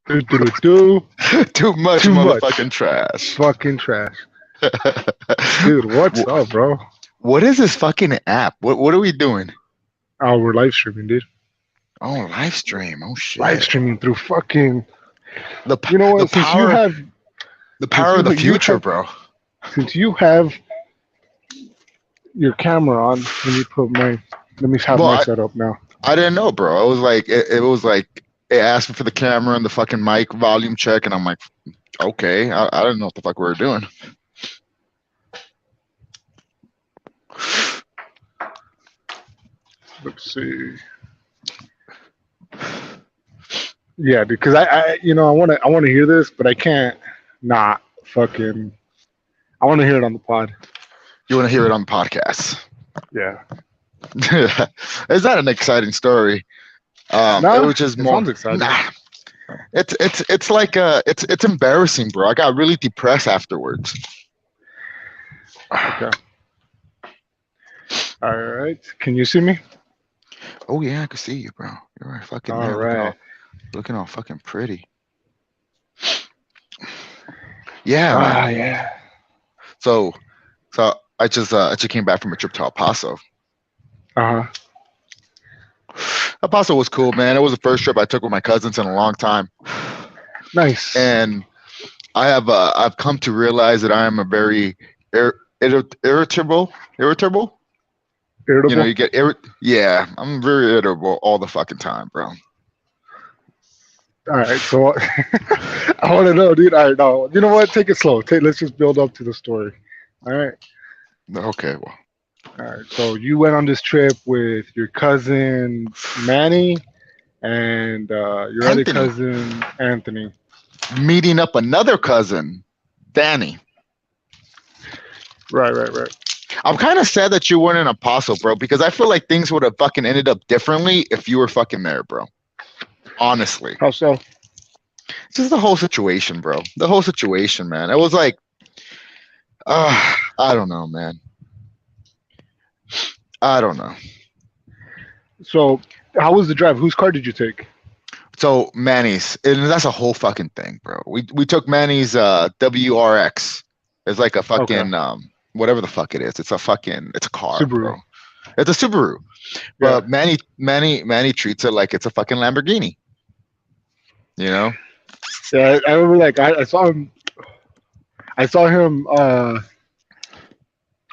Do, do, do, do. Too much Too much motherfucking trash. fucking trash. Dude, what's up, bro? What is this fucking app? What are we doing? Oh, we're live streaming, dude. Oh, live stream. Oh Live shit. streaming through fucking. The You know the what? power the Since power of the future, bro. you have your camera on, let me put my. Let me have Well, my I, setup now. I didn't know, bro. I was like, it was like it asked me for the camera and the fucking mic volume check, and I'm like, okay, I didn't know what the fuck we were doing. Let's see. Yeah, because I want to hear this, but I can't not fucking. I want to hear it on the pod. You want to hear it on the podcast? Yeah. It's not an exciting story. It Nah, was just it more. sounds exciting. Nah, it's like it's embarrassing, bro. I got really depressed afterwards. Okay. All right. Can you see me? Oh yeah, I can see you, bro. You're right, fucking All there, right. looking all fucking pretty. Yeah, Ah, man. yeah. So, I just came back from a trip to El Paso. Uh huh. El Paso was cool, man. It was the first trip I took with my cousins in a long time, Nice. and I've come to realize that I am a very irritable. You know, Irritable. yeah, I'm very irritable all the fucking time, bro. All right. So I want to know, dude. All right. No. You know what? Take it slow. Let's just build up to the story. All right. Okay, well, All right. So you went on this trip with your cousin Manny and your other Anthony, cousin Anthony. meeting up another cousin, Danny. Right. Right. Right. I'm kind of sad that you weren't in Apostle, bro, because I feel like things would have fucking ended up differently if you were fucking there, bro. Honestly, How so? just the whole situation, bro. The whole situation, man. It was like, I don't know, man. I don't know. So how was the drive? Whose car did you take? So Manny's, and that's a whole fucking thing, bro. We took Manny's WRX. It's like a Okay. fucking whatever the fuck it is. It's a car, Subaru. bro. It's a Subaru. Yeah. But Manny treats it like it's a fucking Lamborghini. You know? Yeah. I remember. Like I saw him. I saw him.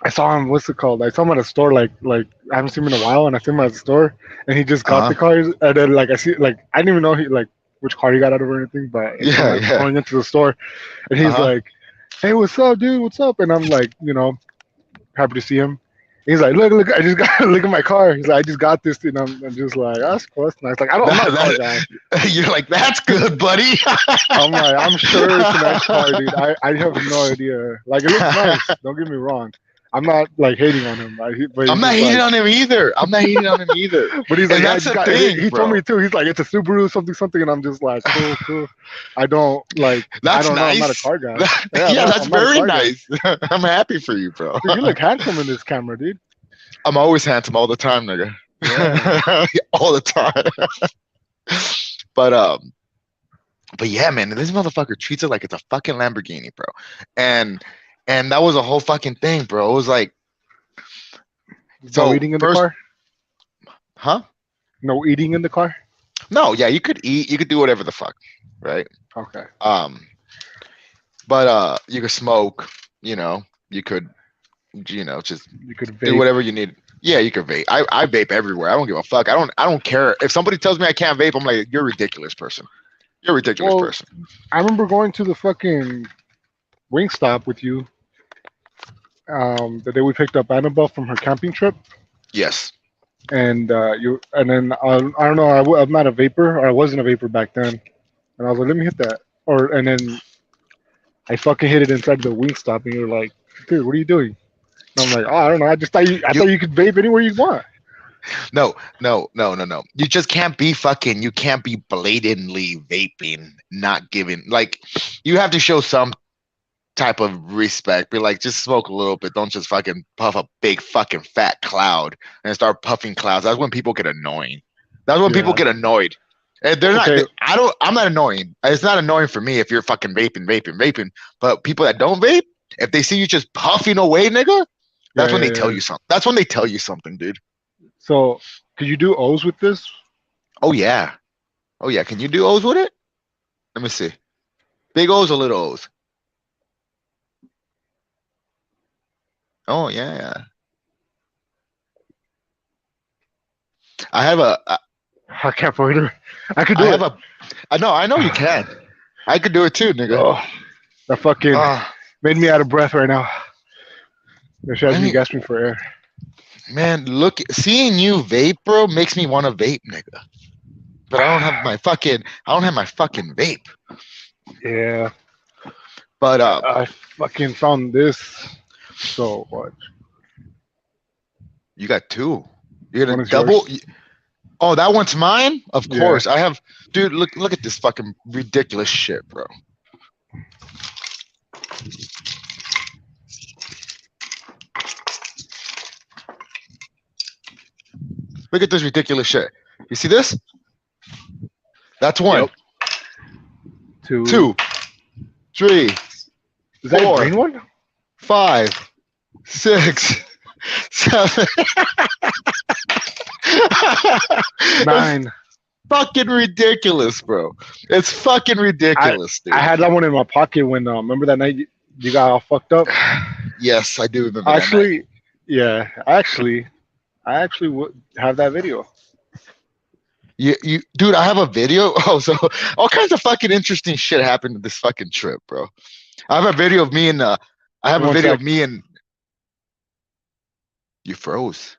I saw him. What's it called? I saw him at a store. Like I haven't seen him in a while, and I see him at the store, and he just got Uh the huh. cars, and then like I see like I didn't even know he like which car he got out of or anything, but it's I'm Yeah, like yeah. going into the store, and Uh he's huh. like, "Hey, what's up, dude? What's up?" And I'm like, happy to see him. He's like, look, I just got look at my car. He's like, I just got this, and I'm just like, that's cool, that's nice. Like, I'm not a car guy. You're like, that's good, buddy. I'm like, I'm sure it's a nice car, dude. I have no idea. Like, it looks nice. Don't get me wrong. I'm not like hating on him, right? But I'm he's not just hating like, on him either. I'm not hating on him either. but he's like, And yeah, I that's just the got. thing, He told bro. me too. He's like, it's a Subaru, something, something, and I'm just like, cool, cool. I don't like. I That's don't know. I'm not a nice. car guy. Yeah, Yeah, no, that's I'm not a very car guy. nice. I'm happy for you, bro. Dude, you look handsome in this camera, dude. I'm always handsome all the time, nigga. Yeah. All the time. But but yeah, man, this motherfucker treats it like it's a fucking Lamborghini, bro. And and that was a whole fucking thing, bro. It was like, No so eating in the first, car. huh? No eating in the car. No, yeah, you could eat, you could do whatever the fuck, right? Okay. Um, but you could smoke, you know, you could, just You could do vape. whatever you need. Yeah, you could vape. I vape everywhere. I don't give a fuck. I don't care. If somebody tells me I can't vape, I'm like, you're a ridiculous person. You're a ridiculous Well, person. I remember going to the fucking Wingstop with you. The day we picked up Annabelle from her camping trip, Yes. and and then I don't know. I'm not a vapor, or I wasn't a vapor back then, and I was like, let me hit that, and then I fucking hit it inside the Wingstop, and you're like, dude, what are you doing? And I'm like, oh, I don't know. I You thought you could vape anywhere you want. No, no. You just can't be fucking. You can't be blatantly vaping, not giving. Like, you have to show some type of respect. Be like, just smoke a little bit. Don't just fucking puff a big fucking fat cloud and start puffing clouds. That's when people get annoying. That's when people Yeah. get annoyed. And they're not. Okay, I don't. I'm not annoying. It's not annoying for me if you're fucking vaping. But people that don't vape, if they see you just puffing away, nigga, yeah, that's when yeah, they tell yeah. you something. That's when they tell you something, dude. So could you do O's with this? Oh yeah. Oh yeah. Can you do O's with it? Let me see. Big O's or little O's? Oh yeah. Yeah. I have a. I can't find her. I could I do have it. a. I know. I know you can. I could do it too, nigga. Oh, that fucking Ah, made me out of breath right now. She has I me mean, gasping for air. man, look, seeing you vape, bro, makes me want to vape, nigga. But I don't have my fucking. I don't have my fucking vape. Yeah, But I fucking found this. So what? you got two. You're One gonna is yours. double. Oh, that one's mine. Of Yeah. course, I have. Dude, look at this fucking ridiculous shit, bro. Look at this ridiculous shit. You see this? That's one, Yep. Two. two, three, Is that a four, green one? 5, 6, 7. It's 9. fucking ridiculous, bro. It's fucking I ridiculous, I dude. had that one in my pocket when remember that night you got all fucked up. Yes, I do remember that night. Actually, yeah. I actually would have that video. Dude, I have a video. Oh, so all kinds of fucking interesting shit happened to this fucking trip, bro. I have a video of me and I have a One video of sec. me and you froze.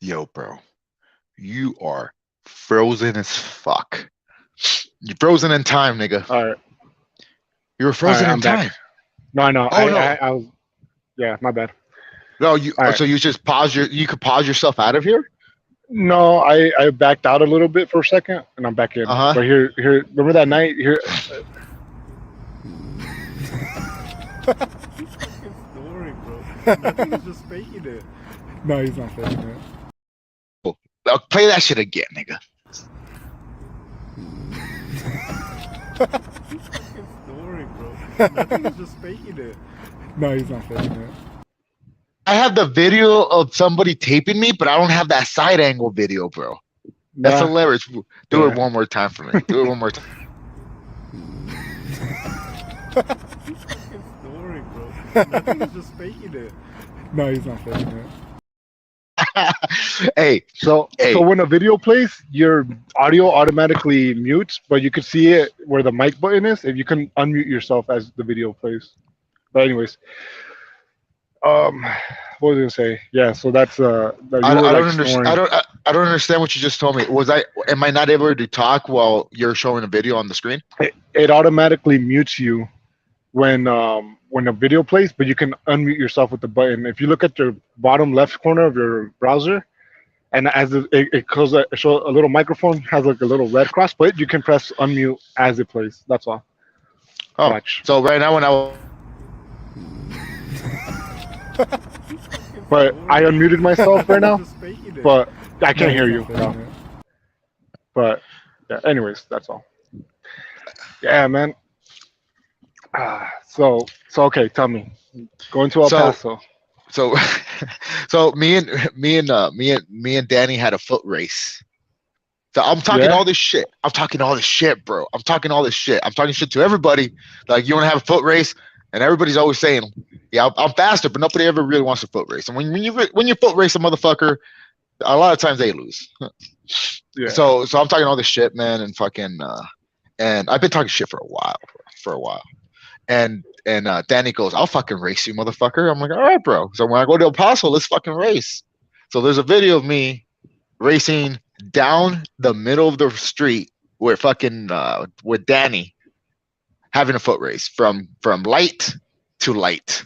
Yo, bro, you are frozen as fuck. You're frozen in time, nigga. All right. You were All right. frozen in I'm back. time. No, I know. Oh I no, I, I was. Yeah, my bad. no, you. All right. So you just pause your. You could pause yourself out of here. No, I backed out a little bit for a second, and I'm back in. Uh huh. But here. Remember that night? Here. Story, bro. Nothing is just faking it. No, he's not faking it. Now play that shit again, nigga. Story, bro. Nothing is just faking it. No, he's not faking it. I have the video of somebody taping me, but I don't have that side angle video, bro. That's Nah. hilarious. Do Yeah. it one more time for me. Do it one more time. Story, bro. Nothing is just faking it. No, he's not faking it. Hey, So hey. when a video plays, your audio automatically mutes, but you can see it where the mic button is. If you can unmute yourself as the video plays. But anyways, what was I gonna say? Yeah, so that's that you were I don't like understand. snoring. I don't understand what you just told me. Was I? Am I not able to talk while you're showing a video on the screen? It automatically mutes you when a video plays, but you can unmute yourself with the button. If you look at the bottom left corner of your browser, and it shows a little microphone has like a little red cross, but you can press unmute as it plays. That's all. Oh, Watch. so right now when I But I unmuted myself right now, but I can't hear you. No. But yeah, anyways, that's all. Yeah, man. So okay, tell me. Going to El so Paso. so so me and Danny had a foot race. So I'm talking Yeah. all this shit. I'm talking all this shit, bro. I'm talking all this shit. I'm talking shit to everybody. Like, you want to have a foot race, and everybody's always saying, "Yeah, I'm faster," but nobody ever really wants a foot race. And when you foot race a motherfucker, a lot of times they lose. Yeah. So I'm talking all this shit, man, and fucking and I've been talking shit for a while, bro, for a while. And Danny goes, "I'll fucking race you, motherfucker." I'm like, "All right, bro." So when I go to El Paso, let's fucking race. So there's a video of me racing down the middle of the street with fucking with Danny having a foot race from light to light.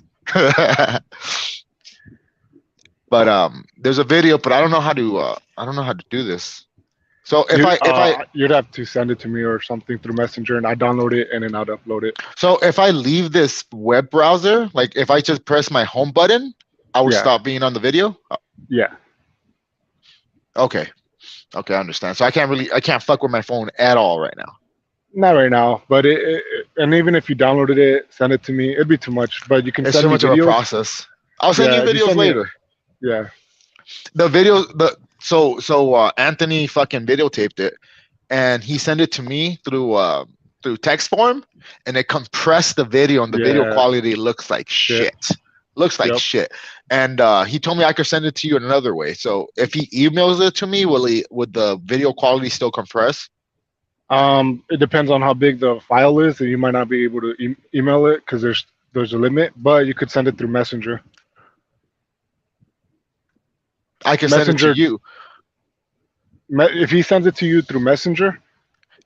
But there's a video, but I don't know how to do this. So You'd have to send it to me or something through Messenger, and I download it and then I'd upload it. if I leave this web browser, like if I just press my home button, I would Yeah, stop being on the video. yeah. Okay, okay, I understand. So I can't fuck with my phone at all right now. Not right now, but and even if you downloaded it, send it to me, it'd be too much. But you can It's too send me much of a videos. process. I'll send you Yeah, if you videos send me, later. yeah, The video, Anthony fucking videotaped it, and he sent it to me through text form, and it compressed the video, and the video yeah, quality looks like shit. shit. Looks like Yep. shit. And he told me I could send it to you in another way. So if he emails it to me, would the video quality still compress? It depends on how big the file is, and you might not be able to email it because there's a limit. But you could send it through Messenger. I can send it to Messenger. you. If he sends it to you through Messenger,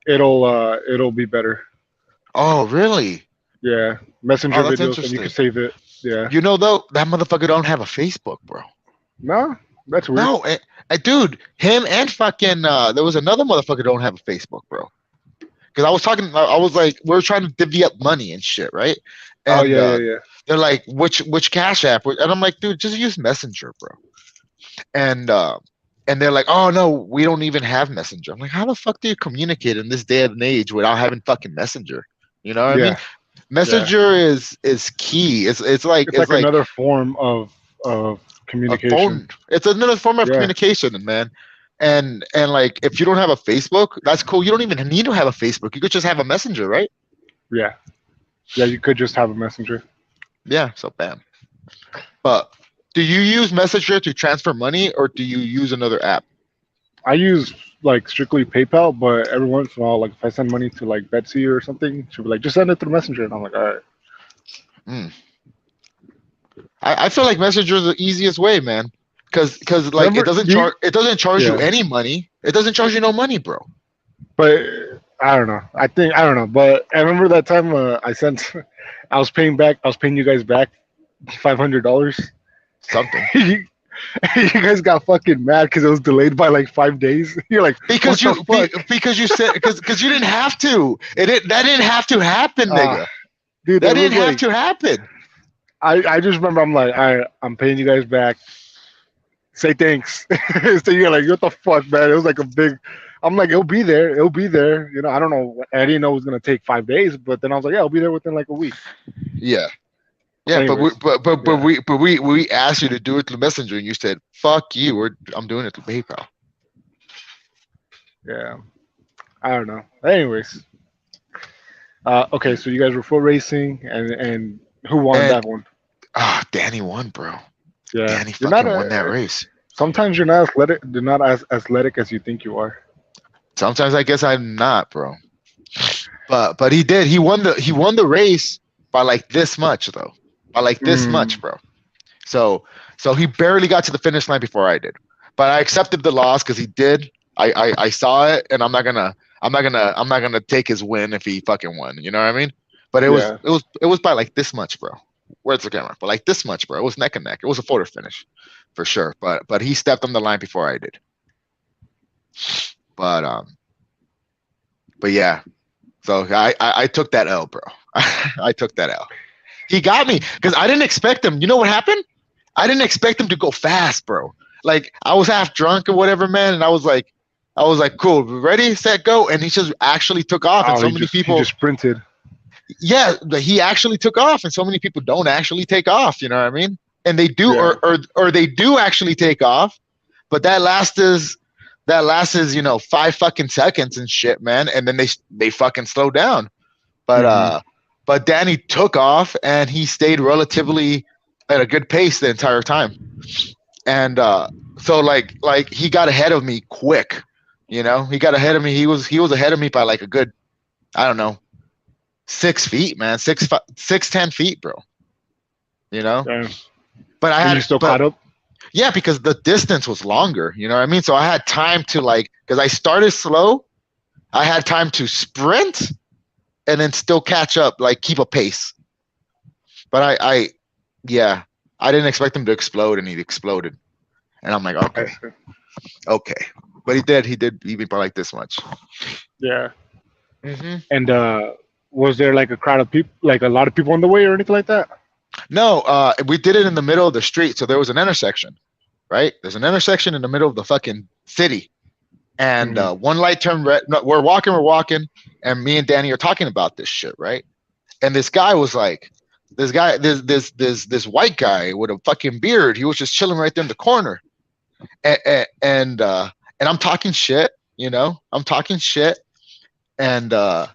it'll be better. Oh, really? Yeah, Oh, Messenger that's videos, and you interesting. can save it. Yeah. You know though, that motherfucker don't have a Facebook, bro. No, that's weird. No, dude, him and fucking there was another motherfucker don't have a Facebook, bro. Because I was talking, I was like, we are trying to divvy up money and shit, right? Oh And yeah, yeah, yeah. they're like, which Cash App? And I'm like, dude, just use Messenger, bro. And they're like, oh no, we don't even have Messenger. I'm like, how the fuck do you communicate in this day and age without having fucking Messenger? You know what I mean? Yeah, yeah. Messenger is key. It's like another form of a communication. phone. It's another form of Yeah, communication, man. And like if you don't have a Facebook, that's cool. You don't even need to have a Facebook. You could just have a messenger, right? yeah, yeah. You could just have a messenger. Yeah, so bam. But do you use Messenger to transfer money or do you use another app? I use like strictly PayPal, but every once in a while, like if I send money to like Betsy or something, she'll be like, just send it through Messenger, and I'm like, all right. Mm. I feel like Messenger is the easiest way, man. Cause like Remember, it doesn't charge you yeah, any money. It doesn't charge you no money, bro. but I don't know. I don't know, but I remember that time I sent, I was paying you guys back $500. Something. you guys got fucking mad because it was delayed by like 5 days. You're like, what Because the fuck? because you said because you didn't have to. That didn't have to happen, Uh, nigga. dude, That it was didn't have like to happen. I just remember I'm like, all right, I'm paying you guys back. Say thanks. So you're like, what the fuck, man? It was like a big. I'm like, it'll be there. It'll be there. You know, I don't know. I didn't know it was gonna take 5 days, but then I was like, yeah, it'll be there within like a week. Yeah. Yeah, Anyways, yeah, we asked you to do it through Messenger, and you said, "Fuck you, I'm doing it through PayPal." yeah. I don't know. Anyways, okay, so you guys were full racing, and who won And that one? Danny won, bro. Yeah, Danny you're not fucking won that race. sometimes you're not athletic. You're not as athletic as you think you are. Sometimes I guess I'm not, bro. But he did. He won the race by like this much though. By like this much, Mm, bro. So he barely got to the finish line before I did. But I accepted the loss because he did. I saw it, and I'm not gonna take his win if he fucking won. You know what I mean? But yeah, it was by like this much, bro. Where's the camera? But like this much, bro. It was neck and neck. It was a photo finish, for sure. But he stepped on the line before I did. But but yeah. So I took that L, bro. I took that L. He got me because I didn't expect him. You know what happened? I didn't expect him to go fast, bro. Like I was half drunk or whatever, man, and I was like, cool, ready, set, go, and he just actually took off, and oh, so many he people, just sprinted. yeah, he actually took off, and so many people don't actually take off. You know what I mean? And they do, Yeah. or they do actually take off, but that lasts is 5 fucking seconds and shit, man, and then they fucking slow down. But Hmm. but Danny took off and he stayed relatively at a good pace the entire time. And so like he got ahead of me quick. He got ahead of me. He was ahead of me by like a good, I don't know, 6 feet, man, 10 feet, bro. You know, Yeah. but I And you had still but caught up? yeah, because the distance was longer. You know what I mean? So I had time to like because I started slow. I had time to sprint and then still catch up, like keep a pace. But yeah, I didn't expect him to explode, and he exploded. And I'm like, I okay, see. okay. But he did beat me by like this much. Yeah. Hmm. And was there like a crowd of people, like a lot of people on the way or anything like that? No, we did it in the middle of the street. So there was an intersection, right? There's an intersection in the middle of the fucking city, and Mm. one light turned red. No, we're walking, and me and Danny are talking about this shit, right? And this guy was like, this white guy with a fucking beard. He was just chilling right there in the corner, and I'm talking shit, I'm talking shit, and as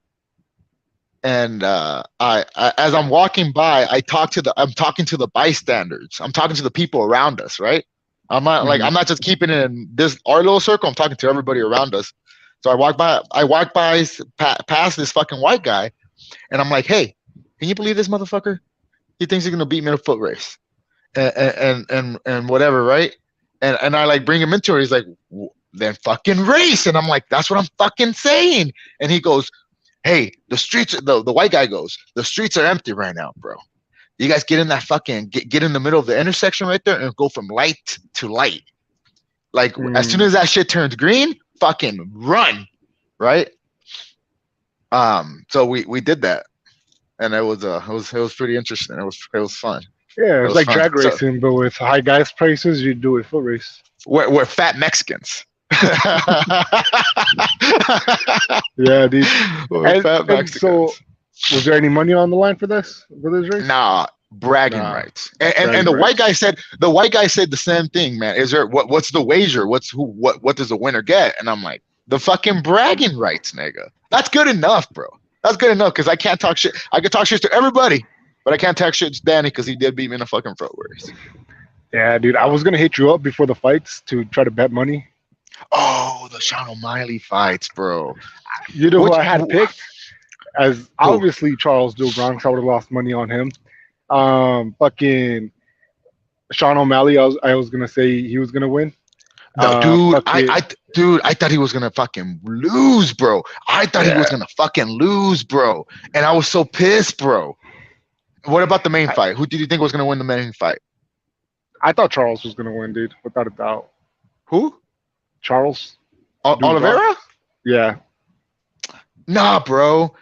I'm walking by, I'm talking to the bystanders. I'm talking to the people around us, right? Hmm. I'm not just keeping it in this our little circle. I'm talking to everybody around us. So past this fucking white guy, and I'm like, hey, can you believe this motherfucker? He thinks he's gonna beat me in a foot race, and whatever, right? And I like bring him into it. He's like, then fucking race, and I'm like, that's what I'm fucking saying. And he goes, hey, the white guy goes, the streets are empty right now, bro. You guys get in that fucking get in the middle of the intersection right there and go from light to light. Like as soon Mm. as that shit turns green, fucking run, right? So we did that, and it was pretty interesting. It was fun. Yeah, It it's was like fun. drag So racing, but with high gas prices, you do a foot race. we're fat Mexicans. Yeah, dude. We're And fat and so, Mexicans. was there any money on the line for this race? Nah, bragging Nah, rights. And bragging rights. the white guy said the same thing, man. Is there what's the wager? What does the winner get? And I'm like, the fucking bragging rights, nigga. That's good enough, bro. That's good enough because I can't talk shit. I can talk shit to everybody, but I can't talk shit to Danny because he did beat me in a fucking foot race. Yeah, dude. I was gonna hit you up before the fights to try to bet money. Oh, the Sean O'Malley fights, bro. You know who Which I had picked as who? obviously Charles Do Bronx. I would have lost money on him. Fucking Sean O'Malley. I was gonna say he was gonna win. No, dude, Fucking I thought he was gonna fucking lose, bro. I thought he was yeah. gonna fucking lose, bro. And I was so pissed, bro. What about the main I, fight? Who did you think was gonna win the main fight? I thought Charles was gonna win, dude, without a doubt. Who? Charles Do Bronx. Oliveira? Yeah, Nah, bro.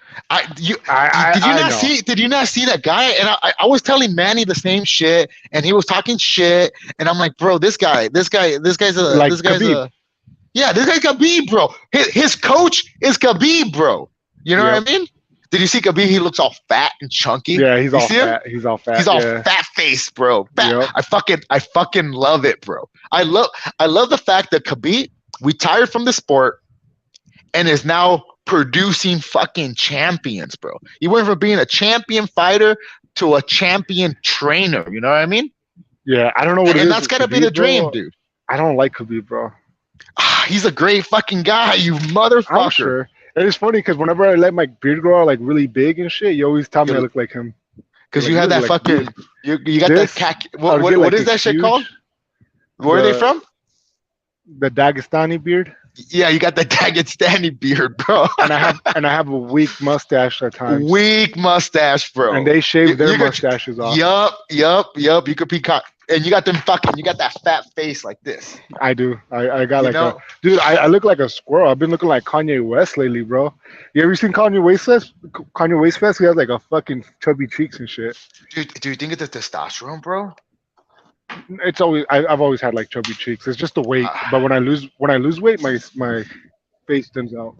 Did you I not know. see? Did you not see that guy? And I was telling Manny the same shit, and he was talking shit, and I'm like, bro, Like Khabib. yeah, this guy's Khabib, bro. His coach is Khabib, bro. You know what I Yep. mean? Did you see Khabib? He looks all fat and chunky. Yeah, he's You all see him? fat. He's all He's fat. all Yeah. fat face, bro. Fat. Yep. I fucking love it, bro. I love the fact that Khabib retired from the sport and is now producing fucking champions, bro. He went from being a champion fighter to a champion trainer. You know what I mean? Yeah. I don't know what And, it and is that's with gotta be the Khabib, dream, bro. dude. I don't like Khabib, bro. He's a great fucking guy, you I'm motherfucker. sure. And it's funny because whenever I let my beard grow out like really big and shit, you always tell me I look like him. You're Because like, you you had look that like fucking Khabib. you got that This, cac. I What would what get what like is this that shit called? huge Where are they the from? the Dagestani beard, Yeah, you got the Dagestani beard, bro. and I have a weak mustache at times, Weak mustache, and bro. they You, shave their you could, mustaches off. yup. You could peacock, and you got that fat face like this. I do. I got You like a know, dude. I look like a squirrel. I've been looking like Kanye West lately, bro. You ever seen Kanye West Fest? Kanye West Fest. He has like a fucking chubby cheeks and shit. dude. Do you think it's the testosterone, bro? It's always I've always had like chubby cheeks. It's just the weight. But Uh, when I lose weight, my face thins out.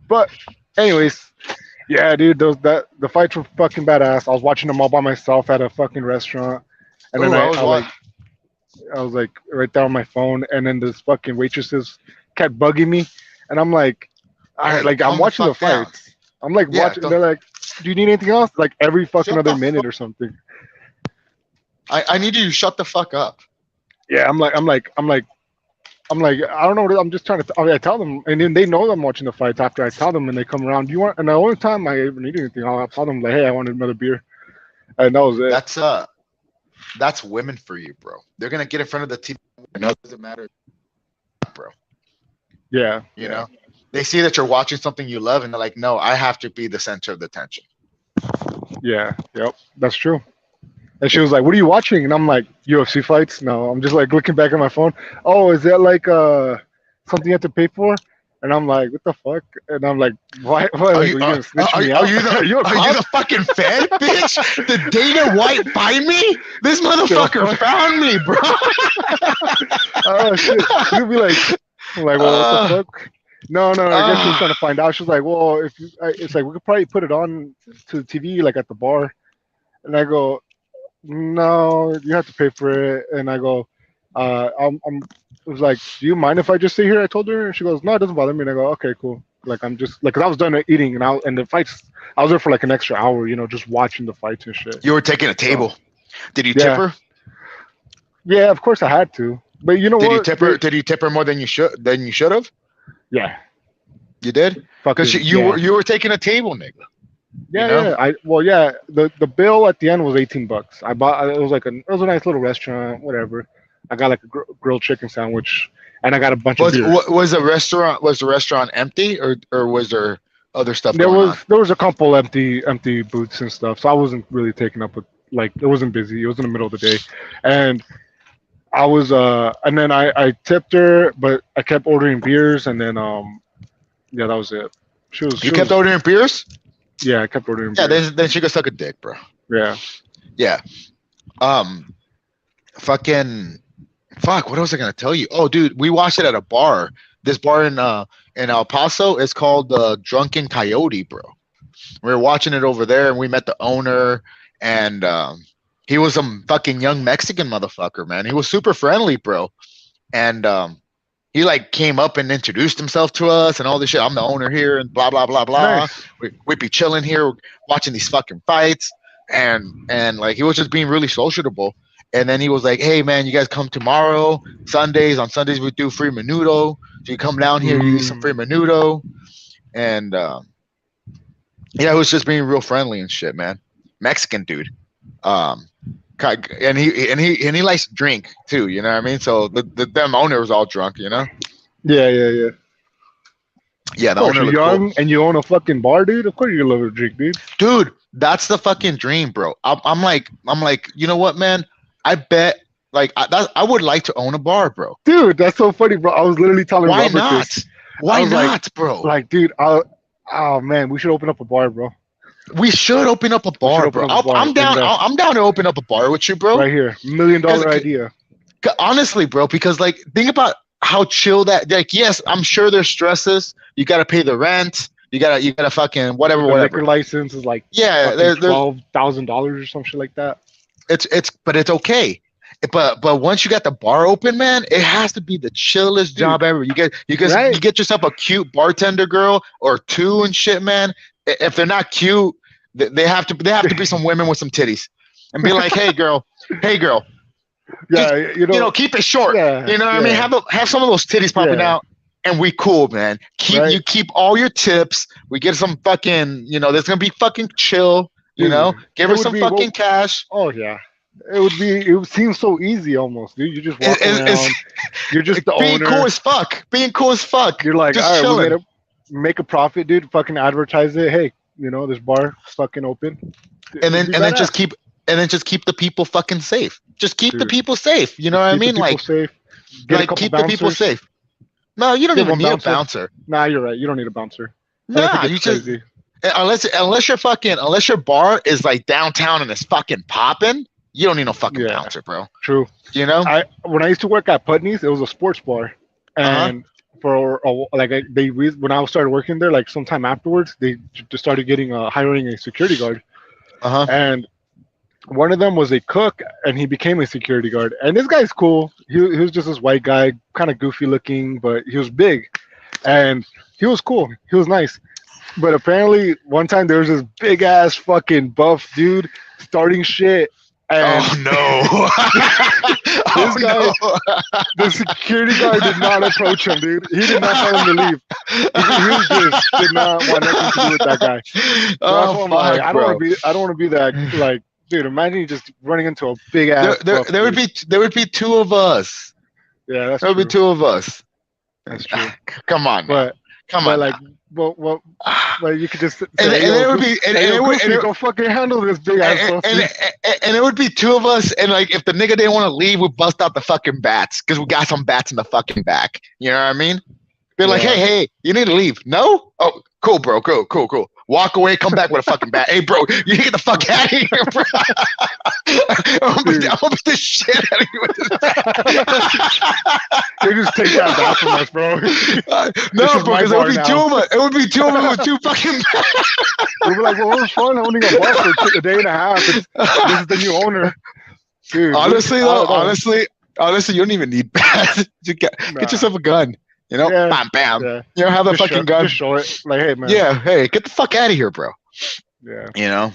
But anyways, yeah, dude. Those that the fights were fucking badass. I was watching them all by myself at a fucking restaurant, and then oh, I I, was I like what? I was like right there on my phone, and then this fucking waitresses kept bugging me, and I'm like, all right, Hey, like I'm calm the watching the fuck down. fights. I'm like Yeah, watching. They're like, do you need anything else? Like every fucking shut other the fuck. minute or something. I need you to shut the fuck up. Yeah, I'm like, I don't know. I'm just trying to. I tell them, and then they know I'm watching the fights after I tell them, and they come around. Do you want? And the only time I ever need anything, I'll tell them like, hey, I wanted another beer, and that was it. That's women for you, bro. They're gonna get in front of the TV. No, it doesn't matter, bro. Yeah, You yeah, know, they see that you're watching something you love, and they're like, no, I have to be the center of the attention. yeah, yep. That's true. And she was like, "What are you watching?" And I'm like, "UFC fights." No, I'm just like looking back at my phone. Oh, is that like something you have to pay for? And I'm like, "What the fuck?" And I'm like, "Why? Why? Are Like, you are you gonna snitch me are out? you the Are you a are you cop? the fucking Fed, bitch? Did Dana White find me? This The motherfucker fuck? found me, bro. Oh shit!" She's gonna be like, "I'm like, well, what the uh, fuck?" No, no, I guess she was uh, trying to find out. She was like, "Well, if you, it's like we could probably put it on to the TV like at the bar." And I go, "No, you have to pay for it." And I go, I'm it was like, "Do you mind if I just sit here?" I told her, and she goes, "No, it doesn't bother me." And I go, "Okay, cool." Like I'm just like, 'cause I was done eating, and the fights, I was there for like an extra hour, just watching the fights and shit. you were taking a So table. Did you tip yeah, her? yeah, of course I had to, but you know Did you what? tip her? Did you tip her more than you should have? Yeah, You did, because fucking you were yeah, you were taking a table, nigga. You yeah, know. yeah. Yeah, the bill at the end was $18. I bought it was like it was a nice little restaurant, whatever. I got like a grilled chicken sandwich, and I got a bunch of Was beers. was the restaurant empty, or was there other stuff There going on? was there was a couple empty booths and stuff, so I wasn't really taken up with like it wasn't busy. It was in the middle of the day, and and then I tipped her, but I kept ordering beers, and then yeah, that was it. You She kept was ordering beers. yeah, I kept ordering Yeah, beers. then she could suck a dick, bro. Yeah, Yeah. Um. Fucking. Fuck. What was I gonna tell you? Oh, dude, we watched it at a bar. This bar in El Paso is called the Drunken Coyote, bro. We were watching it over there, and we met the owner, and he was some fucking young Mexican motherfucker, man. He was super friendly, bro, and he like came up and introduced himself to us and all this shit. I'm the owner here, and blah blah blah blah. nice. We'd be chilling here, watching these fucking fights, and like he was just being really sociable. And then he was like, "Hey man, you guys come tomorrow, Sundays. On Sundays we do free menudo. So you come down here, you eat some Mm, free menudo." And yeah, he was just being real friendly and shit, man. Mexican dude. Um, and he likes to drink too. You know what I mean? So the them owner was all drunk. You know? yeah, yeah, yeah. Yeah, Of the course, owner you're looked cool, young and you own a fucking bar, dude. Of course, you love a drink, dude. dude. That's the fucking dream, bro. I'm like, you know what, man? I bet like I would like to own a bar, bro. Dude, that's so funny, bro. I was literally telling Why Robert this. not? I Why was not, bro? dude, oh man, we should open up a bar, bro. We should open up a We should bar, open bro. up a bar. I'm down. Invest I'm down to open up a bar with you, bro. right here. Million Because dollar idea. honestly, bro, because like think about how chill that. Like, yes, I'm sure there's stresses. You got to pay the rent. You gotta fucking whatever, The whatever. liquor license is like Yeah, fucking there's $12,000 or some shit like that. but it's okay. But once you got the bar open, man, it has to be the chillest Dude, job ever. You right? get yourself a cute bartender girl or two and shit, man. If they're not cute, they have to be some women with some titties, and be like, hey girl, just Yeah, keep it short. yeah, You know what I mean? yeah, Have some of those titties popping yeah, out, and we cool, man. right? Keep all your tips. We get some fucking, there's gonna be fucking chill. Dude, Give it her would some be, well, fucking cash. oh yeah. It would seem so easy almost, dude. You just It, walk it's around, you're just the being cool owner. as fuck. Being cool as fuck. You're like, Just all right, we made chilling. a make a profit, dude. Fucking advertise it. Hey, this bar fucking open. And It'd then be and then just badass, keep and then just keep the people fucking safe. Just keep the dude. people safe. You know Just what I keep the mean? people safe. Get a couple Keep the people bouncers. safe. No, you don't Give even one need a bouncer. bouncer. Nah, you're right. You don't need a bouncer unless it Nah, gets you just crazy. unless your bar is like downtown and it's fucking popping, you don't need no fucking Yeah, bouncer, bro. true. You know? When I used to work at Putney's, it was a sports bar, Uh huh. and when I started working there, like sometime afterwards, they just started getting hiring a security guard, Uh huh. and one of them was a cook, and he became a security guard. And this guy's cool. He was just this white guy, kind of goofy looking, but he was big, and he was cool. He was nice. But apparently, one time there was this big ass fucking buff dude starting shit, and Oh no. this Oh guy, no. the security guard did not approach him, dude. He did not tell him to leave. He just did not want nothing to do with that guy. So that's why Oh I'm like, fuck, bro. I don't want to be that like, dude. Imagine you just running into a big There, ass there, buff there would dude. be there would be two of us. Yeah, that's There would be true. two of us. That's true. Come on now. But Come but on like, now. well, but you could just say, And, hey and yo, it would be hey yo, and Goofy, it, go fucking handle this big ass and, and, sausage. and it would be two of us, and like if the nigga didn't want to leave, we bust out the fucking bats because we got some bats in the fucking back. You know what I mean? They're like, hey, Yeah, hey, you need to leave. No? Oh, cool, bro. Cool. Walk away, come back with a fucking bat. Hey, bro, you need to get the fuck out of here, bro. dude. I'm gonna beat the shit out of you with this bat. You just take that back from us, bro. This No, is bro, my because it would bar be two now. of us. It would be two of us with two fucking We'll be like, well, it was fun owning a bar for a day and a half. This is the new owner, dude. Honestly, I though, don't know. honestly, you don't even need bats. Get Nah. yourself a gun. You know, Yeah, bam, bam. yeah. You know, have a fucking Just gun. show it. Like, hey, man. Yeah, hey, get the fuck out of here, bro. Yeah. You know.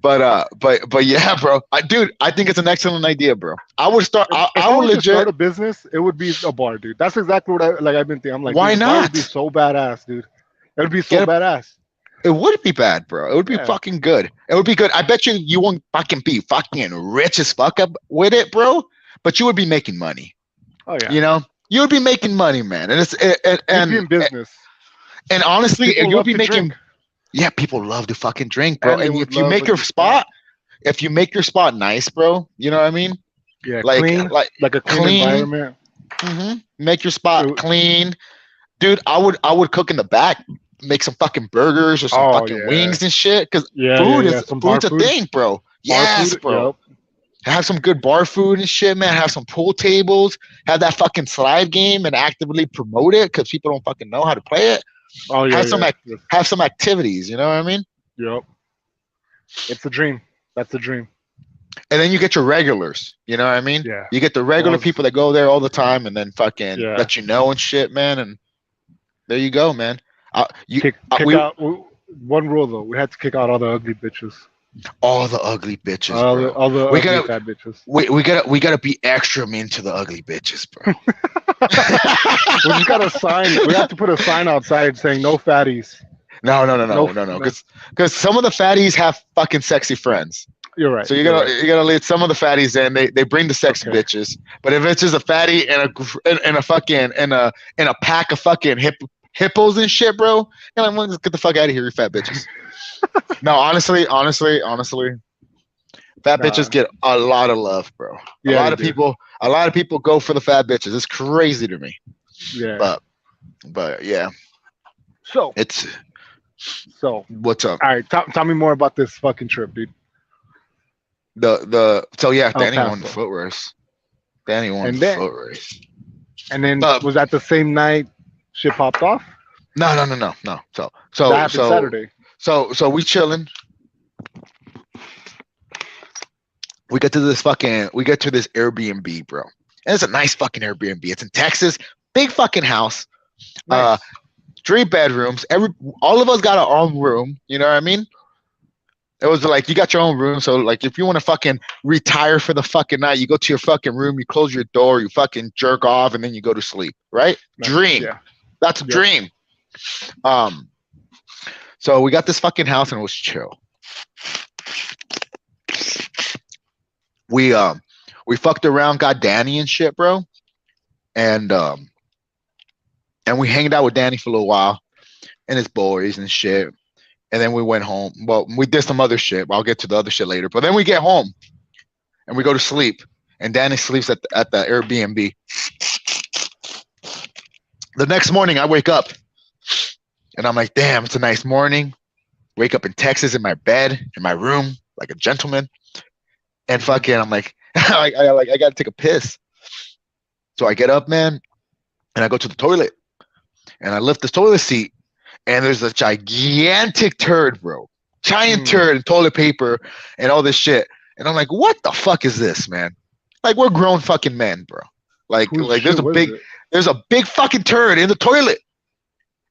but yeah, bro. I think it's an excellent idea, bro. I would start. If I I would were to start legit. a business, it would be a bar, dude. That's exactly what I've been thinking. I'm like, dude, Why the bar would be not? so badass, dude. It would be so Get a, badass. it would be bad, bro. It would be Yeah. fucking good. It would be good. I bet you won't fucking be fucking rich as fuck up with it, bro. But you would be making money. Oh yeah. You know, you would be making money, man. And You'd be in business. and honestly, People you'll love be to drink, making. Yeah, people love to fucking drink, bro. and they And would if you love make a your good snack. spot, if you make your spot nice, bro, you know what I mean? Yeah, Like clean, like like a clean clean. environment. Make your It spot clean, dude. I would cook in the back, make some fucking burgers or some oh fucking yeah, wings and shit. Cause yeah. Some bar food's a food, thing, bro. bar Yes, food. bro. Yep. Have some good bar food and shit, man. Have some pool tables. Have that fucking slide game and actively promote it because people don't fucking know how to play it. Oh yeah, Have some yeah. Yes. have some activities. You know what I mean? Yep. It's a dream. That's a dream. And then you get your regulars. You know what I mean? Yeah. You get the The regular ones. people that go there all the time and then fucking Yeah. let you know and shit, man. And there you go, man. You Kick we out. One rule though, we had to kick out all the ugly bitches. all the ugly bitches, bro. All the We ugly gotta fat bitches. we gotta be extra mean to the ugly bitches, bro. We just got a sign. We have to put a sign outside saying no fatties. No, no, no, No, no, no, no. no. Because some of the fatties have fucking sexy friends. You're right. So You're right. you gotta let some of the fatties in. They bring the sexy Okay. bitches. But if it's just a fatty and a fucking and a pack of fucking hippos and shit, bro, you're like, well, just get the fuck out of here, you fat bitches. No, honestly, fat Nah. bitches get a lot of love, bro. Yeah, they do. A lot of people go for the fat bitches. It's crazy to me. Yeah. But yeah, So, it's so, what's up. all right. Tell me more about this fucking trip, dude. So yeah, El Danny won the Paso. foot race. Danny won And the then, foot race. and then, But was that the same night shit popped off? no. That happened Saturday. So we chilling. We get to this Airbnb, bro. And it's a nice fucking Airbnb. It's in Texas. Big fucking house. Nice. 3 bedrooms. All of us got our own room. You know what I mean? It was like you got your own room. So like if you want to fucking retire for the fucking night, you go to your fucking room, you close your door, you fucking jerk off, and then you go to sleep. Right? Nice. Dream. Yeah. That's a Yep. dream. So we got this fucking house and it was chill. We fucked around, got Danny and shit, bro. And we hanged out with Danny for a little while and his boys and shit. And then we went home. Well, we did some other shit. I'll get to the other shit later. But then we get home and we go to sleep. And Danny sleeps at the Airbnb. The next morning I wake up and I'm like, damn, it's a nice morning. Wake up in Texas in my bed, in my room, like a gentleman. And fucking, I'm like, I gotta take a piss. So I get up, man, and I go to the toilet. And I lift this toilet seat, and there's a gigantic turd, bro. Giant turd and toilet paper and all this shit. And I'm like, what the fuck is this, man? Like, we're grown fucking men, bro. Like there's a big fucking turd in the toilet.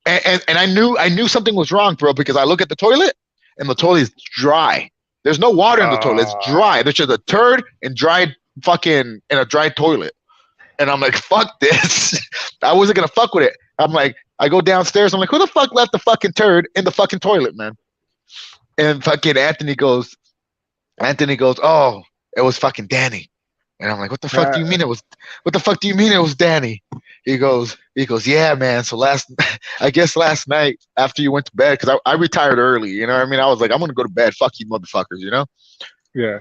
And I knew something was wrong, bro, because I look at the toilet and the toilet is dry. There's no water in the toilet. It's dry. There's just a turd and dried fucking in a dry toilet. And I'm like, fuck this. I wasn't gonna fuck with it. I'm like, I go downstairs. I'm like, who the fuck left the fucking turd in the fucking toilet, man? And fucking Anthony goes, oh, it was fucking Danny. And I'm like, what the fuck do Uh, you mean it was? What the fuck do you mean it was Danny? He goes, yeah, man. So I guess last night after you went to bed, because I retired early. You know what I mean? I was like, I'm gonna go to bed. Fuck you, motherfuckers. You know? yeah.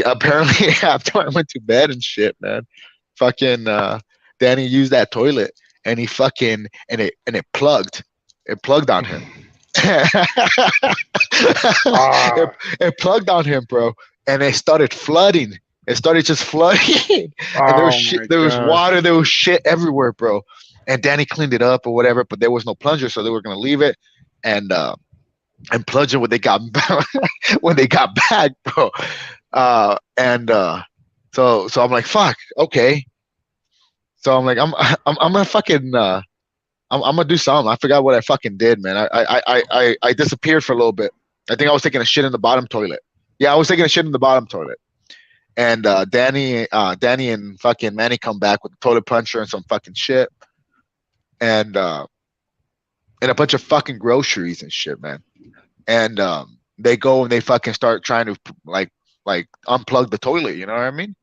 Apparently after I went to bed and shit, man, fucking Danny used that toilet and he fucking it plugged. It plugged on him. it, Ah, it plugged on him, bro, and it started flooding. It started just flooding, and there was oh shit. my There was god. water. There was shit everywhere, bro. And Danny cleaned it up or whatever, but there was no plunger, so they were gonna leave it and plunge it when they got when they got back, bro. And so I'm like, fuck, okay. So I'm like, I'm gonna fucking I'm gonna do something. I forgot what I fucking did, man. I disappeared for a little bit. I think I was taking a shit in the bottom toilet. Yeah, I was taking a shit in the bottom toilet. And Danny and fucking Manny come back with a toilet puncher and some fucking shit, and uh, and a bunch of fucking groceries and shit, man. And they go and they fucking start trying to like unplug the toilet. You know what I mean?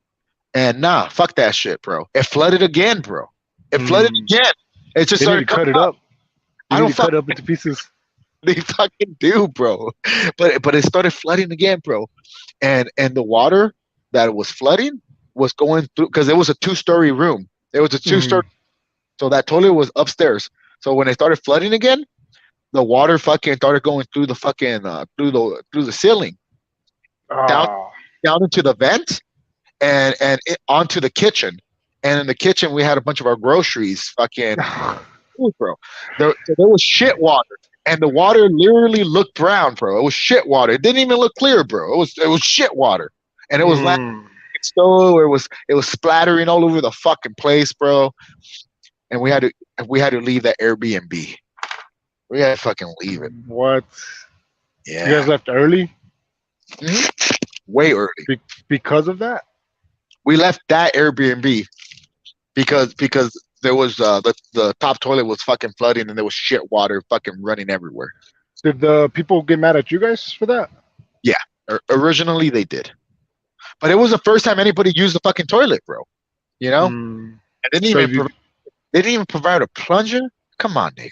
And nah, fuck that shit, bro. It flooded again, bro. It flooded Mm. again. It just They need started to coming cut it up. up. They I need don't to cut fuck. it up into pieces. They fucking do, bro. But it started flooding again, bro. And the water that was flooding was going through because it was a two-story room. It was a two-story, Mm. so that toilet was upstairs. So when it started flooding again, the water fucking started going through the fucking through the ceiling down Ah. down into the vent onto the kitchen. And in the kitchen, we had a bunch of our groceries, fucking food, bro. So there was shit water, and the water literally looked brown, bro. It was shit water. It didn't even look clear, bro. It was shit water, and it was like Mm. stove. It was splattering all over the fucking place, bro. And we had to leave that Airbnb. We had to fucking leave it. What? You guys Yeah. left early Mhm. Way early. because of that? We left that Airbnb because there was the top toilet was fucking flooding and there was shit water fucking running everywhere. Did the people get mad at you guys for that? Yeah, originally they did, but it was the first time anybody used the fucking toilet, bro. You know, Mm. and they didn't So even you, they didn't even provide a plunger. Come on, nigga.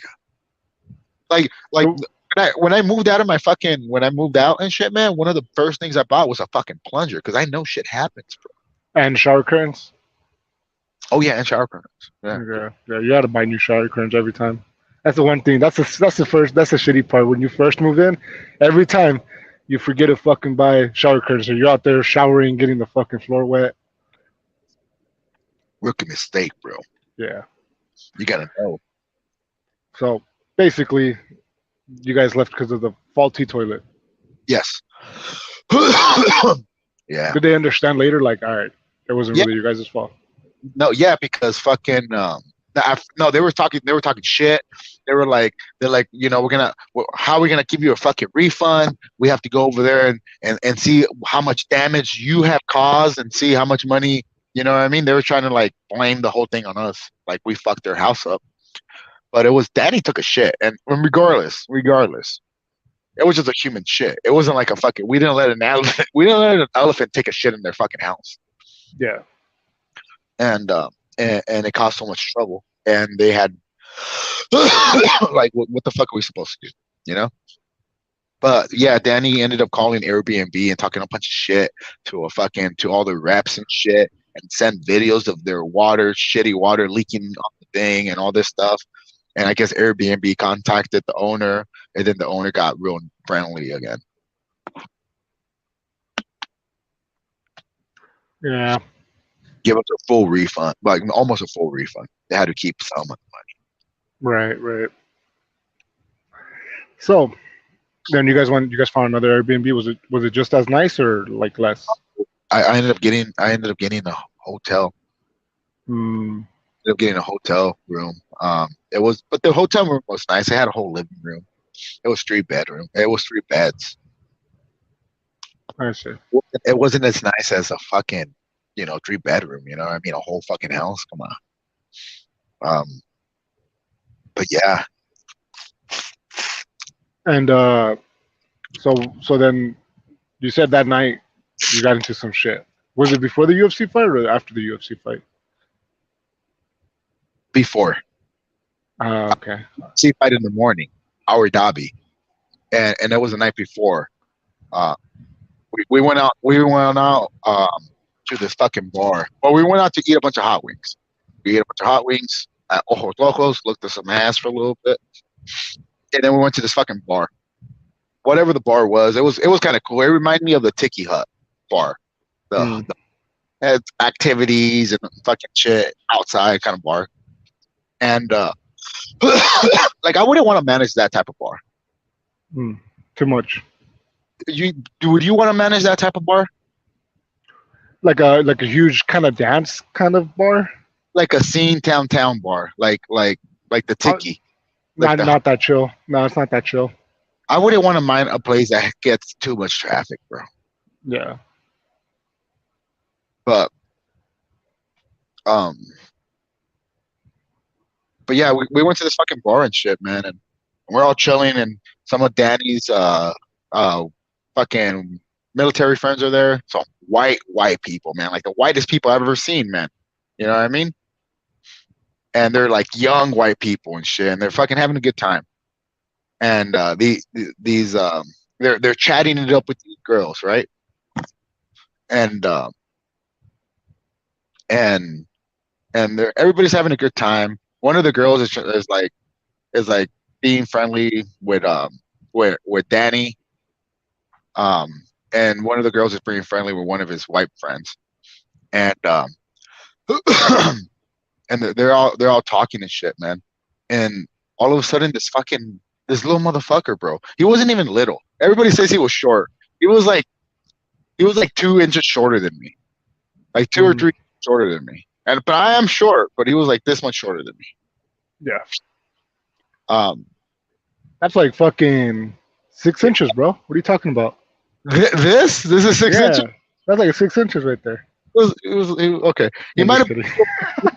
Like so when I moved out of my fucking when I moved out and shit, man. One of the first things I bought was a fucking plunger because I know shit happens, bro. and shower curtains. Oh yeah, and shower curtains. Yeah. Okay. Yeah, you got to buy new shower curtains every time. That's the one thing. That's the shitty part. When you first move in, every time you forget to fucking buy shower curtains, so you're out there showering, getting the fucking floor wet. Rookie mistake, bro. Yeah. You gotta know. So basically, you guys left because of the faulty toilet. Yes. Yeah. Did they understand later? Like, all right, it wasn't Yeah. really you guys' fault. No, yeah, because fucking no, they were talking shit. They're like, how are we gonna give you a fucking refund? We have to go over there and see how much damage you have caused and see how much money. You know what I mean? They were trying to like blame the whole thing on us, like we fucked their house up. But it was Danny took a shit, and regardless, it was just a human shit. It wasn't like a fucking. We didn't let an elephant. We didn't let an elephant take a shit in their fucking house. Yeah. And it caused so much trouble. And they had like, what the fuck are we supposed to do? You know? But yeah, Danny ended up calling Airbnb and talking a bunch of shit to all the reps and shit, and send videos of their water, shitty water leaking off the thing and all this stuff. And I guess Airbnb contacted the owner, and then the owner got real friendly again. Yeah. Give us a full refund, like almost a full refund. They had to keep some of the Right. Right. So then you guys found another Airbnb. Was it just as nice or like less? money. I ended up getting a hotel. Hmm. Ended up getting a hotel room. But the hotel room was nice. It had a whole living room. It was three bedroom. It was three beds. I see. It wasn't as nice as a fucking, three bedroom. You know what I mean? A whole fucking house. Come on. Um, but yeah, And so then you said that night you got into some shit. Was it before the UFC fight or after the UFC fight? before. Okay. See fight in the morning, our Dhabi, and it was the night before. Uh, we went out. We went out to this fucking bar. Well, we went out to eat a bunch of hot wings. We ate a bunch of hot wings at Ojos Locos. Looked at some ass for a little bit, and then we went to this fucking bar. Whatever the bar was, it was kind of cool. It reminded me of the Tiki Hut bar. Mm. The had activities and fucking shit outside kind of bar. And like I wouldn't want to manage that type of bar. Mm. Too much. You would you want to manage that type of bar? Like a huge kind of dance kind of bar. Like a scene town bar, like the Uh, Tiki, like not the. not that chill. No, it's not that chill. I wouldn't want to mind a place that gets too much traffic, bro. Yeah. But um, but yeah, we went to this fucking bar and shit, man, and we're all chilling, and some of Danny's uh fucking military friends are there. So white people, man, like the whitest people I've ever seen, man. You know what I mean? And they're like young white people and shit, and they're fucking having a good time. And these they're chatting it up with these girls, right? And and they're everybody's having a good time. One of the girls is like being friendly with Danny, um, and one of the girls is being friendly with one of his white friends, and and they're all talking and shit, man. And all of a sudden, this little motherfucker, bro. He wasn't even little. Everybody says he was short. He was like he was like 2 inches shorter than me, like two or Mm. three shorter than me. And but I am short, but he was like this much shorter than me. Yeah. Um, That's like fucking 6 inches, bro. What are you talking about? this is 6 inches. Yeah. That's like 6 inches right there. It was okay. He I'm might just have kidding.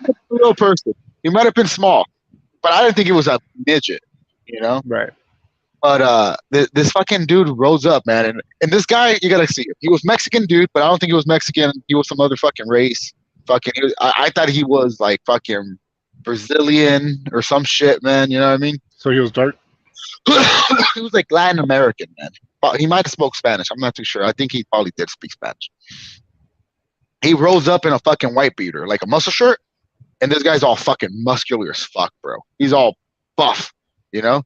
been a little person. He might have been small, but I didn't think he was a midget. You know. Right. But this fucking dude rose up, man, and this guy, you gotta see him. He was Mexican dude, but I don't think he was Mexican. He was some other fucking race. Fucking, I thought he was like fucking Brazilian or some shit, man. You know what I mean? So he was dark. He was like Latin American, man. But he might have spoke Spanish. I'm not too sure. I think he probably did speak Spanish. He rose up in a fucking white beater, like a muscle shirt, and this guy's all fucking muscular as fuck, bro. He's all buff, you know.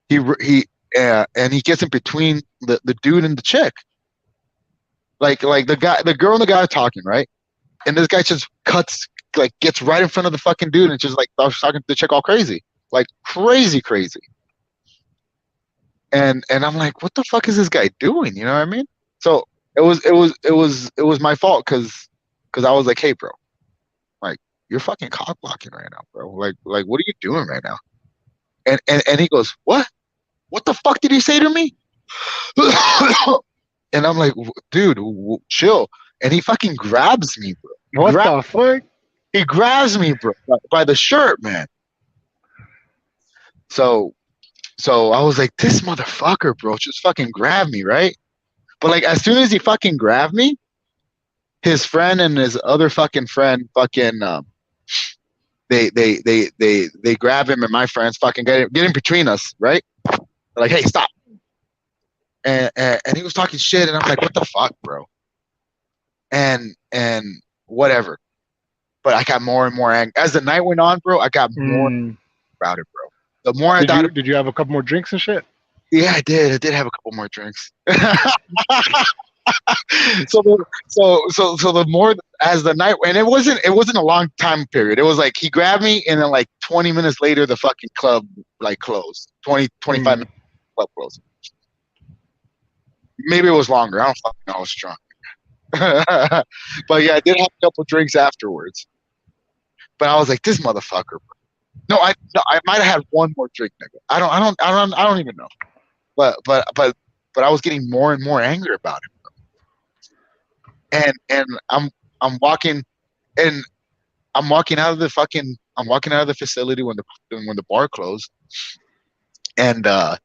He and he gets in between the dude and the chick, like the girl and the guy are talking, right? And this guy just cuts, like gets right in front of the fucking dude and just like starts talking to the chick all crazy, like crazy. And I'm like, what the fuck is this guy doing? You know what I mean? So it was my fault because I was like, hey, bro, like you're fucking cock blocking right now, bro. Like what are you doing right now? And he goes, what? What the fuck did he say to me? And I'm like, dude, chill. And he fucking grabs me, bro. What the fuck? He grabs me, bro, by the shirt, man. So I was like, this motherfucker, bro, just fucking grab me, right? But like as soon as he fucking grabbed me, his friend and his other fucking friend fucking they grab him and my friends fucking get in between us, right? They're like, hey, stop. And he was talking shit and I'm like, what the fuck, bro? And whatever. But I got more and more angry. As the night went on, bro, I got more Mm. about it, bro. The more I Did thought, you did you have a couple more drinks and shit? yeah, I did. I did have a couple more drinks. So the more as the night, and it wasn't a long time period. It was like he grabbed me and then like 20 minutes later the fucking club like closed. 25 Mm. minutes club closed. Maybe it was longer. I don't fucking know. I was drunk. But yeah, I did have a couple drinks afterwards. But I was like, this motherfucker. No, I might have had one more drink, nigga. I don't even know. But I was getting more and more angry about it. And and I'm walking out of the fucking I'm walking out of the facility when the bar closed. And I'm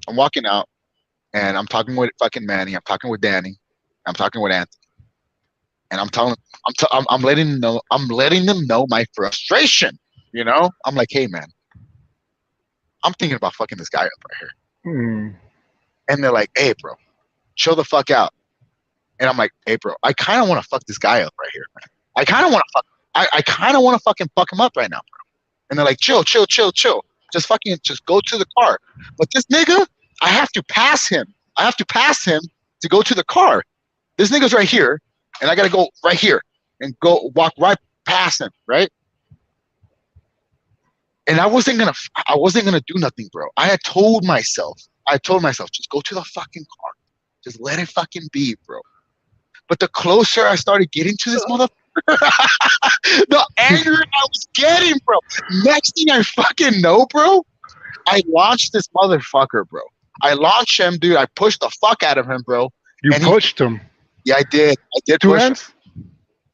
walking out and I'm talking with fucking Manny. I'm talking with Danny. I'm talking with Anthony, and I'm letting them know. I'm letting them know my frustration. You know, I'm like, hey man, I'm thinking about fucking this guy up right here, Mm. and they're like, hey bro, chill the fuck out. And I'm like, hey bro, I kind of want to fuck this guy up right here, man. I kind of want to fuck. I kind of want to fucking fuck him up right now, bro. And they're like, chill, chill, chill, chill. Just go to the car. But this nigga, I have to pass him. I have to pass him to go to the car. This nigga's right here, and I gotta go right here and go walk right past him, right? And I wasn't gonna do nothing, bro. I told myself, just go to the fucking car. Just let it fucking be, bro. But the closer I started getting to this motherfucker, the angrier I was getting, bro. Next thing I fucking know, bro, I launched this motherfucker, bro. I launched him, dude. I pushed the fuck out of him, bro. You And pushed him. yeah, I did. I did Two push him. hands?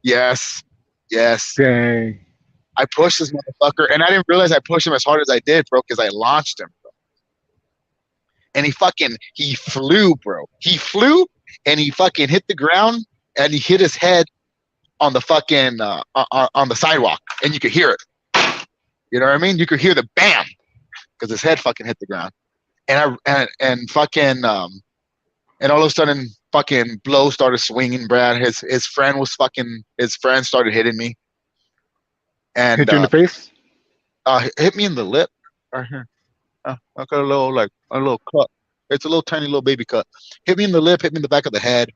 Yes. Yes. Dang. I pushed this motherfucker, and I didn't realize I pushed him as hard as I did, bro, because I launched him, bro. And he flew, bro. He flew, and he fucking hit the ground, and he hit his head on the fucking on the sidewalk, and you could hear it. You know what I mean? You could hear the bam, because his head fucking hit the ground, and fucking and all of a sudden, fucking blow started swinging. Brad, his friend started hitting me, and Hit you in the face? hit me in the lip right here. I got a little cut. It's a little tiny little baby cut. Hit me in the lip, hit me in the back of the head,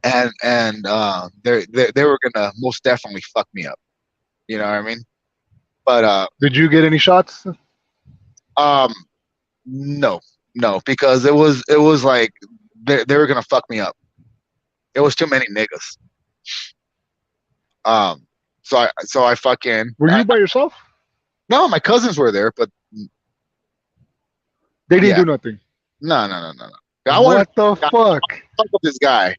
and they were gonna most definitely fuck me up. You know what I mean? But Did you get any shots? um, no, no, because it was like they were gonna fuck me up. It was too many niggas. Um, so I fucking Were you by yourself? no, my cousins were there, but They didn't yeah, do nothing. no. I wanted What the to fuck? fuck up this guy,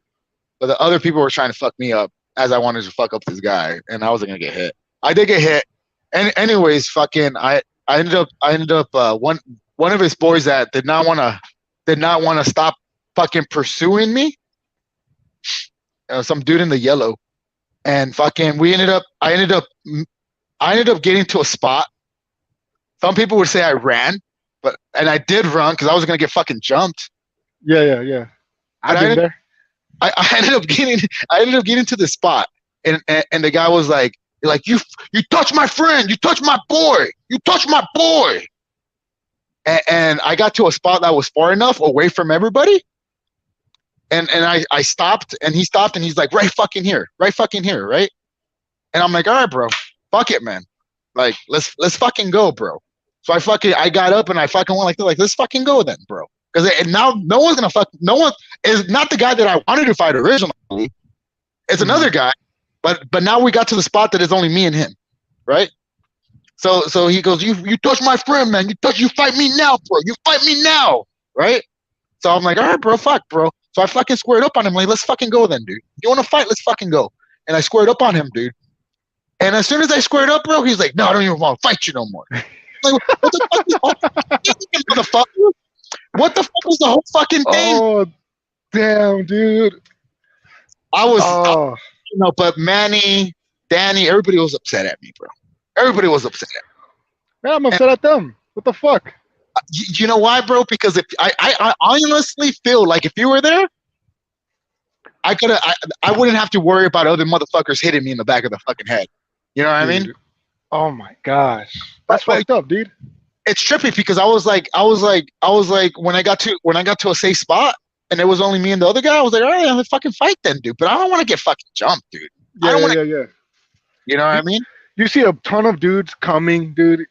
but the other people were trying to fuck me up as I wanted to fuck up this guy, and I wasn't gonna get hit. I did get hit, and anyways, fucking, I ended up one of his boys that did not want to stop fucking pursuing me. Some dude in the yellow, and fucking, I ended up getting to a spot. Some people would say I ran, and I did run because I was gonna get fucking jumped. Yeah. But I've been there. I ended up getting to the spot, and the guy was like you touch my friend, you touch my boy, you touch my boy, and I got to a spot that was far enough away from everybody, and I stopped, and he stopped, and he's like right fucking here, right, and I'm like, all right, bro, fuck it, man, like let's fucking go, bro. So I got up and I fucking went like let's fucking go then, bro. Because now no one is not the guy that I wanted to fight originally. It's another guy, but now we got to the spot that is only me and him, right? So he goes, you touch my friend, man. You fight me now, bro. You fight me now, right? So I'm like, all right, bro, fuck, bro. So I fucking squared up on him, like, let's fucking go then, dude. You want to fight? Let's fucking go. And I squared up on him, dude. And as soon as I squared up, bro, he's like, no, I don't even want to fight you no more. Like, what the fuck? What the fuck was the whole fucking thing? Oh, damn, dude. I was, Oh, but Manny, Danny, everybody was upset at me, bro. Everybody was upset at me. man, I'm upset at them. What the fuck? You know why, bro? Because if I honestly feel like if you were there, I wouldn't have to worry about other motherfuckers hitting me in the back of the fucking head. You know what I mean? Dude. Oh my gosh, that's But fucked up, dude. it's trippy because I was like when I got to a safe spot and it was only me and the other guy, I was like, all right, let's fucking fight then, dude. But I don't want to get fucking jumped, dude. I don't want to. Yeah. You know what I mean? You see a ton of dudes coming, dude.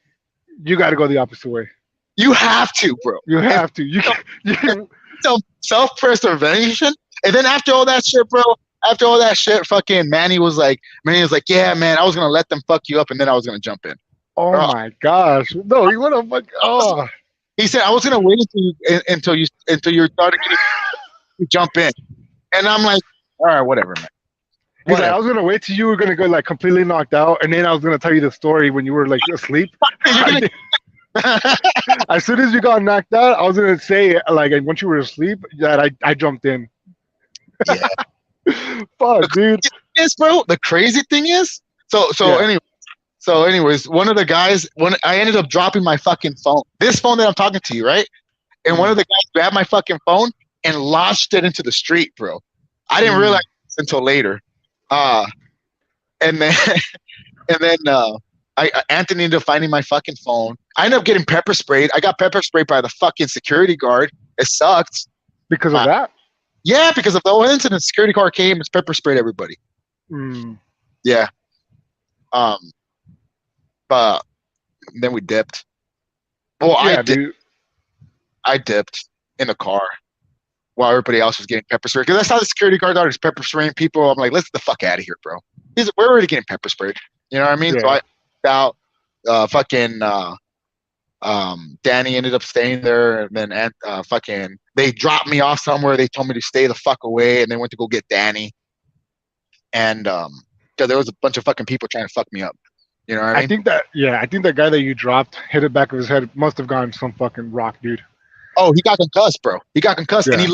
You got to go the opposite way. You have to, bro. You have to. You Self-preservation. And then after all that shit, fucking Manny was like, yeah, man, I was gonna let them fuck you up, and then I was gonna jump in. Oh my gosh. No, you want to fuck. Oh. He said I was gonna wait until you started to jump in, and I'm like, all right, whatever, man. He's like, I was gonna wait till you were gonna go like completely knocked out, and then I was gonna tell you the story when you were like asleep. As soon as you got knocked out, I was gonna say like once you were asleep that I jumped in. Yeah. The Fuck, dude. crazy thing is, bro. The crazy thing is, Yeah. anyways, one of the guys, when I ended up dropping my fucking phone, this phone that I'm talking to you, right? And one Mm. of the guys grabbed my fucking phone and launched it into the street, bro. I didn't realize Mm. this until later. Uh, and then Anthony ended up finding my fucking phone. I ended up getting pepper sprayed. I got pepper sprayed by the fucking security guard. It sucked. Because of Uh, that. yeah, because of the whole incident, security guard came and pepper sprayed everybody. Mm. Yeah. Um, but then we dipped. Well, Yeah, dude. I dipped in the car while everybody else was getting pepper sprayed. Because I saw the security guard out, pepper spraying people. I'm like, let's get the fuck out of here, bro. We're already getting pepper sprayed. You know what I mean? So Yeah. I out. Fucking Danny ended up staying there, and then fucking they dropped me off somewhere. They told me to stay the fuck away, and they went to go get Danny. And because there was a bunch of fucking people trying to fuck me up. You know what I I mean? think that yeah, I think that guy that you dropped hit the back of his head must have gotten some fucking rock, dude. Oh, he got concussed, bro. He got concussed, and Yeah.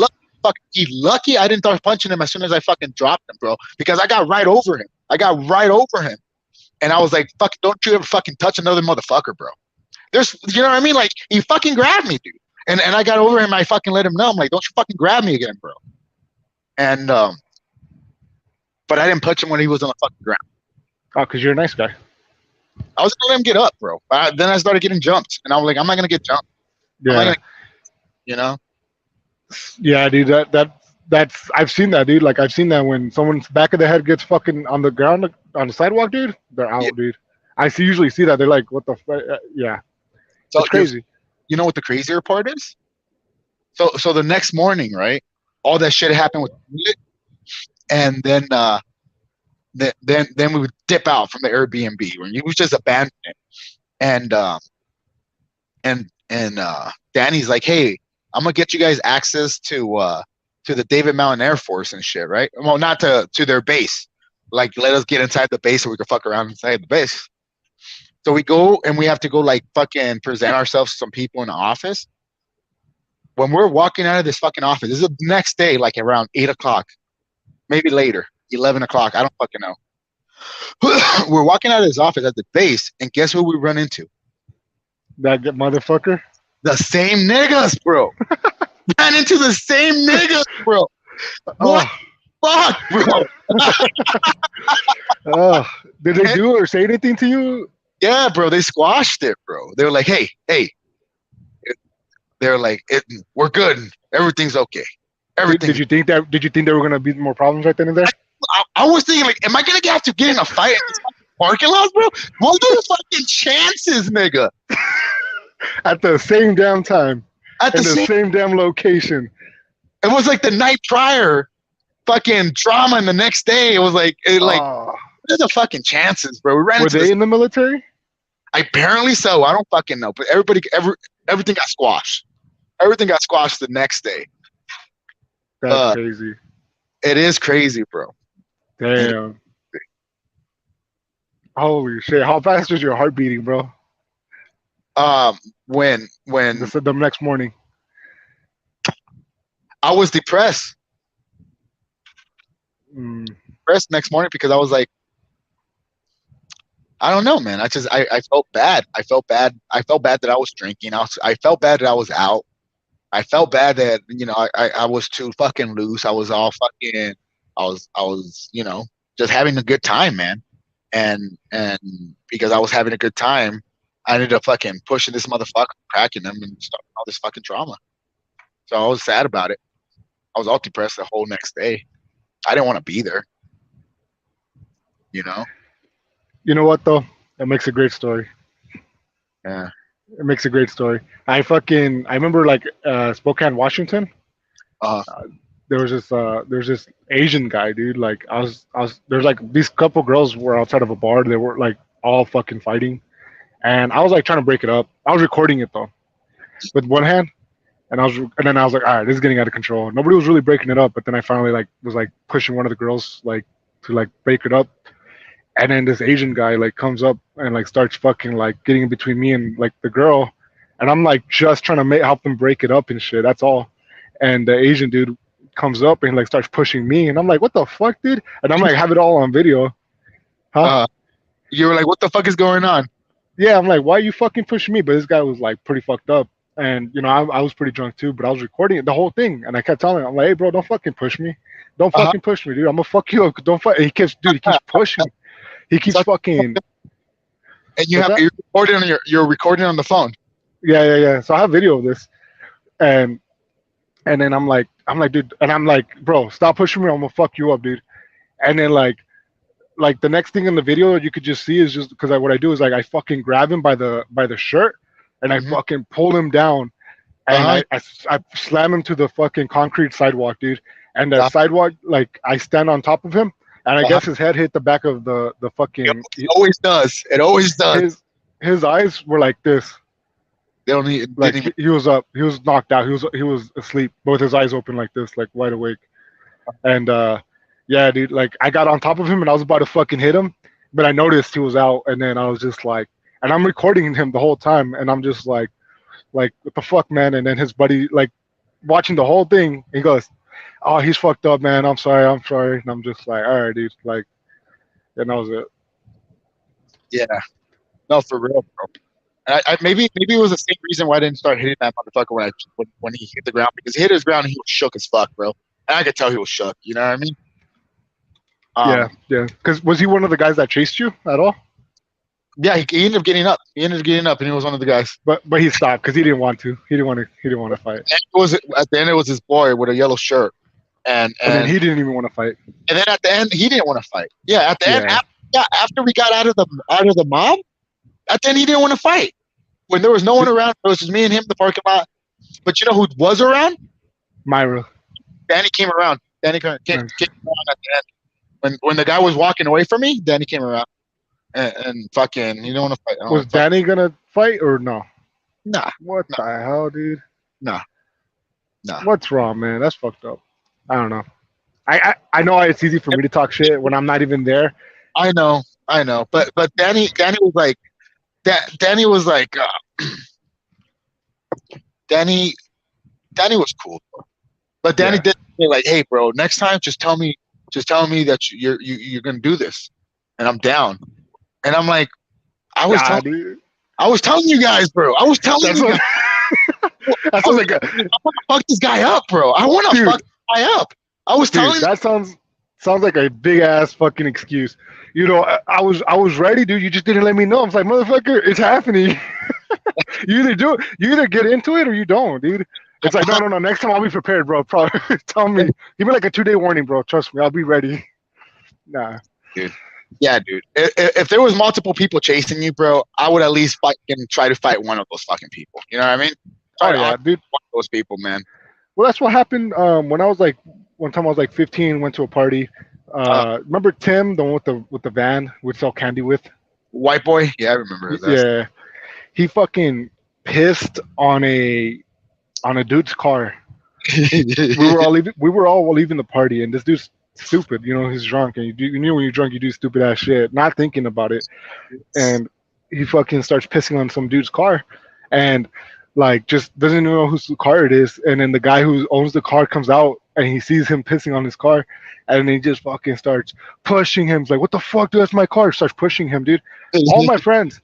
he lucky I didn't start punching him as soon as I fucking dropped him, bro, because I got right over him. I got right over him, and I was like, "Fuck! Don't you ever fucking touch another motherfucker, bro." You know what I mean? Like, he fucking grabbed me, dude, and I got over him. I fucking let him know. I'm like, "Don't you fucking grab me again, bro." And but I didn't punch him when he was on the fucking ground. Oh, because you're a nice guy. I was gonna let him get up, bro. Then I started getting jumped, and I was like, "I'm not gonna get jumped. I'm not Yeah. gonna, you know." Yeah, dude. That's I've seen that, dude. Like I've seen that when someone's back of the head gets fucking on the ground on the sidewalk, dude. They're Yeah. out, dude. Usually see that. They're like, what the fuck? Yeah, So it's crazy. you know what the crazier part is? So the next morning, right? All that shit happened with music, and then we would dip out from the Airbnb when you was just abandoned it. And Danny's like, "Hey, I'm gonna get you guys access to the David Mountain Air Force and shit, right? Well, not to their base. Like, let us get inside the base so we can fuck around inside the base." So we go and we have to go like fucking present ourselves to some people in the office. When we're walking out of this fucking office, this is the next day, like around 8 o'clock, maybe later, 11 o'clock. I don't fucking know. We're walking out of this office at the base, and guess who we run into? That motherfucker. The same niggas, bro. Ran into the same niggas, bro. Oh, What fuck, bro? oh. Did they do or say anything to you? Yeah, bro. They squashed it, bro. They were like, hey. They're like, we're good. Everything's okay. Did Everything's. you think that? Did you think there were gonna be more problems right then and there? I was thinking, like, am I gonna have to get in a fight in this fucking parking lot, bro? What are the fucking chances, nigga? At the same damn time, At in the the same, same damn location. it was like the night prior, fucking trauma, and the next day it was like, Oh. what are the fucking chances, bro? We ran Were into they this. in the military? Apparently so. I don't fucking know, but everything got squashed. Everything got squashed the next day. That's Uh, crazy. it is crazy, bro. It, Damn. Holy shit. How fast was your heart beating, bro? um, when The next morning. I was depressed, Mm. next morning because I was like, I don't know, man. I felt bad. I felt bad. I felt bad that I was drinking. I felt bad that I was out. I felt bad that I was too fucking loose. I was all fucking. I was just having a good time, man. And because I was having a good time, I ended up fucking pushing this motherfucker, cracking him, and starting all this fucking trauma. So I was sad about it. I was all depressed the whole next day. I didn't want to be there. You know. You know what though? That makes a great story. Yeah. It makes a great story. I remember like Spokane, Washington. Uh. There's this Asian guy, dude. Like there's like these couple girls were outside of a bar. They were like all fucking fighting, and I was like trying to break it up. I was recording it though with one hand, and then I was like, all right, this is getting out of control. Nobody was really breaking it up, but then I finally like was like pushing one of the girls like to like break it up, and then this Asian guy like comes up and like starts fucking like getting in between me and like the girl, and I'm like just trying to help them break it up and shit. That's all. And the Asian dude comes up and like starts pushing me, and I'm like, what the fuck, dude? And I'm like, have it all on video, huh? Uh, you were like, what the fuck is going on? Yeah, I'm like, why are you fucking pushing me? But this guy was like pretty fucked up. And I was pretty drunk too, but I was recording the whole thing, and I kept telling him, I'm like, "Hey, bro, don't fucking push me, don't Uh-huh. fucking push me, dude. I'm gonna fuck you up. Don't fuck." And he keeps, dude, he keeps pushing. He keeps So, fucking. and What's that? you're recording on the phone. Yeah, yeah, yeah. So I have video of this, and then I'm like, dude, and I'm like, bro, stop pushing me. I'm gonna fuck you up, dude. And then like the next thing in the video you could just see is just because what I do is like I fucking grab him by the shirt, and I Hmm. fucking pull him down, and Uh-huh. I slam him to the fucking concrete sidewalk, dude. And the Uh, sidewalk, like I stand on top of him, and I uh-huh. guess his head hit the back of the It fucking always does. It always does. his his eyes were like this, They don't need, like didn't even. he was up, he was knocked out, he was asleep, but with his eyes open like this, like wide awake. And yeah, dude, like I got on top of him and I was about to fucking hit him, but I noticed he was out, and then I was just like, and I'm recording him the whole time, and I'm just like what the fuck, man? And then his buddy like watching the whole thing, he goes, "Oh, he's fucked up, man. I'm sorry." And I'm just like, "All right, dude." Like, and that was it. Yeah. No, for real, bro. And maybe it was the same reason why I didn't start hitting that motherfucker when he hit the ground, because he hit his ground and he was shook as fuck, bro. And I could tell he was shook. You know what I mean? Yeah, Um. yeah. Because was he one of the guys that chased you at all? Yeah. He ended up getting up. He ended up getting up, and he was one of the guys. But he stopped because he didn't want to. He didn't want to. He didn't want to fight. And it was at the end. It was his boy with a yellow shirt, and And then and he didn't even want to fight. and then at the end he didn't want to fight. Yeah. At the end, Yeah. after we got out of the mob, at the end he didn't want to fight. When there was no one around, it was just me and him in the parking lot. But you know who was around? Myra. Danny came around. Danny came Nice. around at the end. When the guy was walking away from me, Danny came around and fucking, you don't want to fight. I don't Was want to fuck. Danny gonna fight or no? Nah, What nah, the hell, dude? nah, nah. What's wrong, man? That's fucked up. I don't know. I know it's easy for me to talk shit when I'm not even there. I know. But Danny was like, Danny was like, Danny, Danny was cool, bro. But Danny Yeah. did say like, hey, bro, next time just tell me that you're gonna do this, and I'm down. And I'm like, I was Nah, telling, dude. I was telling you guys, bro. I was telling That's you what. guys, That I sounds was like a like, I want to fuck this guy up, bro. I want to fuck dude. this guy up. I was Dude, telling. that sounds like a big ass fucking excuse. I was ready, dude. You just didn't let me know. I was like, motherfucker, it's happening. You either do it, you either get into it or you don't, dude. It's like, no, no, no. Next time I'll be prepared, bro. Probably tell me. Give me like a 2-day warning, bro. Trust me, I'll be ready. Nah. Dude. Yeah, dude. If there was multiple people chasing you, bro, I would at least fight and try to fight one of those fucking people. You know what I mean? Try Oh to yeah, honor dude. one of those people, man. Well, that's what happened when I was like one time I was like 15, went to a party. Uh, Remember Tim, the one with the van we'd sell candy with? White boy. Yeah, I remember that. Yeah, he fucking pissed on a dude's car. We were all leaving the party, and this dude's stupid. He's drunk, and you knew when you're drunk you do stupid ass shit, not thinking about it. And he fucking starts pissing on some dude's car, and like just doesn't even know whose car it is. And then the guy who owns the car comes out, and he sees him pissing on his car, and he just fucking starts pushing him. He's like, "What the fuck, dude? That's my car!" Starts pushing him, dude. All my friends.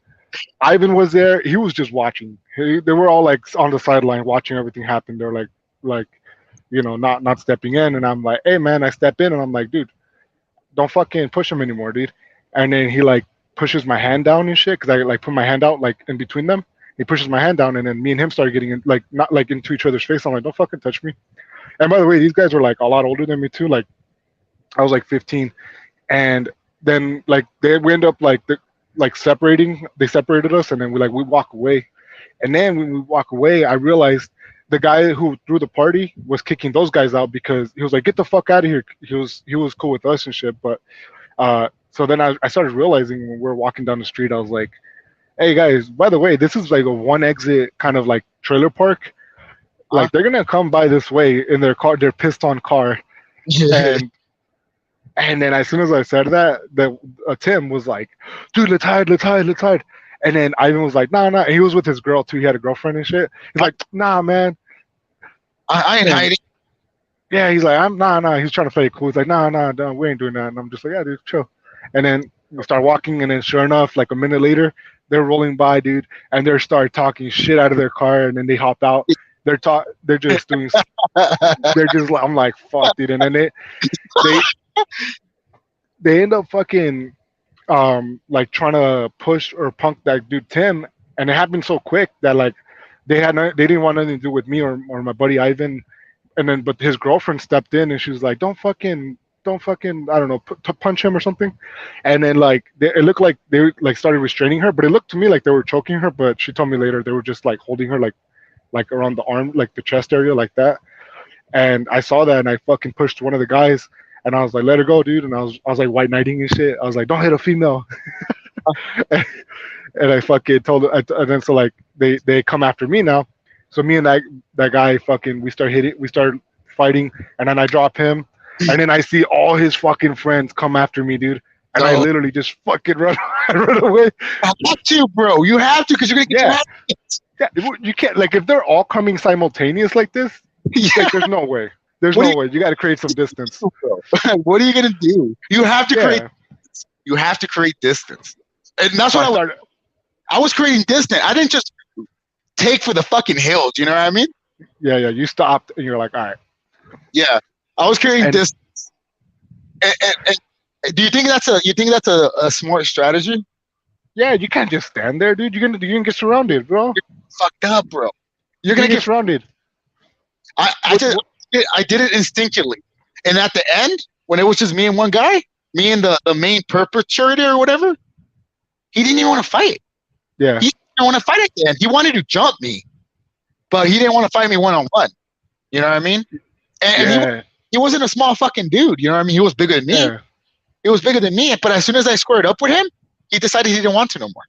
Ivan was there. He was just watching. They were all like on the sideline watching everything happen. They're like, not stepping in. And I'm like, hey man, I step in and I'm like, dude, don't fucking push him anymore, dude. And then he like pushes my hand down and shit because I like put my hand out like in between them. He pushes my hand down and then me and him started getting in, like not like into each other's face. I'm like, don't fucking touch me. And by the way, these guys were like a lot older than me too. Like I was like 15, and then like we end up like separating. They separated us, and then we walk away. And then when we walk away, I realized the guy who threw the party was kicking those guys out because he was like, "Get the fuck out of here." He was cool with us and shit. But so then I started realizing when we were walking down the street, I was like, "Hey guys, by the way, this is like a one exit kind of like trailer park. Huh? Like they're gonna come by this way in their car, their pissed on car." And and then as soon as I said that, Tim was like, "Dude, let's hide, let's hide, let's hide." And then Ivan was like, nah, nah. And he was with his girl too. He had a girlfriend and shit. He's like, nah, man. I ain't And hiding. yeah, he's like, I'm nah, nah. He's trying to play it cool. He's like, nah, nah, nah, we ain't doing that. And I'm just like, yeah, dude, chill. And then we start walking, and then sure enough, like a minute later, they're rolling by, dude, and they start talking shit out of their car, and then they hop out. They're just doing, they're just like, I'm like, fuck, dude. And then they, they end up fucking, like trying to push or punk that dude Tim, and it happened so quick that like they didn't want nothing to do with me or my buddy Ivan. And then but his girlfriend stepped in and she was like, don't fucking I don't know punch him or something. And then like it looked like they like started restraining her, but it looked to me like they were choking her. But she told me later they were just like holding her like around the arm, like the chest area, like that. And I saw that and I fucking pushed one of the guys. And I was like, let her go, dude. And I was like white knighting and shit. I was like, don't hit a female. And I fucking told and then so like they come after me now. So me and that guy fucking we start fighting, and then I drop him, and then I see all his fucking friends come after me, dude. And I No, literally just fucking run run away. you have to, bro. You have to, because you're gonna get your Yeah, ass kicked. yeah. You can't like if they're all coming simultaneous like this. Yeah. Like there's no way. There's What are no you way. You got to create some distance. gonna do, bro? What are you gonna do? You have to create. Yeah. You have to create distance, and that's So what I started. I was creating distance. I didn't just take for the fucking hills. You know what I mean? Yeah, yeah. You stopped, and you're like, all right. Yeah, I was creating And distance. And do you think that's a smart strategy? yeah, you can't just stand there, dude. You're gonna get surrounded, bro. Fucked up, bro. You're You're gonna gonna get get. surrounded. I What, just what, I did it instinctively, and at the end, when it was just me and one guy, me and the main perpetrator or whatever, he didn't even want to fight. yeah, He didn't want to fight at the end. He wanted to jump me, but he didn't want to fight me one on one. You know what I mean? And yeah, he wasn't a small fucking dude. You know what I mean? He was bigger than me. yeah, He was bigger than me. But as soon as I squared up with him, he decided he didn't want to no more.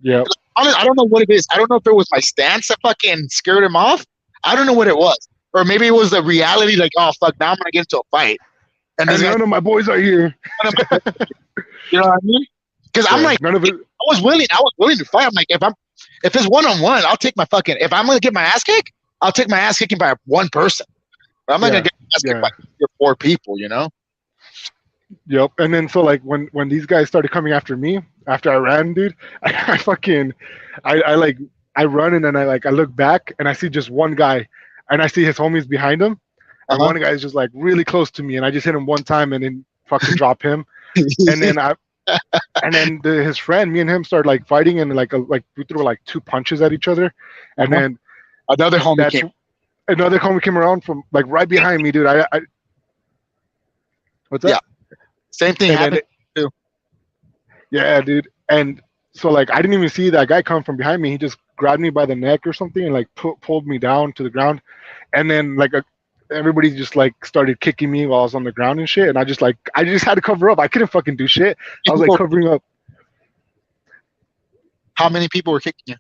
yeah. I don't know what it is. I don't know if it was my stance that fucking scared him off. I don't know what it was. Or maybe it was the reality, like, oh fuck, now I'm gonna get into a fight. And this And guy, none of my boys are here. you know what I mean? Because I'm Yeah, like, none of it. I was willing to fight. I'm like, if it's one on one, I'll take my fucking. If I'm gonna get my ass kicked, I'll take my ass kicking by one person. But I'm not Yeah, gonna get my ass kicked yeah, by 3 or 4 people. You know? yep. And then so like when these guys started coming after me after I ran, dude, I fucking, I like I run and then I look back and I see just one guy, and I see his homies behind him, Uh and huh. one guy is just like really close to me, and I just hit him one time and then fucking drop him, and then his friend, me and him started like fighting and like we threw like two punches at each other, and Uh-huh. then Another homie that's came. another homie came around from like right behind me, dude. I what's Yeah. that? Same thing And then happened too. yeah, dude. And so like I didn't even see that guy come from behind me. He just grabbed me by the neck or something and like pulled me down to the ground. And then like everybody just like started kicking me while I was on the ground and shit. And I just had to cover up. I couldn't fucking do shit. I was like People, covering up. how many people were kicking you?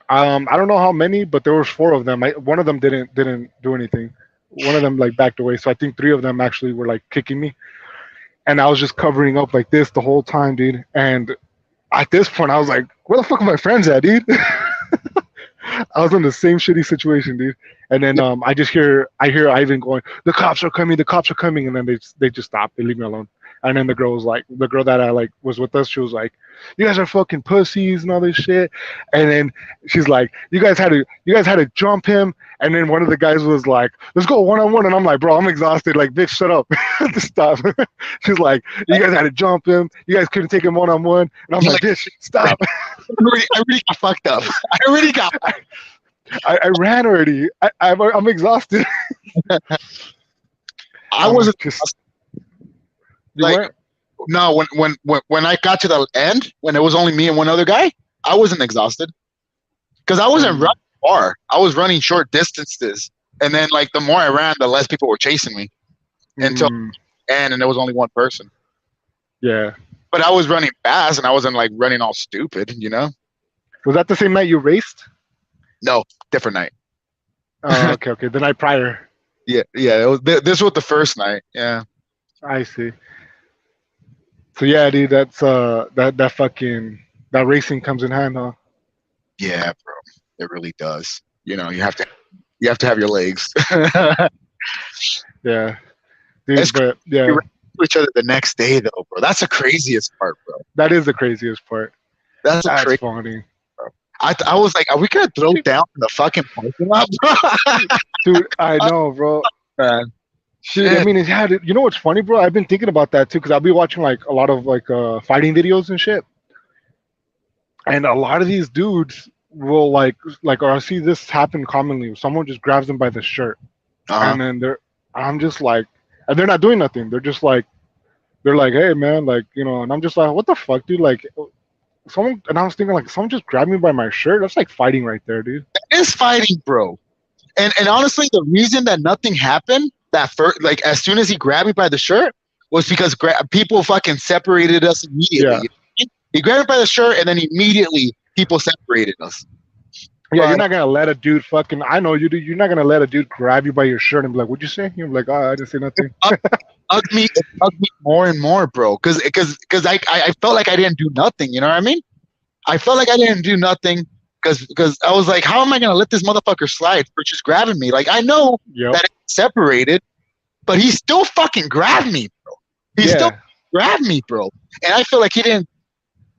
I don't know how many, but there was four of them. One of them didn't do anything. One of them like backed away. So I think three of them actually were like kicking me. And I was just covering up like this the whole time, dude. And at this point, I was like, "Where the fuck are my friends at, dude?" I was in the same shitty situation, dude. And then I hear Ivan going, the cops are coming," and then they just stop, they leave me alone. And then the girl that I like was with us, she was like, "You guys are fucking pussies and all this shit." And then she's like, you guys had to jump him." And then one of the guys was like, "Let's go one on one," and I'm like, "Bro, I'm exhausted. Like, bitch, shut up." Just stop. She's like, "You guys had to jump him. You guys couldn't take him one on one," and I'm You're like, like, "Bitch, stop." I really got fucked up. I really got. I ran already. I'm exhausted. I wasn't Just you like weren't. no when I got to the end when it was only me and one other guy. I wasn't exhausted because I wasn't Mm, running far. I was running short distances, and then like the more I ran, the less people were chasing me until mm, and there was only one person. yeah. But I was running fast, and I wasn't like running all stupid. You know? Was that the same night you raced? No, different night. Okay, okay. The night prior. Yeah, yeah. It was, this was the first night. Yeah. I see. So yeah, dude, that's that fucking That racing comes in hand, huh? Yeah, bro. It really does. You have to have your legs. It's Yeah, dude. crazy But we yeah, ran into each other the next day though, bro. That's the craziest part, bro. that is the craziest part. That's a That's crazy. funny, I was like, are we gonna throw down in the fucking parking lot, bro? dude. I know, bro. Man, Dude, I shit. mean, it had. You know what's funny, bro? I've been thinking about that too because I'll be watching like a lot of like fighting videos and shit, and a lot of these dudes will or I see this happen commonly. Someone just grabs them by the shirt, Uh-huh. and then I'm just like, and they're not doing nothing. They're like, hey man, like and I'm just like, what the fuck, dude? Like, someone, and I was thinking like, someone just grabbed me by my shirt. That's like fighting right there, dude. It's fighting, bro. And honestly, the reason that nothing happened that first, like as soon as he grabbed me by the shirt, was because people fucking separated us immediately. Yeah, He grabbed me by the shirt, and then immediately people separated us. yeah. You're But not gonna let a dude fucking. I know you, dude. You're not gonna let a dude grab you by your shirt and be like, "What'd you say?" You're like, "Oh, I didn't say nothing." it bugged me more and more, bro. Because I felt like I didn't do nothing. You know what I mean? I felt like I didn't do nothing because I was like, how am I gonna let this motherfucker slide for just grabbing me? Like I know Yep. that it's separated, but he still fucking grabbed me, bro. He still Yeah. grabbed me, bro. And I feel like he didn't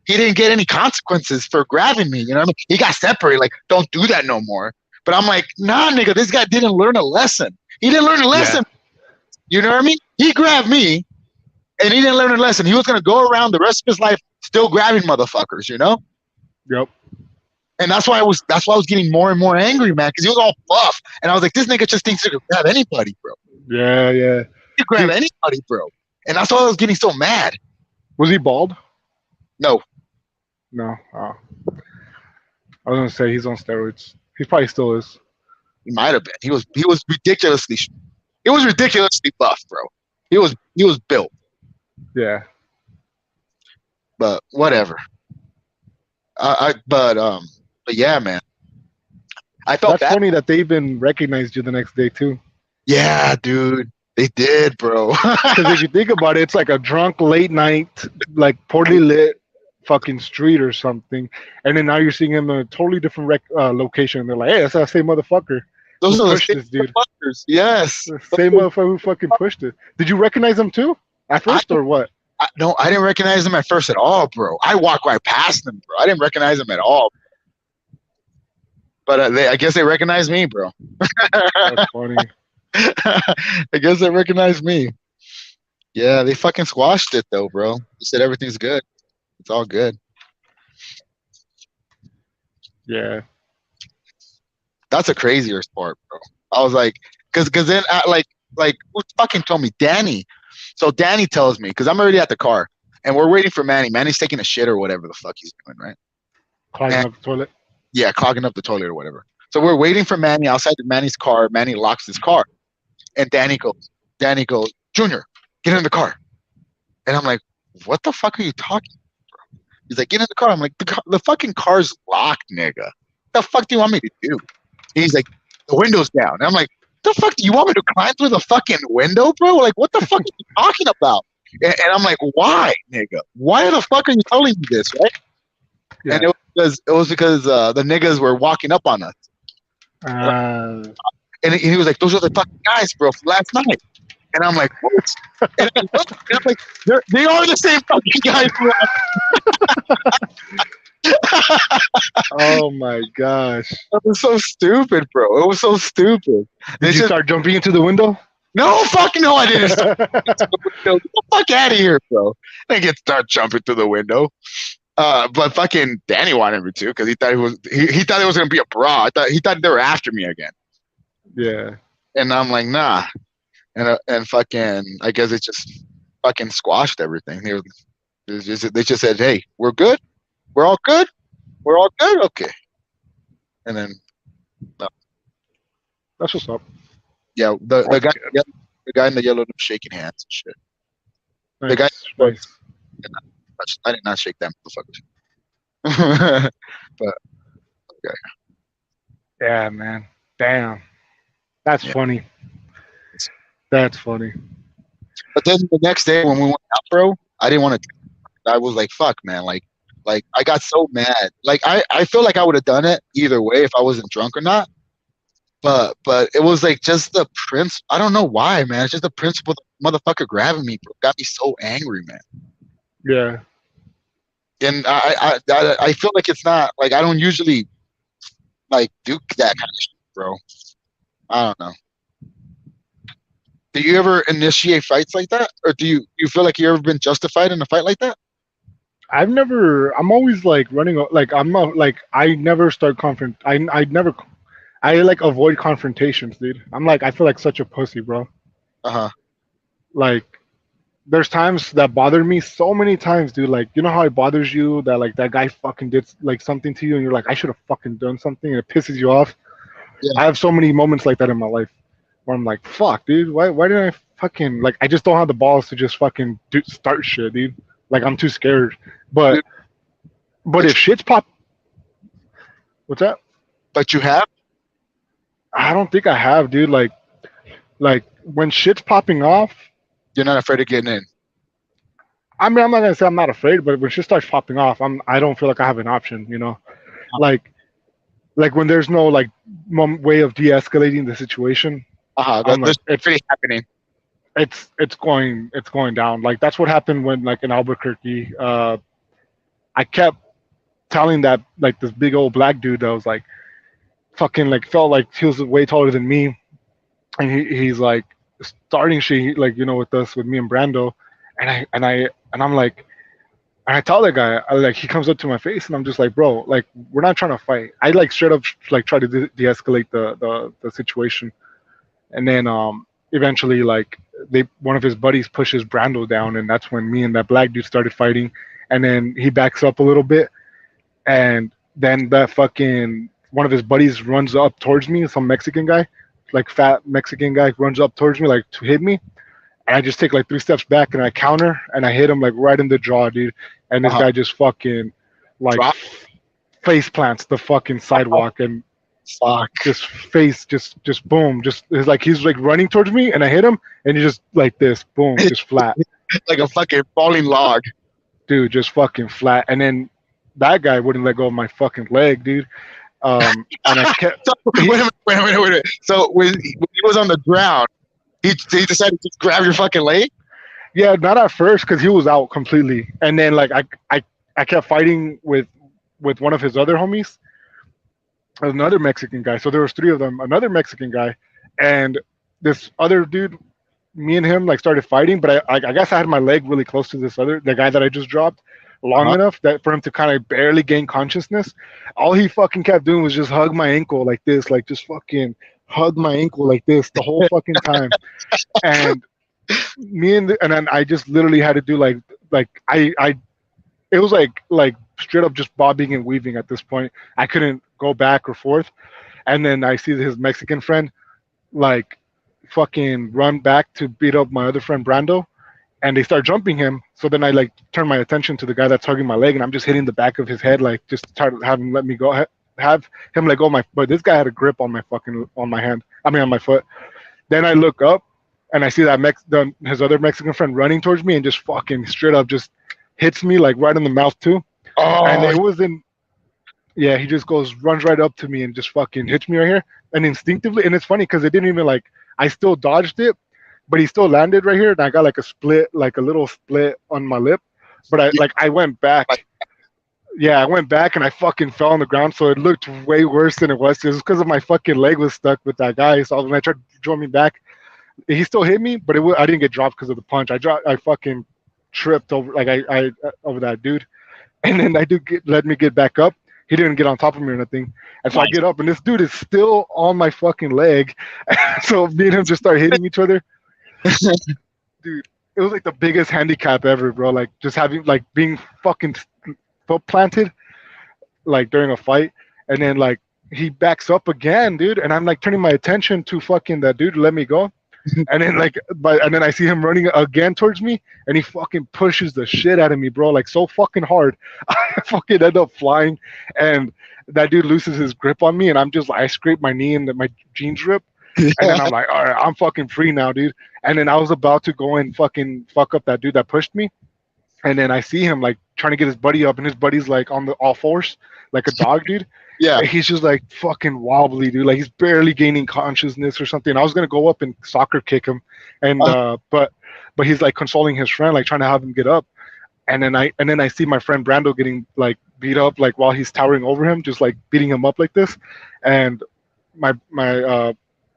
get any consequences for grabbing me. You know what I mean? He got separated, like, don't do that no more. But I'm like, nah, nigga, this guy didn't learn a lesson. He didn't learn a Yeah. lesson. You know what I mean? He grabbed me and he didn't learn a lesson. He was gonna go around the rest of his life still grabbing motherfuckers, you know? Yep. And that's why I was getting more and more angry, man, because he was all buff. And I was like, this nigga just thinks he could grab anybody, bro. Yeah. Yeah. He could grab Dude, anybody, bro. And that's why I was getting so mad. was he bald? No, No. Oh. I was gonna say he's on steroids. He probably still is. he might have been. He was ridiculously buff, bro. He was built, Yeah. but whatever. But yeah, man. I felt That's bad. funny that they even recognized you the next day too. Yeah, dude. They did, bro. Because if you think about it, it's like a drunk late night, like poorly lit fucking street or something, and then now you're seeing him in a totally different location. They're like, hey, that's that same motherfucker who Those are the pushed same this dude. fuckers. Yes. The same motherfucker who fucking pushed it. Did you recognize him too at I, first or what? no, I didn't recognize them at first at all, bro. I walked right past them, bro. I didn't recognize them at all. But I guess they recognized me, bro. That's funny. I guess they recognized me. Yeah, they fucking squashed it though, bro. They said everything's good. It's all good. Yeah. That's a crazier part, bro. I was like, because then like who fucking told me? Danny. So Danny tells me because I'm already at the car and we're waiting for Manny. Manny's taking a shit or whatever the fuck he's doing, right? Clogging And up the toilet. yeah, clogging up the toilet or whatever. So we're waiting for Manny outside Manny's car. Manny locks his car, and Danny goes, Junior, get in the car. And I'm like, what the fuck are you talking? He's like, get in the car. I'm like, the fucking car's locked, nigga. The fuck do you want me to do? He's like, the window's down. And I'm like, the fuck do you want me to climb through the fucking window, bro? Like, what the fuck are you talking about? And I'm like, why, nigga? Why the fuck are you telling me this, right? Yeah. And it was because the niggas were walking up on us. Uh, And he was like, those are the fucking guys, bro, from last night. And I'm like, what? And I look, and I'm like, they are the same fucking guys. oh my gosh. It was so stupid, bro. It was so stupid. Did you start jumping into the window? No, fuck no, I didn't start jumping to the window. Get the fuck out of here, bro. I didn't start jumping through the window. But fucking Danny wanted me to because he thought he thought it was gonna be a brawl. He thought they were after me again. Yeah. And I'm like, nah. And fucking, I guess it just fucking squashed everything. They just said, hey, we're good. We're all good. We're all good. Okay. And then, That's what's up. yeah, the guy in the yellow was shaking hands and shit. Nice. The guy, Nice. I did not shake them motherfuckers. But okay. Yeah, man. Damn. That's Yeah. funny. That's funny. But then the next day when we went out, bro, I didn't want to. I was like, fuck, man. Like, Like I got so mad. Like I feel like I would have done it either way if I wasn't drunk or not. But it was like just the prince. I don't know why, man. It's just the principle. Of the motherfucker grabbing me bro, got me so angry, man. Yeah. And I feel like it's not like I don't usually like do that kind of shit, bro. I don't know. Do you ever initiate fights like that, or do you feel like you ever been justified in a fight like that? I've never. I'm always like running. Like I'm not like I never start confront. I never. I like avoid confrontations, dude. I'm like I feel like such a pussy, bro. Uh huh. Like there's times that bother me so many times, dude. Like you know how it bothers you that like that guy fucking did like something to you, and you're like I should have fucking done something, and it pisses you off. Yeah. I have so many moments like that in my life where I'm like, fuck, dude. Why didn't I fucking like? I just don't have the balls to just fucking start shit, dude. Like I'm too scared. But Dude, but but if shit's pop, what's that? but you have. I don't think I have, dude. Like when shit's popping off, You're not afraid of getting in. I mean, I'm not gonna say I'm not afraid, but when shit starts popping off, I don't feel like I have an option, you know. Like like when there's no like way of de-escalating the situation, Uh huh. I'm like There's pretty happening. it's going down. Like that's what happened when like in Albuquerque, I kept telling that like this big old black dude that was like fucking like felt like he was way taller than me, and he's like starting shit like you know with us with me and Brando, and I'm like. And I tell that guy, like, he comes up to my face, and I'm just like, bro, like, we're not trying to fight. I like straight up like try to de-escalate the situation, and then eventually like they one of his buddies pushes Brando down, and that's when me and that black dude started fighting, and then he backs up a little bit, and then that fucking one of his buddies runs up towards me, some Mexican guy, like fat Mexican guy runs up towards me like to hit me, and I just take like 3 steps back and I counter and I hit him like right in the jaw, dude. And Uh this huh. guy just fucking like Drop. face plants the fucking Oh, sidewalk and fuck. just face just boom, just it's like he's like running towards me and I hit him and he just like this boom, just flat, Like a fucking falling log. dude, just fucking flat. And then that guy wouldn't let go of my fucking leg, dude. And I kept So wait a he minute. Wait a minute. Wait a minute. So when he was on the ground, he decided to grab your fucking leg. yeah, not at first because he was out completely, and then like I kept fighting with one of his other homies, another Mexican guy. So there was three of them, another Mexican guy, and this other dude. Me and him like started fighting, but I guess I had my leg really close to this other the guy that I just dropped long Uh-huh. enough that for him to kind of barely gain consciousness. All he fucking kept doing was just hug my ankle like this, like just fucking hug my ankle like this the whole fucking time. And and then I just literally had to do like I it was like straight up just bobbing and weaving at this point. I couldn't go back or forth. And then I see his Mexican friend like fucking run back to beat up my other friend Brando, and they start jumping him. So then I like turn my attention to the guy that's hugging my leg, and I'm just hitting the back of his head, like just try to have him let me go, have him let go of my. But this guy had a grip on my fucking on my hand. I mean on my foot. Then I look up, and I see that his other Mexican friend running towards me, and just fucking straight up just hits me like right in the mouth too. And Oh, it wasn't. Yeah, he just goes runs right up to me and just fucking hits me right here, and instinctively, and it's funny because it didn't even like I still dodged it, but he still landed right here, and I got like a split, like a little split on my lip. But I yeah, like I went like back. Yeah, I went back and I fucking fell on the ground, so it looked way worse than it was. It was because of my fucking leg was stuck with that guy. So when I tried to draw me back, he still hit me, but I didn't get dropped because of the punch. I fucking tripped over like I over that dude, and then that dude let me get back up. He didn't get on top of me or nothing, and so I nice. get up, and this dude is still on my fucking leg. So me and him just start hitting each other, dude. It was like the biggest handicap ever, bro. Like just having like being fucking foot planted like during a fight, and then like he backs up again, dude, and I'm like turning my attention to fucking that dude to let me go, and then and then I see him running again towards me, and he fucking pushes the shit out of me, bro, like so fucking hard. I fucking end up flying, and that dude loses his grip on me, and I'm just like I scrape my knee and my jeans rip, and then I'm like, all right, I'm fucking free now, dude. And then I was about to go and fucking fuck up that dude that pushed me, and then I see him like trying to get his buddy up, and his buddy's like on the all fours, like a dog, dude. Yeah. And he's just like fucking wobbly, dude. Like he's barely gaining consciousness or something. I was gonna go up and soccer kick him, and Uh, but he's like consoling his friend, like trying to have him get up. And then I see my friend Brando getting like beat up, like while he's towering over him, just like beating him up like this. And my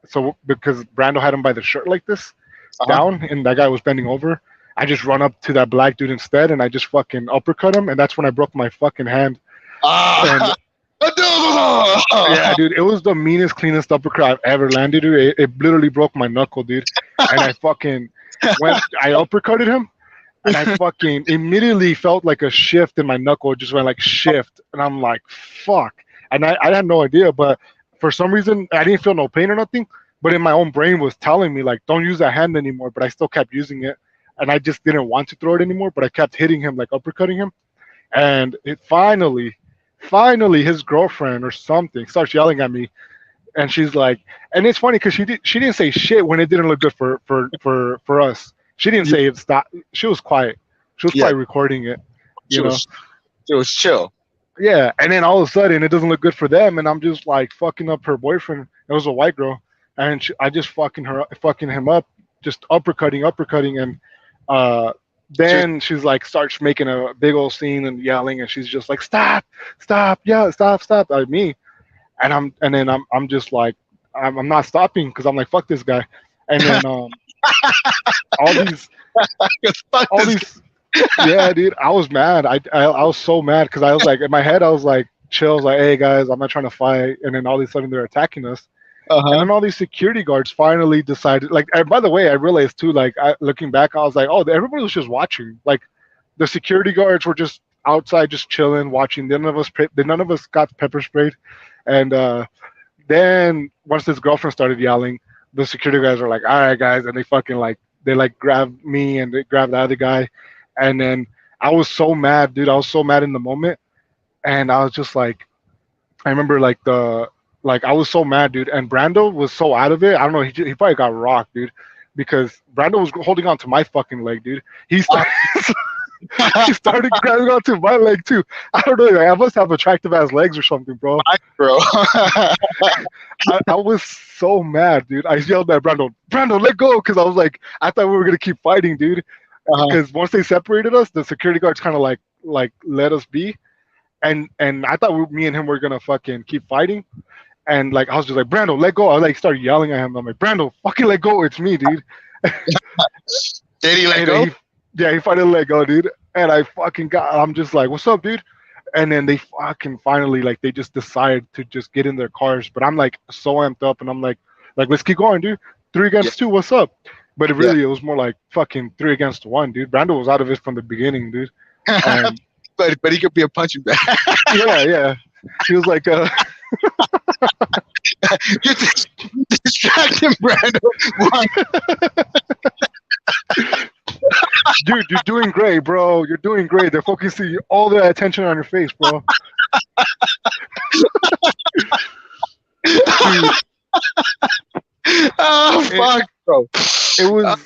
so because Brando had him by the shirt like this uh-huh. down, and that guy was bending over. I just run up to that black dude instead, and I just fucking uppercut him, and that's when I broke my fucking hand. And Ah. yeah, dude, it was the meanest, cleanest uppercut I've ever landed, dude. It literally broke my knuckle, dude. And I fucking I uppercutted him, and I fucking immediately felt like a shift in my knuckle. It just went like shift, and I'm like, fuck. And I had no idea, but for some reason I didn't feel no pain or nothing. But in my own brain was telling me like, don't use that hand anymore. But I still kept using it, and I just didn't want to throw it anymore. But I kept hitting him, like uppercutting him, and it finally his girlfriend or something starts yelling at me, and she's like, and it's funny because she didn't say shit when it didn't look good for us. She didn't Yeah. say it stopped. She was quiet. She was Yeah. probably recording it, She you know. was she was chill. Yeah, and then all of a sudden it doesn't look good for them, and I'm just like fucking up her boyfriend. It was a white girl, and I just fucking him up, just uppercutting, and uh, She was, then she's like starts making a big old scene and yelling, and she's just like stop, yeah, stop at me, and then I'm just like I'm not stopping because I'm like fuck this guy, and then all these fuck all this. these yeah, dude, I was mad. I was so mad because I was like in my head I was like chill, I was like hey guys, I'm not trying to fight, and then all of a sudden they're attacking us, and Uh-huh. then all these security guards finally decided. Like, and by the way, I realized too. Like, looking back, I was like, oh, everybody was just watching. Like, the security guards were just outside, just chilling, watching. None of us got pepper sprayed, and then once his girlfriend started yelling, the security guys were like, all right, guys, and they fucking like they like grabbed me and they grabbed the other guy, and then I was so mad, dude. I was so mad in the moment, and I was just like, I remember like I was so mad, dude. And Brando was so out of it. I don't know. He probably got rocked, dude, because Brando was holding on to my fucking leg, dude. He started he started grabbing onto my leg too. I don't know. Like, I must have attractive ass legs or something, bro. Bro. I was so mad, dude. I yelled at Brando, let go, because I was like, I thought we were gonna keep fighting, dude. Uh-huh. Because once they separated us, the security guards kind of like let us be, and I thought me and him were gonna fucking keep fighting. And like I was just like, Brando, let go. I like started yelling at him. I'm like, Brando, fucking let go. It's me, dude. Did he let And go? yeah, he finally let go, dude. And I fucking I'm just like, what's up, dude? And then they fucking finally like they just decide to just get in their cars. But I'm like so amped up, and I'm like let's keep going, dude. Three Yeah. against two, what's up? But Yeah. it was more like fucking three against one, dude. Brando was out of it from the beginning, dude. And but he could be a punching bag. yeah, he was like, You're distracting Brando. One. dude, you're doing great, bro. You're doing great. They're focusing all their attention on your face, bro. Dude, Oh it, fuck, bro. it was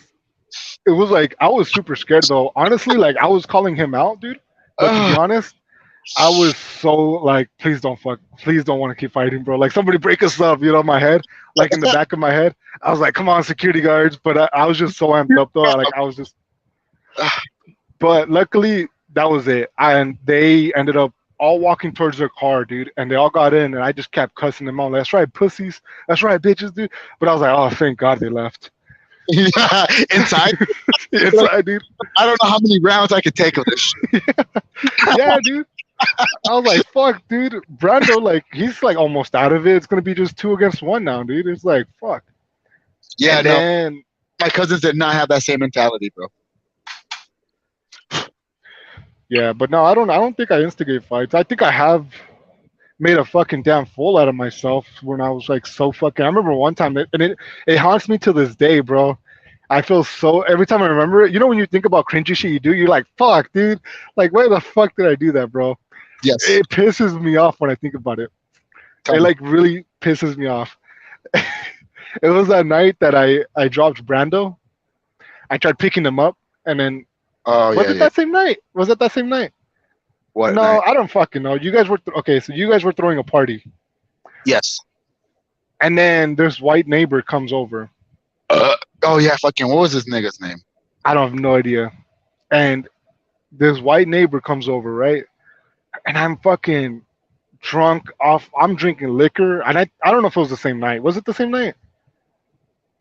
it was like I was super scared though. Honestly, like I was calling him out, dude. But to be Uh, honest, I was so like, please don't want to keep fighting, bro. Like somebody break us up, in my head, like in the back of my head. I was like, come on, security guards. But I was just so amped up though. Like I was just, but luckily that was it. And they ended up all walking towards their car, dude. And they all got in, and I just kept cussing them out. That's right, pussies. That's right, bitches, dude. But I was like, oh, thank God they left. yeah, inside. Like, Inside, dude. I don't know how many rounds I could take of this. Yeah, dude. I was like, fuck, dude. Brando, like, he's like almost out of it. It's gonna be just two against one now, dude. It's like, fuck. Yeah, And no, then, my cousins did not have that same mentality, bro. yeah, but no, I don't think I instigate fights. I think I have made a fucking damn fool out of myself when I was like so fucking. I remember one time, and it haunts me to this day, bro. I feel so every time I remember it. You know, when you think about cringy shit you do, you're like, fuck, dude. Like, why the fuck did I do that, bro? Yes, It pisses me off when I think about it. tell It me. like really pisses me off. It was that night that I dropped Brando. I tried picking him up, and then Oh Was yeah, it yeah. that same night? Was it that same night? What No, night? I don't fucking know. You guys were okay. So you guys were throwing a party, Yes. and then this white neighbor comes over. Oh yeah, fucking. What was this nigga's name? I don't have no idea. And this white neighbor comes over, right? And I'm fucking drunk off. I'm drinking liquor, and I don't know if it was the same night. Was it the same night?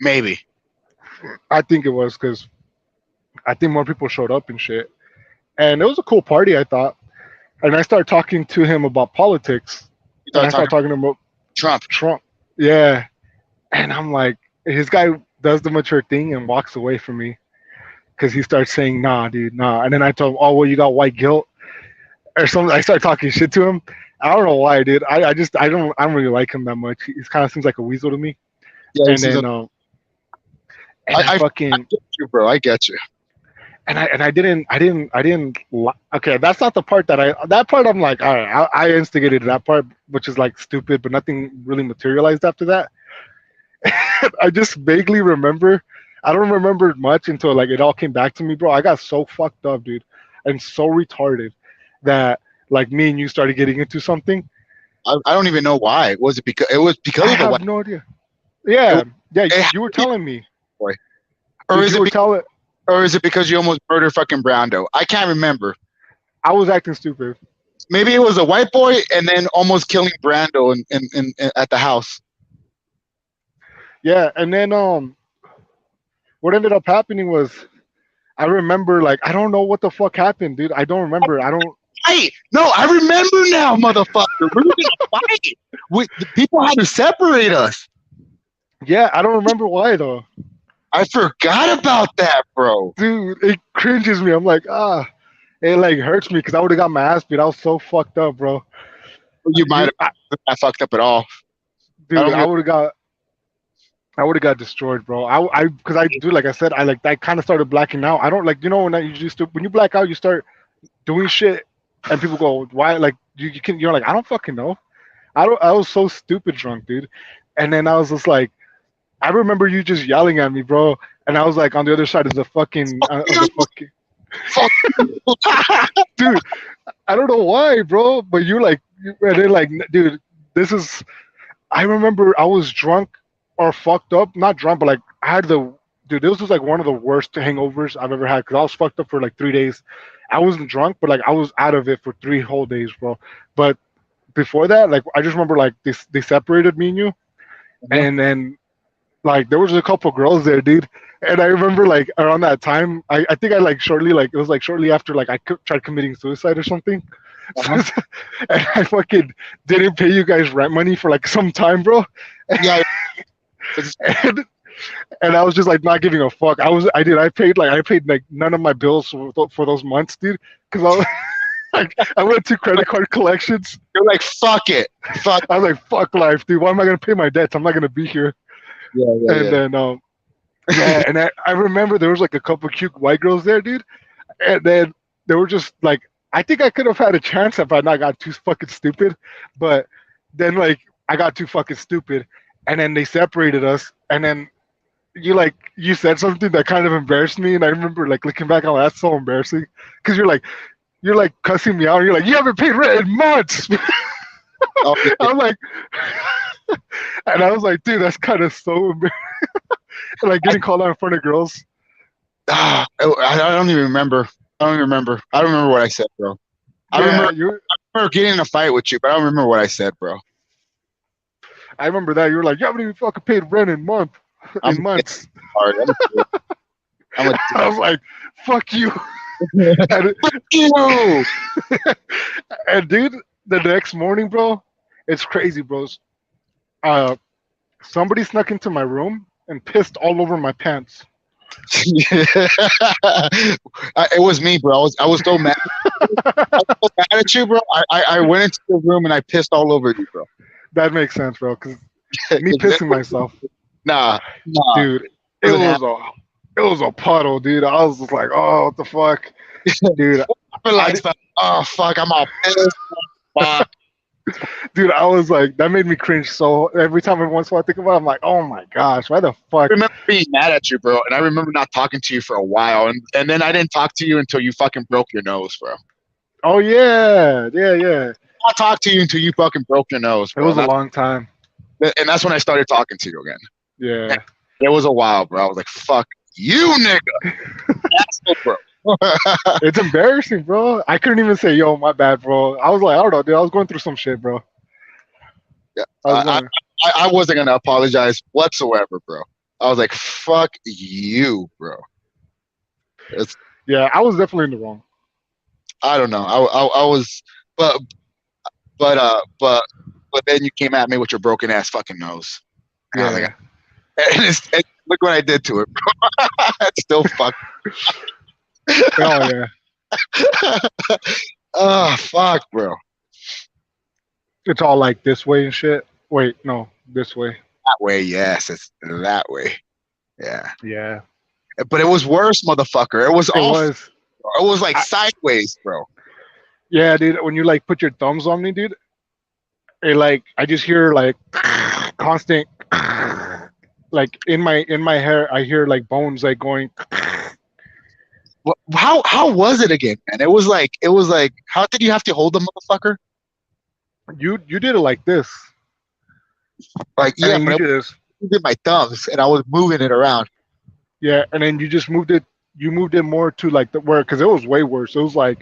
Maybe. I think it was because I think more people showed up and shit. And it was a cool party, I thought. And I started talking to him about politics, You and thought I started talking talking to him about Trump. Trump. Yeah, and I'm like, his guy does the mature thing and walks away from me because he starts saying, "Nah, dude, nah." And then I told him, "Oh, well, you got white guilt or something." I started talking shit to him. I don't know why, dude. I don't really like him that much. He kind of seems like a weasel to me. Yeah, And this is then a, I I fucking get you, bro. I get you. and I didn't okay, that's not the part that part I'm like, all right, I instigated that part, which is like stupid, but nothing really materialized after that. I just vaguely remember. I don't remember much until like it all came back to me, bro. I got so fucked up, dude, and so retarded that like me and you started getting into something. I don't even know why. Was it because it was I because of the have white no idea. it, Yeah, yeah, it had you were to be telling me. boy. Or Dude, is you it were be, telling. or is it because you almost murdered fucking Brando? I can't remember. I was acting stupid. Maybe it was a white boy and then almost killing Brando in at the house. Yeah, and then what ended up happening was I remember like I don't know what the fuck happened, dude. I don't remember. I don't. Hey, no, I remember now, motherfucker. We were gonna fight. The people had to separate us. Yeah, I don't remember why though, I forgot about that, bro. dude. It cringes me. I'm like, it like hurts me because I would have got my ass beat. I was so fucked up, bro. You might You, have not fucked up at all. I dude, don't. I would have got destroyed, bro. Because I do, like I said, I kind of started blacking out. I don't like, when I used to, when you black out, you start doing shit, and people go, why? Like you're like, I don't fucking know. I was so stupid drunk, dude. And then I was just like, I remember you just yelling at me, bro. And I was like on the other side of the fucking Fuck. dude. I don't know why, bro. But you're like, and then like, dude, this is. I remember I was drunk or fucked up, not drunk, but like I had the dude. This was like one of the worst hangovers I've ever had because I was fucked up for like 3 days. I wasn't drunk, but like I was out of it for 3 whole days, bro. But before that, like I just remember like they separated me and you, and then like there was a couple girls there, dude. And I remember like around that time, I think I like shortly like it was like shortly after like tried committing suicide or something. Uh-huh. And I fucking didn't pay you guys rent money for like some time, bro. Yeah. and, and I was just like not giving a fuck. I paid like none of my bills for those months, dude, because I was, like I went to credit card collections. You're like, fuck it. Fuck. I was like, fuck life, dude. Why am I gonna pay my debts? I'm not gonna be here. Yeah, And then yeah, and I remember there was like a couple cute white girls there, dude. And then they were just like, I think I could have had a chance if I not got too fucking stupid, but then like I got too fucking stupid, and then they separated us, and then you said something that kind of embarrassed me, and I remember like looking back, oh, that's so embarrassing, because you're like cussing me out, and you're like, you haven't paid rent in months. Oh, I'm like, and I was like, dude, that's kind of so embarrassing. Like getting called out in front of girls. I don't even remember. I don't remember. I don't remember what I said, bro. I Yeah, remember getting in a fight with you, but I don't remember what I said, bro. I remember that you were like, you haven't even fucking paid rent in I'm months. sorry. I'm a I was like, fuck you. and, you. and dude, the next morning, bro, it's crazy, bros. Uh, somebody snuck into my room and pissed all over my pants. It was me, bro. I was so mad. I was so mad at you, bro. I went into the room and I pissed all over you, bro. That makes sense, bro. Because me pissing myself, Nah. dude, it was a puddle, dude. I was just like, oh, what the fuck, dude. I relaxed. Oh fuck, I'm all pissed. Fuck. Dude, I was like, that made me cringe. So every time, every once in a while, I think about it, I'm like, oh my gosh, why the fuck? I remember being mad at you, bro, and I remember not talking to you for a while, and then I didn't talk to you until you fucking broke your nose, bro. Oh yeah, yeah, yeah. I talked to you until you fucking broke your nose, It bro. was a long time. And that's when I started talking to you again. Yeah. It was a while, bro. I was like, fuck you, nigga. Asshole, bro. It's embarrassing, bro. I couldn't even say, yo, my bad, bro. I was like, I don't know, dude. I was going through some shit, bro. Yeah. I was I, going, I wasn't gonna apologize whatsoever, bro. I was like, fuck you, bro. It's, yeah, I was definitely in the wrong. I don't know. I was, but but uh but but then you came at me with your broken ass fucking nose, and I was like, Yeah. look what I did to it, bro. It's still fucked. Oh, yeah. Oh fuck, bro. It's all like this way and shit. Wait, no, this way. That way, yes, it's that way. Yeah, Yeah. but it was worse, motherfucker. It was It all. was. It was like I, sideways, bro. yeah, dude. When you like put your thumbs on me, dude, it like I just hear like constant, like in my hair, I hear like bones like going. How was it again, man? It was like how did you have to hold the motherfucker? You did it like this, Like and yeah, then but you I just did my thumbs and I was moving it around. yeah, and then you just moved it. You moved it more to like the where because it was way worse. It was like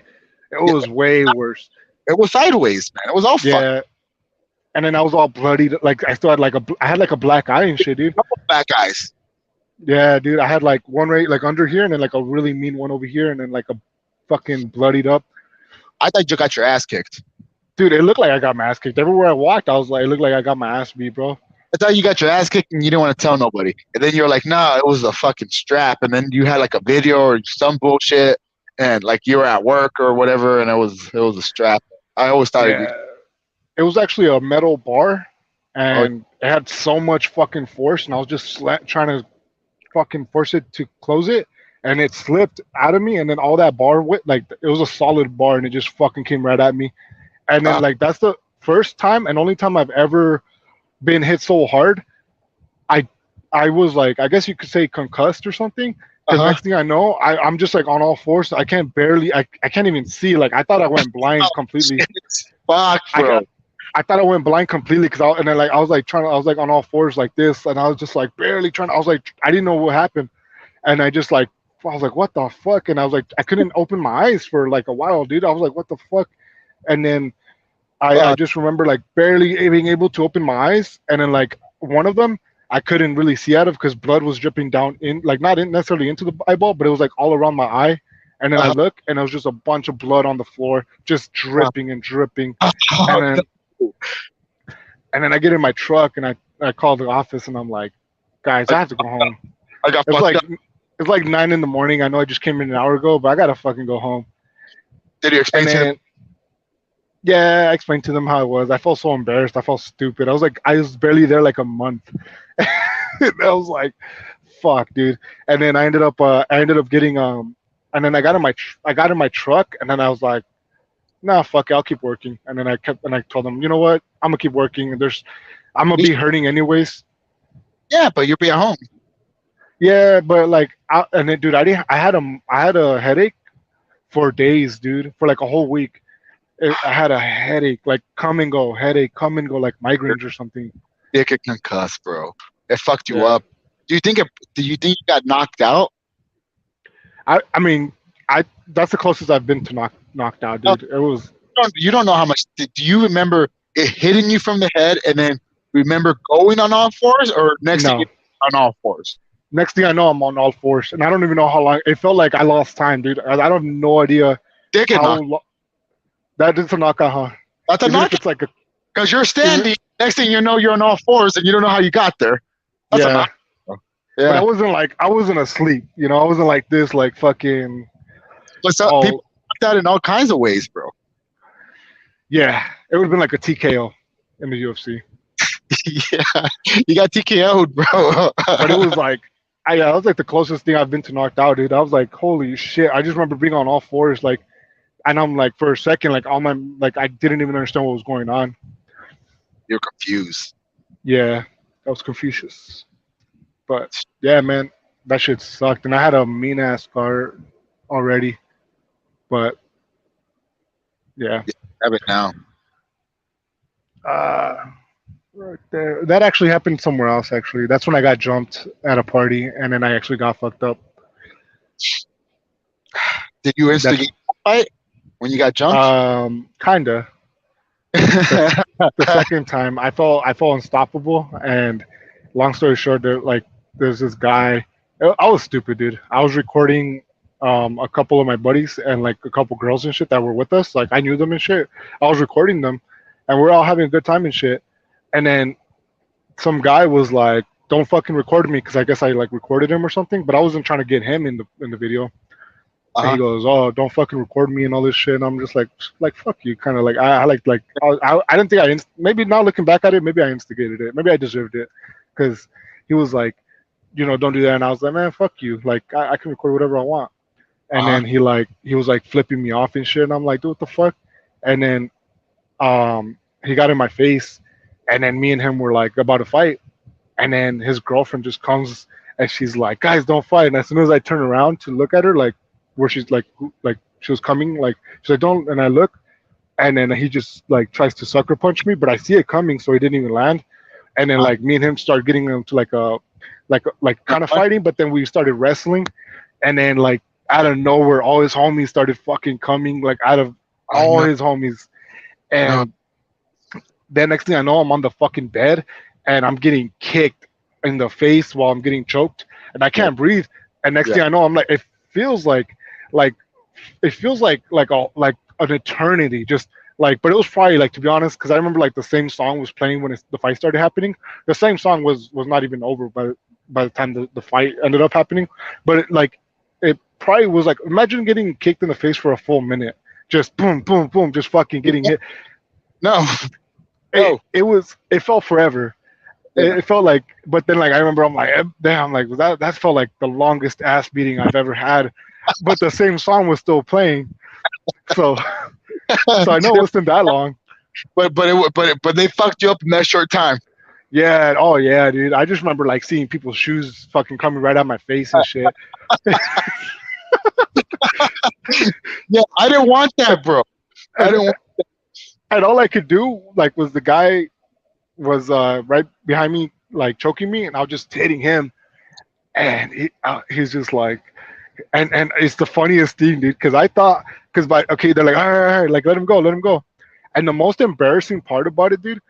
it Yeah, was way worse. it was sideways, man. It was all fucked. Yeah, and then I was all bloody. Like I still had like I had like a black eye and shit, dude. Back guys. Yeah, dude. I had like one right like under here, and then like a really mean one over here, and then like a fucking bloodied up. I thought you got your ass kicked. Dude, it looked like I got my ass kicked. Everywhere I walked, I was like, it looked like I got my ass beat, bro. I thought you got your ass kicked and you didn't want to tell nobody. And then you're like, nah, it was a fucking strap. And then you had like a video or some bullshit, and like you were at work or whatever, and it was a strap. I always thought Yeah, it was actually a metal bar, oh, and it had so much fucking force, and I was just trying to fucking force it to close it, and it slipped out of me, and then all that bar went like it was a solid bar, and it just fucking came right at me, and then uh, like that's the first time and only time I've ever been hit so hard. I I was like I guess you could say concussed or something. Because uh-huh. next thing I know, I'm just like on all fours. I can't barely, I can't even see. Like I thought I went blind completely. Fuck, I bro. got, I thought I went blind completely because and then like I was like trying to, I was like on all fours like this, and I was just like barely trying. I was like I didn't know what happened, and I just like I was like what the fuck, and I was like I couldn't open my eyes for like a while, dude. I was like what the fuck, and then I Fuck. just remember like barely being able to open my eyes, and then like one of them I couldn't really see out of because blood was dripping down in like not in necessarily into the eyeball, but it was like all around my eye. And then I Uh-huh. look, and it was just a bunch of blood on the floor, just dripping and dripping. Oh, And then no. I get in my truck, and I call the office, and I'm like, guys, I have to go home. I got It's fucked like up. it's like 9 in the morning. I know I just came in an hour ago, but I gotta fucking go home. Did you explain And to them? then yeah, I explained to them how it was. I felt so embarrassed. I felt stupid. I was like, I was barely there like a month. I was like, fuck, dude. And then I ended up getting and then I got in my truck, and then I was like, nah, fuck it, I'll keep working. And then I told them, you know what, I'm gonna keep working. And I'm gonna be hurting anyways. Yeah, but you'll be at home. Yeah, but like, and then dude, I had a headache for days, dude, for like a whole week. I had a headache, like come and go, headache, come and go, like migraines or something. Dick and concussed, bro. It fucked you Yeah. up. Do you think you got knocked out? I mean, that's the closest I've been to knocked out, No, dude. It was you don't know how much. Do you remember it hitting you from the head and then remember going on all fours, or next thing you no. on all fours? Next thing I know, I'm on all fours, and I don't even know how long. It felt like I lost time, dude. I don't have no idea Dick and how knock. that is a knockout, huh? That's a Even if knockout it's like a because you're even, standing. Next thing you know, you're on all fours and you don't know how you got there. That's a yeah. knockout. But Yeah. I wasn't asleep, you know. I wasn't like this, like fucking. But people Oh knocked out in all kinds of ways, bro. yeah, it would have been like a TKO in the UFC, Yeah, you got TKO'd, bro. but it was like. That was like the closest thing I've been to knocked out, dude. I was like, holy shit! I just remember being on all fours, like, and I'm like, for a second, like, all my, like, I didn't even understand what was going on. You're confused. Yeah, that was Confucius. But yeah, man, that shit sucked, and I had a mean ass scar already. But yeah, Yeah, have it now. uh, right there. That actually happened somewhere else. Actually, that's when I got jumped at a party, and then I actually got fucked up. Did you That's instigate a fight when you got jumped? kinda. The the second time I felt unstoppable, and long story short, there's this guy. I was stupid, dude. I was recording a couple of my buddies and like a couple girls and shit that were with us. Like I knew them and shit. I was recording them, and we're all having a good time and shit. And then some guy was like, "Don't fucking record me," because I guess I like recorded him or something. But I wasn't trying to get him in the video. And he Uh-huh. goes, "Oh, don't fucking record me and all this shit." And I'm just like fuck you, kind of like I like I didn't think maybe now looking back at it, maybe I instigated it, maybe I deserved it, because he was like, don't do that, and I was like, man, fuck you, like I can record whatever I want. And Uh-huh. then he was like flipping me off and shit, and I'm like, dude, what the fuck? And then he got in my face, and then me and him were like about to fight, and then his girlfriend just comes and she's like, "Guys, don't fight." And as soon as I turn around to look at her, like where she's like she was coming, like she's like, "Don't." And I look, and then he just like tries to sucker punch me, but I see it coming, so he didn't even land. And then Uh-huh. like me and him start getting into like kind of fighting, but then we started wrestling, and then like out of nowhere, all his homies started fucking coming, like out of Oh all no, his homies, no. and then next thing I know, I'm on the fucking bed and I'm getting kicked in the face while I'm getting choked and I Yeah, can't breathe. And next yeah. thing I know, I'm like, feels like, it feels like an eternity. Just like, but it was probably like, to be honest, because I remember like the same song was playing when the fight started happening. The same song was not even over by the time the fight ended up happening. But it probably was like, imagine getting kicked in the face for a full minute, just boom, boom, boom, just fucking getting hit. No, no. It felt forever. Yeah. It felt like, but then like I remember I'm like, damn, like that felt like the longest ass beating I've ever had. But the same song was still playing, so so I know it wasn't that long. But they fucked you up in that short time. Yeah, oh yeah, dude. I just remember like seeing people's shoes fucking coming right out my face and shit. Yeah, I didn't want that, bro. I And didn't want. and all I could do like was the guy was right behind me like choking me, and I was just hitting him, and he's just like, and it's the funniest thing, dude, because I thought, because by okay, they're like, all right, like let him go, and the most embarrassing part about it, dude,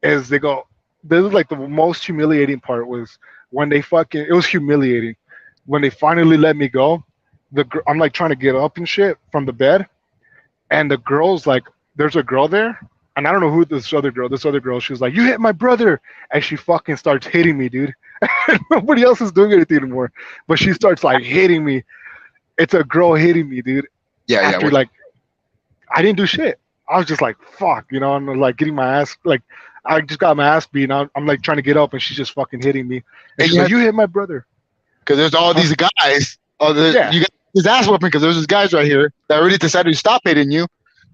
is they go, this is like the most humiliating part was when they fucking, it was humiliating when they finally let me go. I'm like trying to get up and shit from the bed, and the girl's like, there's a girl there, and I don't know who this other girl, she was like, you hit my brother, and she fucking starts hitting me, dude. Nobody else is doing anything anymore, but she starts like hitting me. It's a girl hitting me, dude. Yeah, yeah. After like I didn't do shit. I was just like fuck, and like getting my ass like I just got my ass beat. I'm like trying to get up, and she's just fucking hitting me. And And she's you like, had "You hit my brother." because there's all Huh? these guys. Oh, Yeah, you got his ass whooping because there's these guys right here that already decided to stop hitting you.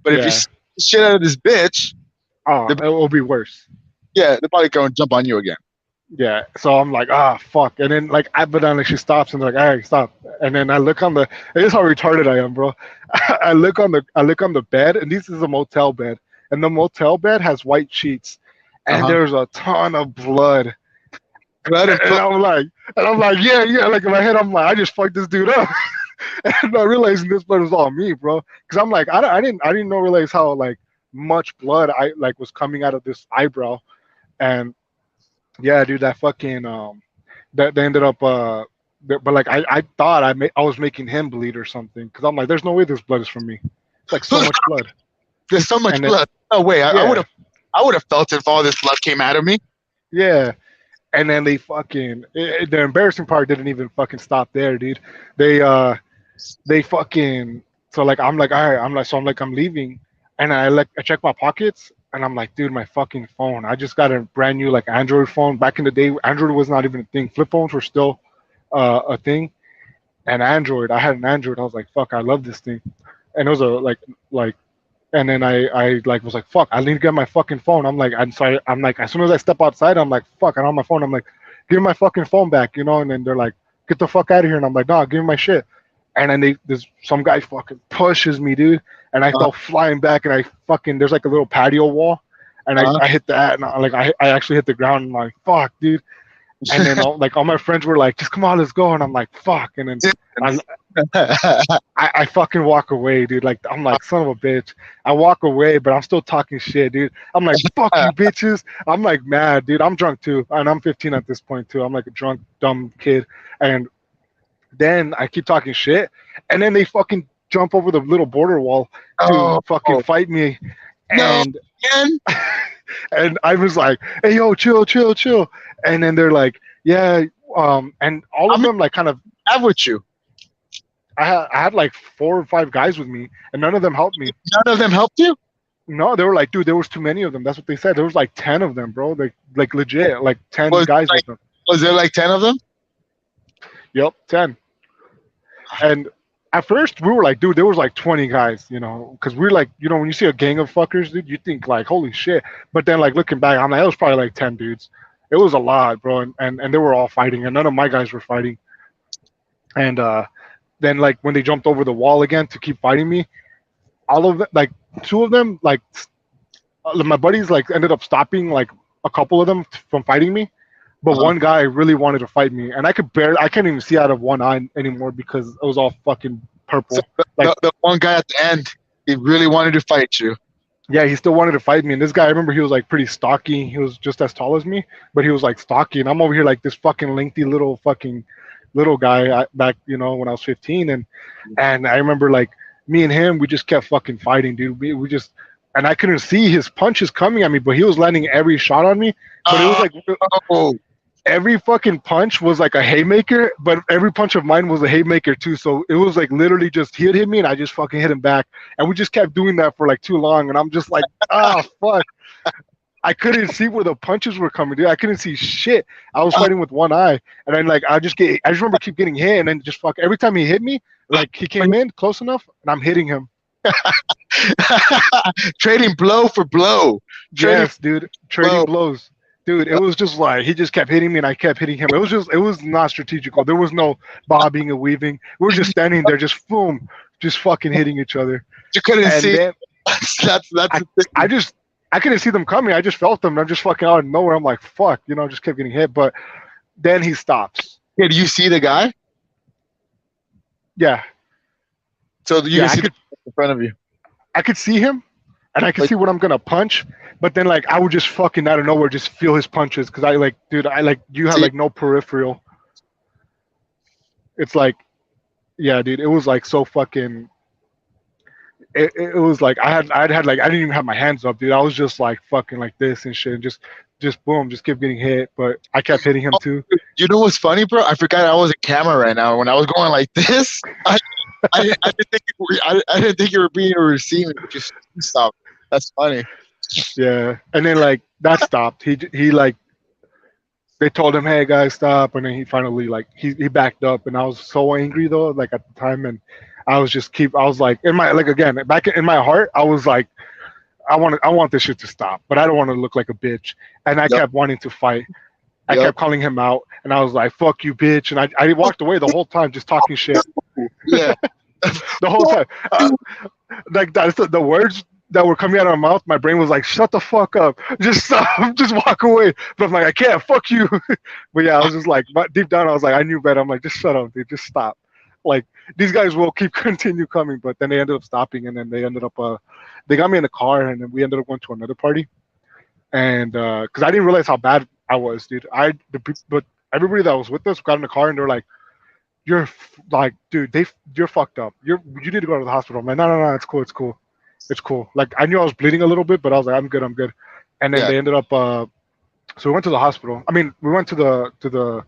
But if you yeah. shit out of this bitch, Oh, they it will be worse. yeah, they're probably going to jump on you again. Yeah. So I'm like, fuck. And then like but then like she stops and like, hey, stop. And then I look on the. This is how retarded I am, bro. I look on the bed, and this is a motel bed, and the motel bed has white sheets, Uh and huh. there's a ton of blood. Blood and And I'm like, yeah, yeah. Like in my head, I'm like, I just fucked this dude up, and not realizing this blood was all me, bro. Because I'm like, I didn't know realize how like much blood I like was coming out of this eyebrow, and yeah, dude, that fucking that they ended up but like I thought I was making him bleed or something, because I'm like, there's no way this blood is from me. It's like so much blood, there's so much and then blood. No way. yeah, I would have felt it if all this blood came out of me. yeah. And then they fucking the embarrassing part didn't even fucking stop there, dude. They they fucking, so like I'm like, all right, I'm leaving, and I check my pockets, and I'm like, dude, my fucking phone. I just got a brand new like Android phone. Back in the day, Android was not even a thing. Flip phones were still a thing, and Android. I had an Android. I was like, fuck, I love this thing, and it was a like And then I like was like, fuck, I need to get my fucking phone. I'm like, I'm sorry. I'm like, as soon as I step outside, I'm like, fuck, I don't have my phone. I'm like, give me my fucking phone back, you know? And then they're like, get the fuck out of here. And I'm like, nah, give me my shit. And then this some guy fucking pushes me, dude. And I Uh, fell flying back, and I fucking there's like a little patio wall, and uh, I hit that, and I actually hit the ground, and I'm like, fuck, dude. And then all my friends were like, just come on, let's go. And I'm like, fuck. And then I, I fucking walk away, dude. Like I'm like, son of a bitch. I walk away, but I'm still talking shit, dude. I'm like, fuck you, bitches. I'm like mad, dude. I'm drunk too, and I'm 15 at this point too. I'm like a drunk, dumb kid. And then I keep talking shit, and then they fucking jump over the little border wall to oh fucking fight me. no, And man! and I was like, hey yo, chill, chill, chill. And then they're like, yeah, and all How of many them like kind of have with you? I had like 4 or 5 guys with me, and none of them helped me. None of them helped you. No, they were like, dude, there was too many of them. That's what they said. There was like 10 of them, bro. Like legit, like 10 Was guys like with them. was there like 10 of them? Yep, 10. And at first we were like, dude, there was like 20 guys, you know, because we're like, you know, when you see a gang of fuckers, dude, you think like, holy shit. But then like looking back, I'm like, it was probably like 10 dudes. It was a lot, bro, and they were all fighting, and none of my guys were fighting. And then like when they jumped over the wall again to keep fighting me, all of them, like two of them, like my buddies, like ended up stopping like a couple of them from fighting me. But Uh-huh. one guy really wanted to fight me, and I can't even see out of one eye anymore because it was all fucking So purple. Like, the one guy at the end, he really wanted to fight you. yeah, he still wanted to fight me. And this guy, I remember he was like pretty stocky. He was just as tall as me, but he was like stocky. And I'm over here like this fucking lengthy little fucking little guy back, you know, when I was 15. And I remember like me and him, we just kept fucking fighting, dude. We just, and I couldn't see his punches coming at me, but he was landing every shot on me. But it was like Oh, every fucking punch was like a haymaker, but every punch of mine was a haymaker too. So it was like literally just he would hit me and I just fucking hit him back, and we just kept doing that for like too long. And I'm just like, ah, fuck. I couldn't see where the punches were coming, dude. I couldn't see shit. I was uh, fighting with one eye, and then like I just remember keep getting hit, and then just fuck every time he hit me, like he came in close enough, and I'm hitting him. trading blow for blow. Trading Yes, dude, trading blow. blows. Dude, it was just like he just kept hitting me and I kept hitting him. It was not strategical. There was no bobbing and weaving. We were just standing there, just boom, just fucking hitting each other. You couldn't And see. then That's I, the thing. I couldn't see them coming. I just felt them. And I'm just fucking out of nowhere. I'm like, fuck, you know, I just kept getting hit. But then he stops. Did you see the guy? Yeah, So you yeah, can see the guy in front of you. I could see him, and I could Like, see what I'm gonna punch. But then like I would just fucking out of nowhere just feel his punches because I like, dude, I like you have see, like no peripheral. It's like, yeah, dude, it was like so fucking. It was like I'd had like I didn't even have my hands up, dude. I was just like fucking like this and shit, and just boom, just kept getting hit. But I kept hitting him too. you know what's funny, bro? I forgot I was a camera right now. When I was going like this, I didn't think I didn't think you were being receiving. Just stop. That's funny. Yeah, and then like that stopped. He like they told him, hey guys, stop, and then he finally like he backed up, and I was so angry though, like at the time, and I was just I was like in my like again back in my heart, I was like I want this shit to stop, but I don't want to look like a bitch, and I Yep. kept wanting to fight. I Yep. kept calling him out, and I was like, "Fuck you, bitch!" And I walked away the whole time, just talking shit Yeah. the whole time. Like that's the words that were coming out of my mouth. My brain was like, "Shut the fuck up! Just stop! Just walk away!" But I'm like, "I can't. Fuck you!" But yeah, I was just like, but deep down, I was like, I knew better. I'm like, just shut up, dude. Just stop. Like these guys will keep continue coming, but then they ended up stopping, and then they ended up they got me in the car, and then we ended up going to another party, and because I didn't realize how bad I was, dude. But everybody that was with us got in the car, and they're like, like, dude, you're fucked up. You need to go to the hospital. I'm like, no, it's cool, it's cool, it's cool. Like I knew I was bleeding a little bit, but I was like, I'm good, I'm good. And then Yeah. they ended up, so we went to the hospital. I mean, we went to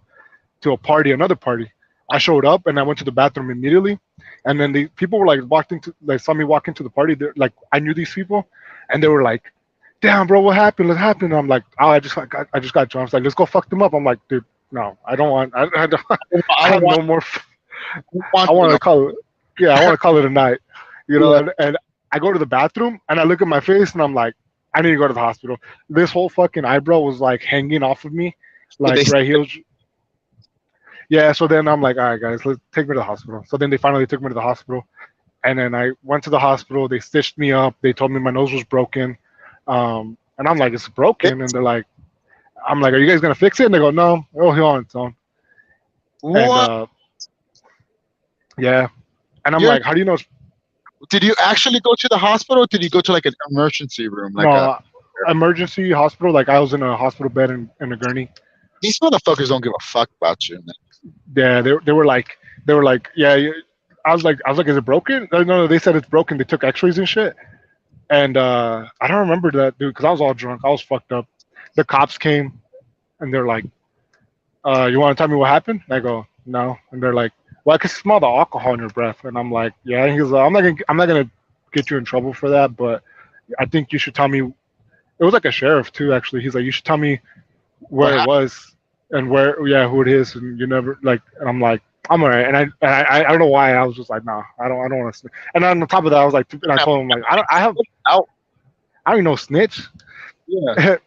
a party, another party. I showed up and I went to the bathroom immediately, and then the people were like walked into, like saw me walk into the party. They're like, I knew these people, and they were like, "Damn, bro, what happened? What happened?" And I'm like, "Oh, I just got drunk." It's like, let's go fuck them up. I'm like, dude, no, I don't want. I don't. I I have don't want, no more. want I want to to call it. Yeah, I want to call it a night. You know, Yeah. and I go to the bathroom and I look at my face and I'm like, I need to go to the hospital. This whole fucking eyebrow was like hanging off of me, Did they like right here. Yeah. So then I'm like, all right, guys, let's take me to the hospital. So then they finally took me to the hospital, and then I went to the hospital. They stitched me up. They told me my nose was broken, and I'm like, it's broken, and they're like, I'm like, are you guys gonna fix it? And they go, no, it'll heal on its own. And what? yeah, and I'm You're, like, how do you know? did you actually go to the hospital? Or did you go to like an emergency room? Like a No, emergency hospital. Like I was in a hospital bed in a gurney. these motherfuckers don't give a fuck about you, man. Yeah, they were like, yeah. I was like, is it broken? No, they said it's broken. They took X-rays and shit. And I don't remember that, dude, because I was all drunk. I was fucked up. The cops came and they're like, you want to tell me what happened? And I go, no. And they're like, well, I can smell the alcohol in your breath. And I'm like, yeah. And he's like, I'm not gonna get you in trouble for that, but I think you should tell me. It was like a sheriff too, actually. He's like, you should tell me What where it happened? was and where, yeah, who it is. And you never like. And I'm like, I'm alright. And I don't know why. I was just like, nah, I don't want to. And on top of that, I was like, and I told him like, Out. I don't know snitch. Yeah.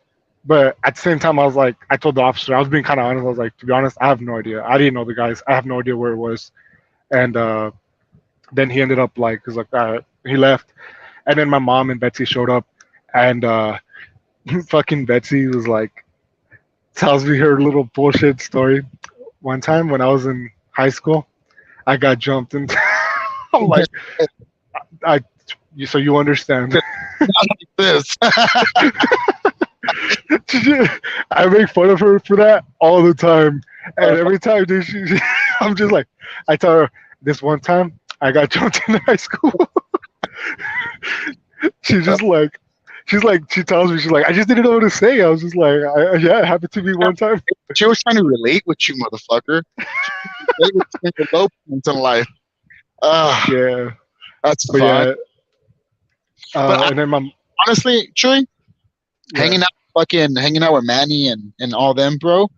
But at the same time, I was like, I told the officer, I was being kind of honest. I was like, to be honest, I have no idea. I didn't know the guys. I have no idea where it was. And then he ended up like, he's like, he left. And then my mom and Betsy showed up, and fucking Betsy was like, tells me her little bullshit story. One time when I was in high school, I got jumped, and I'm like, I, so you understand. This. I make fun of her for that all the time, and every time, dude, I'm just like, I tell her this one time I got jumped in high school. she just like, she tells me, she's like, I just didn't know what to say. I was just like, yeah, it happened to me one time. She was trying to relate with you, motherfucker. Relate with you in your low points in life. Yeah, That's but fine. yeah, But and then my honestly, Chewy, yeah, hanging out with Manny and all them, bro,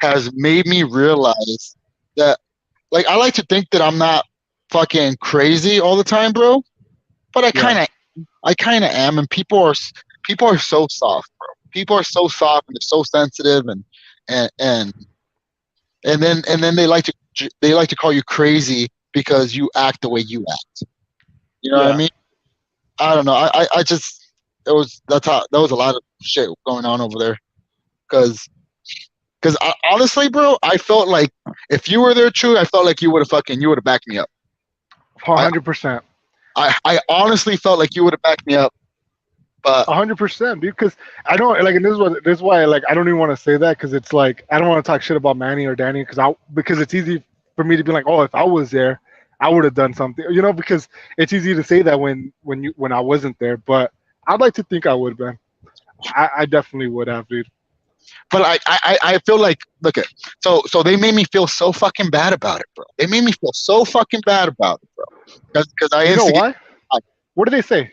has made me realize that like I like to think that I'm not fucking crazy all the time, bro. But yeah, I kind of am, and people are so soft, bro. People are so soft and they're so sensitive, and and and then they like to call you crazy because you act the way you act. You know what I yeah. mean? I don't know. I just that was a lot of shit going on over there because honestly, bro, I felt like if you were there, true, I felt like you would have backed me up. I 100%. I honestly felt like you would have backed me up, but 100%, dude. Because I don't like, and this is why like I don't even want to say that because it's like I don't want to talk shit about Manny or Danny because it's easy for me to be like, oh, if I was there, I would have done something, because it's easy to say that when I wasn't there, but I'd like to think I would have been. I definitely would have, dude. I feel like look at so they made me feel so fucking bad about it, bro. They made me feel so fucking bad about it, bro. Because I You know instigated. why? What do they say?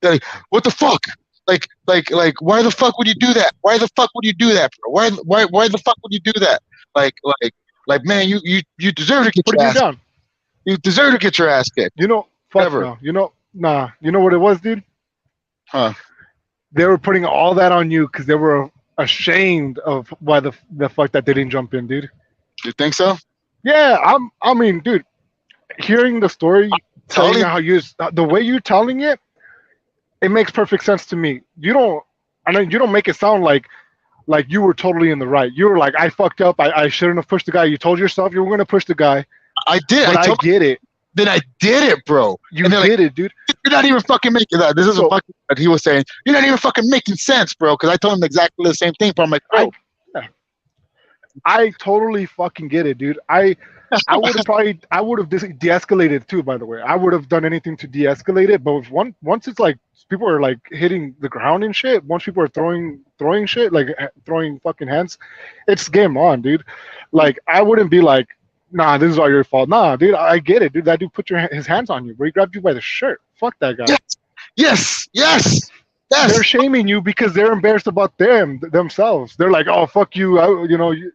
Like, what the fuck? Why the fuck would you do that? Why the fuck would you do that, bro? Why the fuck would you do that? Like, like, man, you deserve to get Putting your you ass. down. You deserve to get your ass kicked. Fuck Never, no. Nah. You know what it was, dude? huh? They were putting all that on you because they were ashamed of why the fuck that they didn't jump in, dude. You think so? Yeah, I mean, dude, hearing the story, telling Totally. how the way you're telling it, it makes perfect sense to me. I mean, you don't make it sound like you were totally in the right. You were like, I fucked up. I shouldn't have pushed the guy. You told yourself you were gonna push the guy, I did. but I I told. get it. Then I did it, bro. You And they're like, did it, dude. you're not even fucking making that. This is a So fucking. What he was saying. You're not even fucking making sense, bro. Because I told him exactly the same thing. But I'm like, I bro, yeah, I totally fucking get it, dude. I would have de-escalated too. By the way, I would have done anything to de-escalate it. But once it's like people are like hitting the ground and shit, once people are throwing shit like throwing fucking hands, it's game on, dude. Like I wouldn't be like, nah, this is all your fault. Nah, dude, I get it, dude. That dude put his hands on you, bro. He grabbed you by the shirt. Fuck that guy. yes, yes, yes, They're yes. shaming you because they're embarrassed about themselves. They're like, oh fuck you,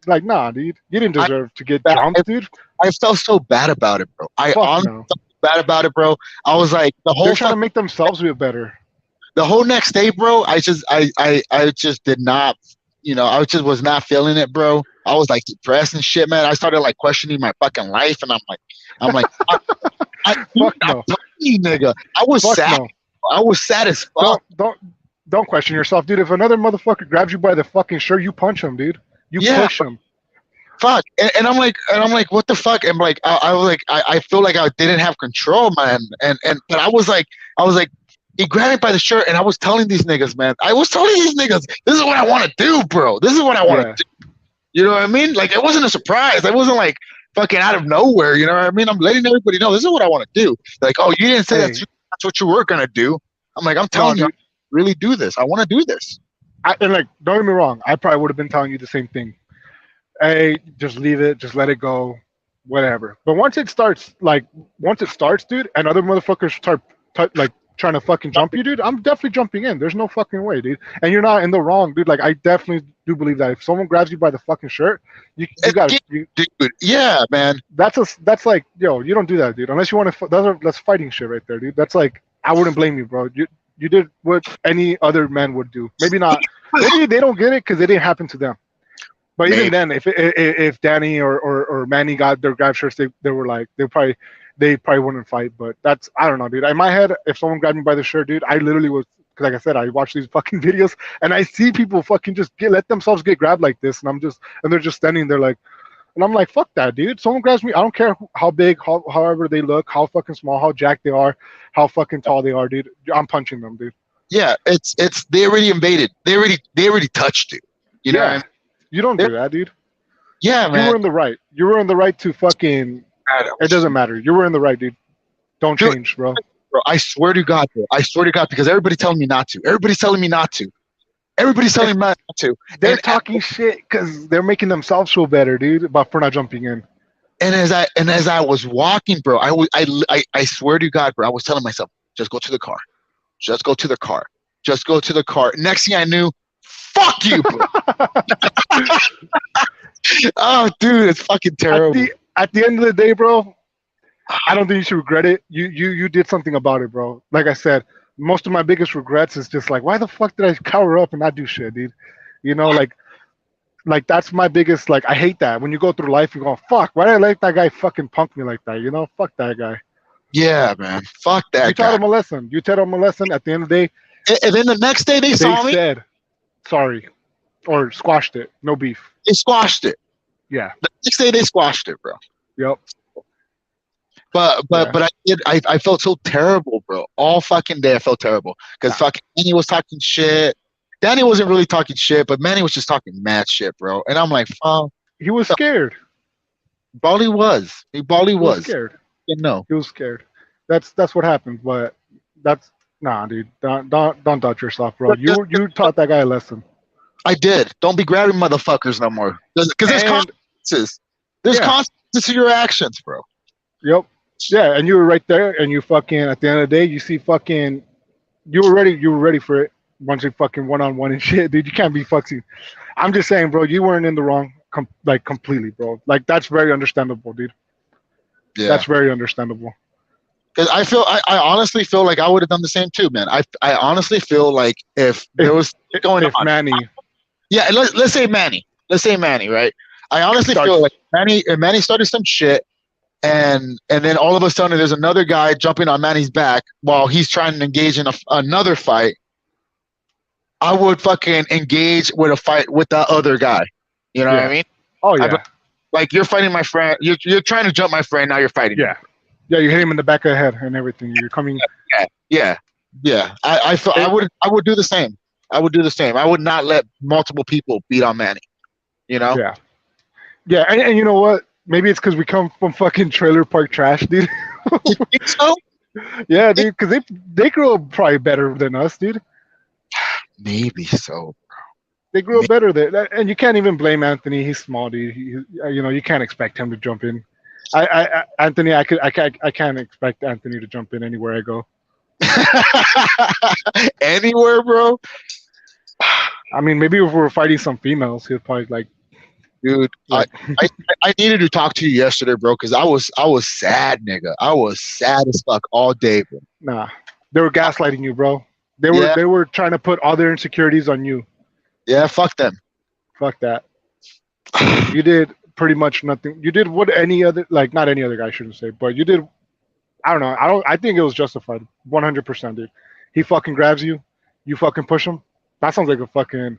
like nah, dude. You didn't I, deserve to get I jumped, dude. I felt so bad about it, bro. I Fuck honestly no. bad about it, bro. I was like They're trying to make themselves feel better. the whole next day, bro. I just did not, I just was not feeling it, bro. I was like depressed and shit, man. I started like questioning my fucking life, and I'm like, Fuck I'm no. telling you, nigga, I was Fuck sad. no. I was sad as fuck. Don't question yourself, dude. If another motherfucker grabs you by the fucking shirt, you punch him, dude. You Yeah, push him. fuck. And I'm like, what the fuck? And like, I was like, I feel like I didn't have control, man. But I was like, he grabbed me by the shirt, and I was telling these niggas, man. I was telling these niggas, this is what I want to do, bro. This is what I want Yeah. to do. You know what I mean? Like, it wasn't a surprise. It wasn't like fucking out of nowhere. You know what I mean? I'm letting everybody know this is what I want to do. Like, oh, you didn't say Hey, that's what you were gonna do. I'm like, I'm no, telling you, I dude. really do this. I want to do this. And like, don't get me wrong. I probably would have been telling you the same thing. Hey, just leave it. Just let it go. Whatever. But once it starts, dude, and other motherfuckers start like trying to fucking jump you, dude, I'm definitely jumping in. There's no fucking way, dude. And you're not in the wrong, dude. Like, I definitely do believe that if someone grabs you by the fucking shirt, you got to. Dude. Yeah, man. That's like, yo, you don't do that, dude. Unless you want to. That's fighting shit right there, dude. That's like, I wouldn't blame you, bro. You did what any other man would do. Maybe not. Maybe they don't get it because it didn't happen to them. But even Maybe. then, if Danny or Manny got their grab shirts, they were like they probably wouldn't fight. But that's, I don't know, dude. In my head, if someone grabbed me by the shirt, dude, I literally was, because like I said, I watch these fucking videos and I see people fucking just let themselves get grabbed like this, and they're just standing there like, and I'm like, fuck that, dude. Someone grabs me, I don't care how big, however they look, how fucking small, how jacked they are, how fucking tall they are, dude. I'm punching them, dude. Yeah, it's they already invaded. They already touched it. You know what I Yeah, mean? you don't do that, dude. Yeah, You man. were in the right. You were in the right to fucking. It doesn't matter. You were in the right, dude. Don't Dude, change, bro. bro, I swear to God, bro. I swear to God, because everybody's telling me not to. Everybody's telling me not to. Everybody's telling me not to. They're And talking shit because they're making themselves feel better, dude, but for not jumping in. as I was walking, bro, I swear to God, bro, I was telling myself, just go to the car. Just go to the car. Just go to the car. Next thing I knew, fuck you, bro. Oh, dude, it's fucking at terrible. the end of the day, bro, I don't think you should regret it. You did something about it, bro. Like I said, most of my biggest regrets is just like, why the fuck did I cower up and not do shit, dude? You know, like that's my biggest, like, I hate that when you go through life, you go, fuck, why did I let that guy fucking punk me like that? You know, fuck that guy. Yeah, man. Fuck You that taught guy. him a lesson. You taught him a lesson. At the end of the day, And then the next day they they saw me, said sorry or squashed it. No beef. they squashed it. Yeah. The next day they squashed it, bro. Yep. But Yeah. I felt so terrible, bro. All fucking day I felt terrible because fucking Manny was talking shit. Danny wasn't really talking shit, but Manny was just talking mad shit, bro. And I'm like, oh, He was scared. Bally was. Bally He was was. scared. You know. He was scared. That's what happened. But that's nah, dude. Don't doubt yourself, bro. You taught that guy a lesson. I did. Don't be grabbing motherfuckers no more. Because there's And consequences. There's yeah. consequences to your actions, bro. Yep. Yeah, and you were right there, and you fucking, at the end of the day, you see fucking, you were ready for it. Once you fucking one on one and shit, dude, you can't be fucking. I'm just saying, bro, you weren't in the wrong, like completely, bro. Like that's very understandable, dude. Yeah. That's very understandable. Because I honestly feel like I would have done the same too, man. I honestly feel like if there was going If on, Manny yeah, let's say Manny. Let's say Manny, right? I honestly feel like Manny started some shit, and then all of a sudden there's another guy jumping on Manny's back while he's trying to engage in another fight. I would fucking engage with a fight with that other guy. You know what I mean? Oh yeah, Like you're fighting my friend. You're trying to jump my friend. Now you're fighting. yeah, yeah. You hit him in the back of the head and everything. You're coming. Yeah. I feel I would do the same. I would do the same. I would not let multiple people beat on Manny. You know? Yeah, yeah. And you know what? Maybe it's because we come from fucking trailer park trash, dude. You think so? Yeah, dude. Because they grew up probably better than us, dude. Maybe so. They grew up better than, and you can't even blame Anthony. He's small, dude. You can't expect him to jump in. Anthony, I can't expect Anthony to jump in anywhere I go. Anywhere, bro. I mean, maybe if we were fighting some females, he'd probably like dude. I, Like, I I needed to talk to you yesterday, bro, because I was sad, nigga. I was sad as fuck all day, bro. nah, they were gaslighting you, bro. They were Yeah, they were trying to put all their insecurities on you. yeah, fuck them. Fuck that. You did pretty much nothing. You did what any other, like, not any other guy, I shouldn't say, but you did. I don't know. I don't. I think it was justified. 100%, dude. He fucking grabs you. You fucking push him. That sounds like a fucking.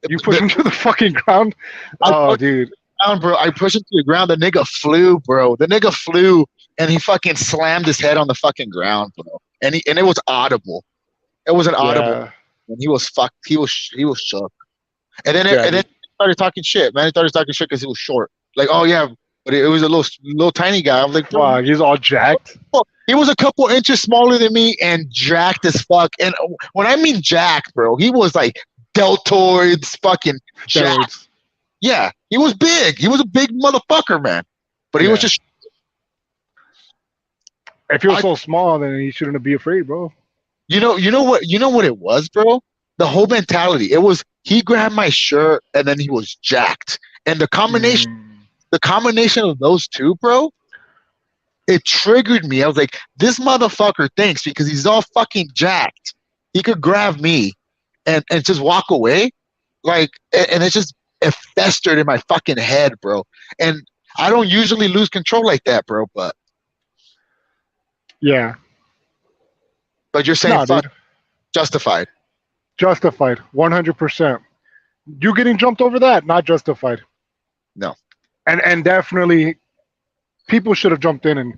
You push The- him to the fucking ground. I Oh, pushed dude. him down, bro. I pushed him to the ground. The nigga flew, bro. The nigga flew, and he fucking slammed his head on the fucking ground, bro. And it was audible. It was an audible. Yeah. And he was fucked. He was shook. Yeah, And then dude. he started talking shit, man. He started talking shit because he was short. Like, oh yeah, but it was a little tiny guy. I was like, bro, Fuck. He's all jacked. he was a couple inches smaller than me and jacked as fuck. And when I mean jacked, bro, he was like deltoids, fucking jacked. Steroids. Yeah, he was big. He was a big motherfucker, man. But he was Yeah. just, If you're I, so small, then you shouldn't be afraid, bro. you know what it was, bro. The whole mentality. It was he grabbed my shirt and then he was jacked, and Mm. the combination of those two, bro, it triggered me. I was like, this motherfucker thinks because he's all fucking jacked, he could grab me and just walk away. Like, and it just it festered in my fucking head, bro. And I don't usually lose control like that, bro. Yeah. But you're saying No, fuck dude. justified. Justified. 100%. You getting jumped over that? Not justified. No. And definitely, people should have jumped in. And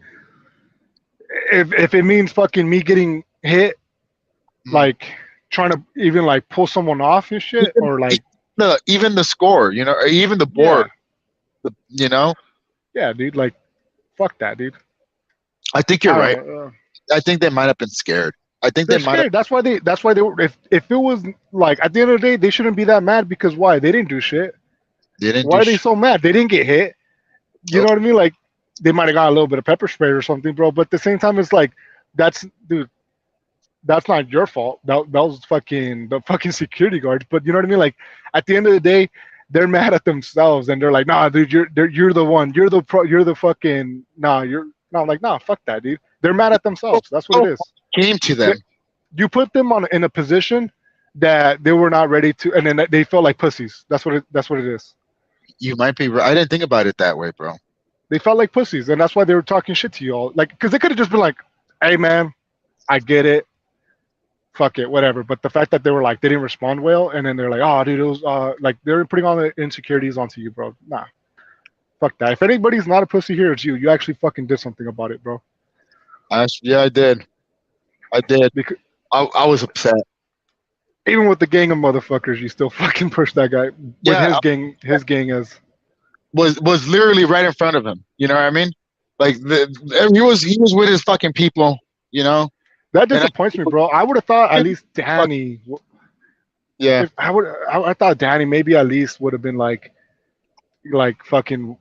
if it means fucking me getting hit, Mm. like trying to even like pull someone off and shit, Even, or like, even the score, or even the yeah, board, you know. yeah, dude, like, fuck that, dude. I think you're I don't right. know. I think they might have been scared. I think they They're might have. scared. That's why they. That's why they were. If it was like at the end of the day, they shouldn't be that mad because why? They didn't do shit. They didn't Why do are they shit. so mad? They didn't get hit. You know what I mean? Like they might have got a little bit of pepper spray or something, bro. But at the same time, it's like that's dude. That's not your fault. That was fucking the fucking security guards. But you know what I mean? Like at the end of the day, they're mad at themselves and they're like, nah, dude, you're the one. You're the fucking nah. You're no. I'm like, nah, fuck that, dude. They're mad at themselves. That's what it is. Came to They- them. You put them on in a position that they were not ready to, and then they felt like pussies. That's what it is. You might be right. I didn't think about it that way, bro. They felt like pussies, and that's why they were talking shit to you all. Like, because they could have just been like, "Hey, man, I get it, fuck it, whatever." But the fact that they were like, they didn't respond well, and then they're like, "Oh, dude, it was like they're putting all the insecurities onto you, bro." Nah, fuck that. If anybody's not a pussy here, it's you. You actually fucking did something about it, bro. Yeah, I did. I did. Because I was upset. even with the gang of motherfuckers, you still fucking push that guy when Yeah, his gang is. was literally right in front of him. You know what I mean? Like he was with his fucking people. You know. That And disappoints me, bro. I would have thought at least fuck, Danny. yeah. If I thought Danny maybe at least would have been like fucking,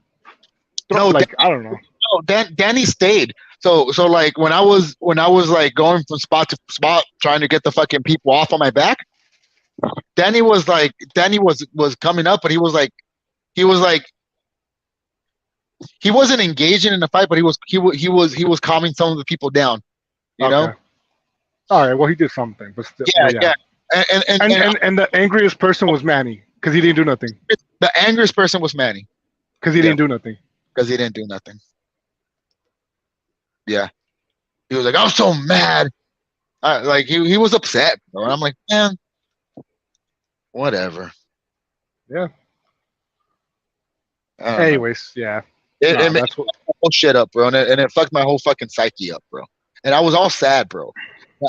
No, like I don't know. no, Danny stayed. So like when I was like going from spot to spot trying to get the fucking people off on my back, Danny was coming up, but he was like he wasn't engaging in the fight, but he was calming some of the people down. You know? Okay, all right. Well, he did something, but still, Yeah, but yeah. yeah. And And the angriest person was Manny because he didn't do nothing. the angriest person was Manny Because he Yeah. didn't do nothing. because he didn't do nothing. Yeah, he was like, I'm so mad. Like he was upset, bro. And I'm like, man, whatever. Yeah. I don't know. Anyways, yeah. It, Nah, it made that's what. my whole shit up, bro, and it fucked my whole fucking psyche up, bro. And I was all sad, bro.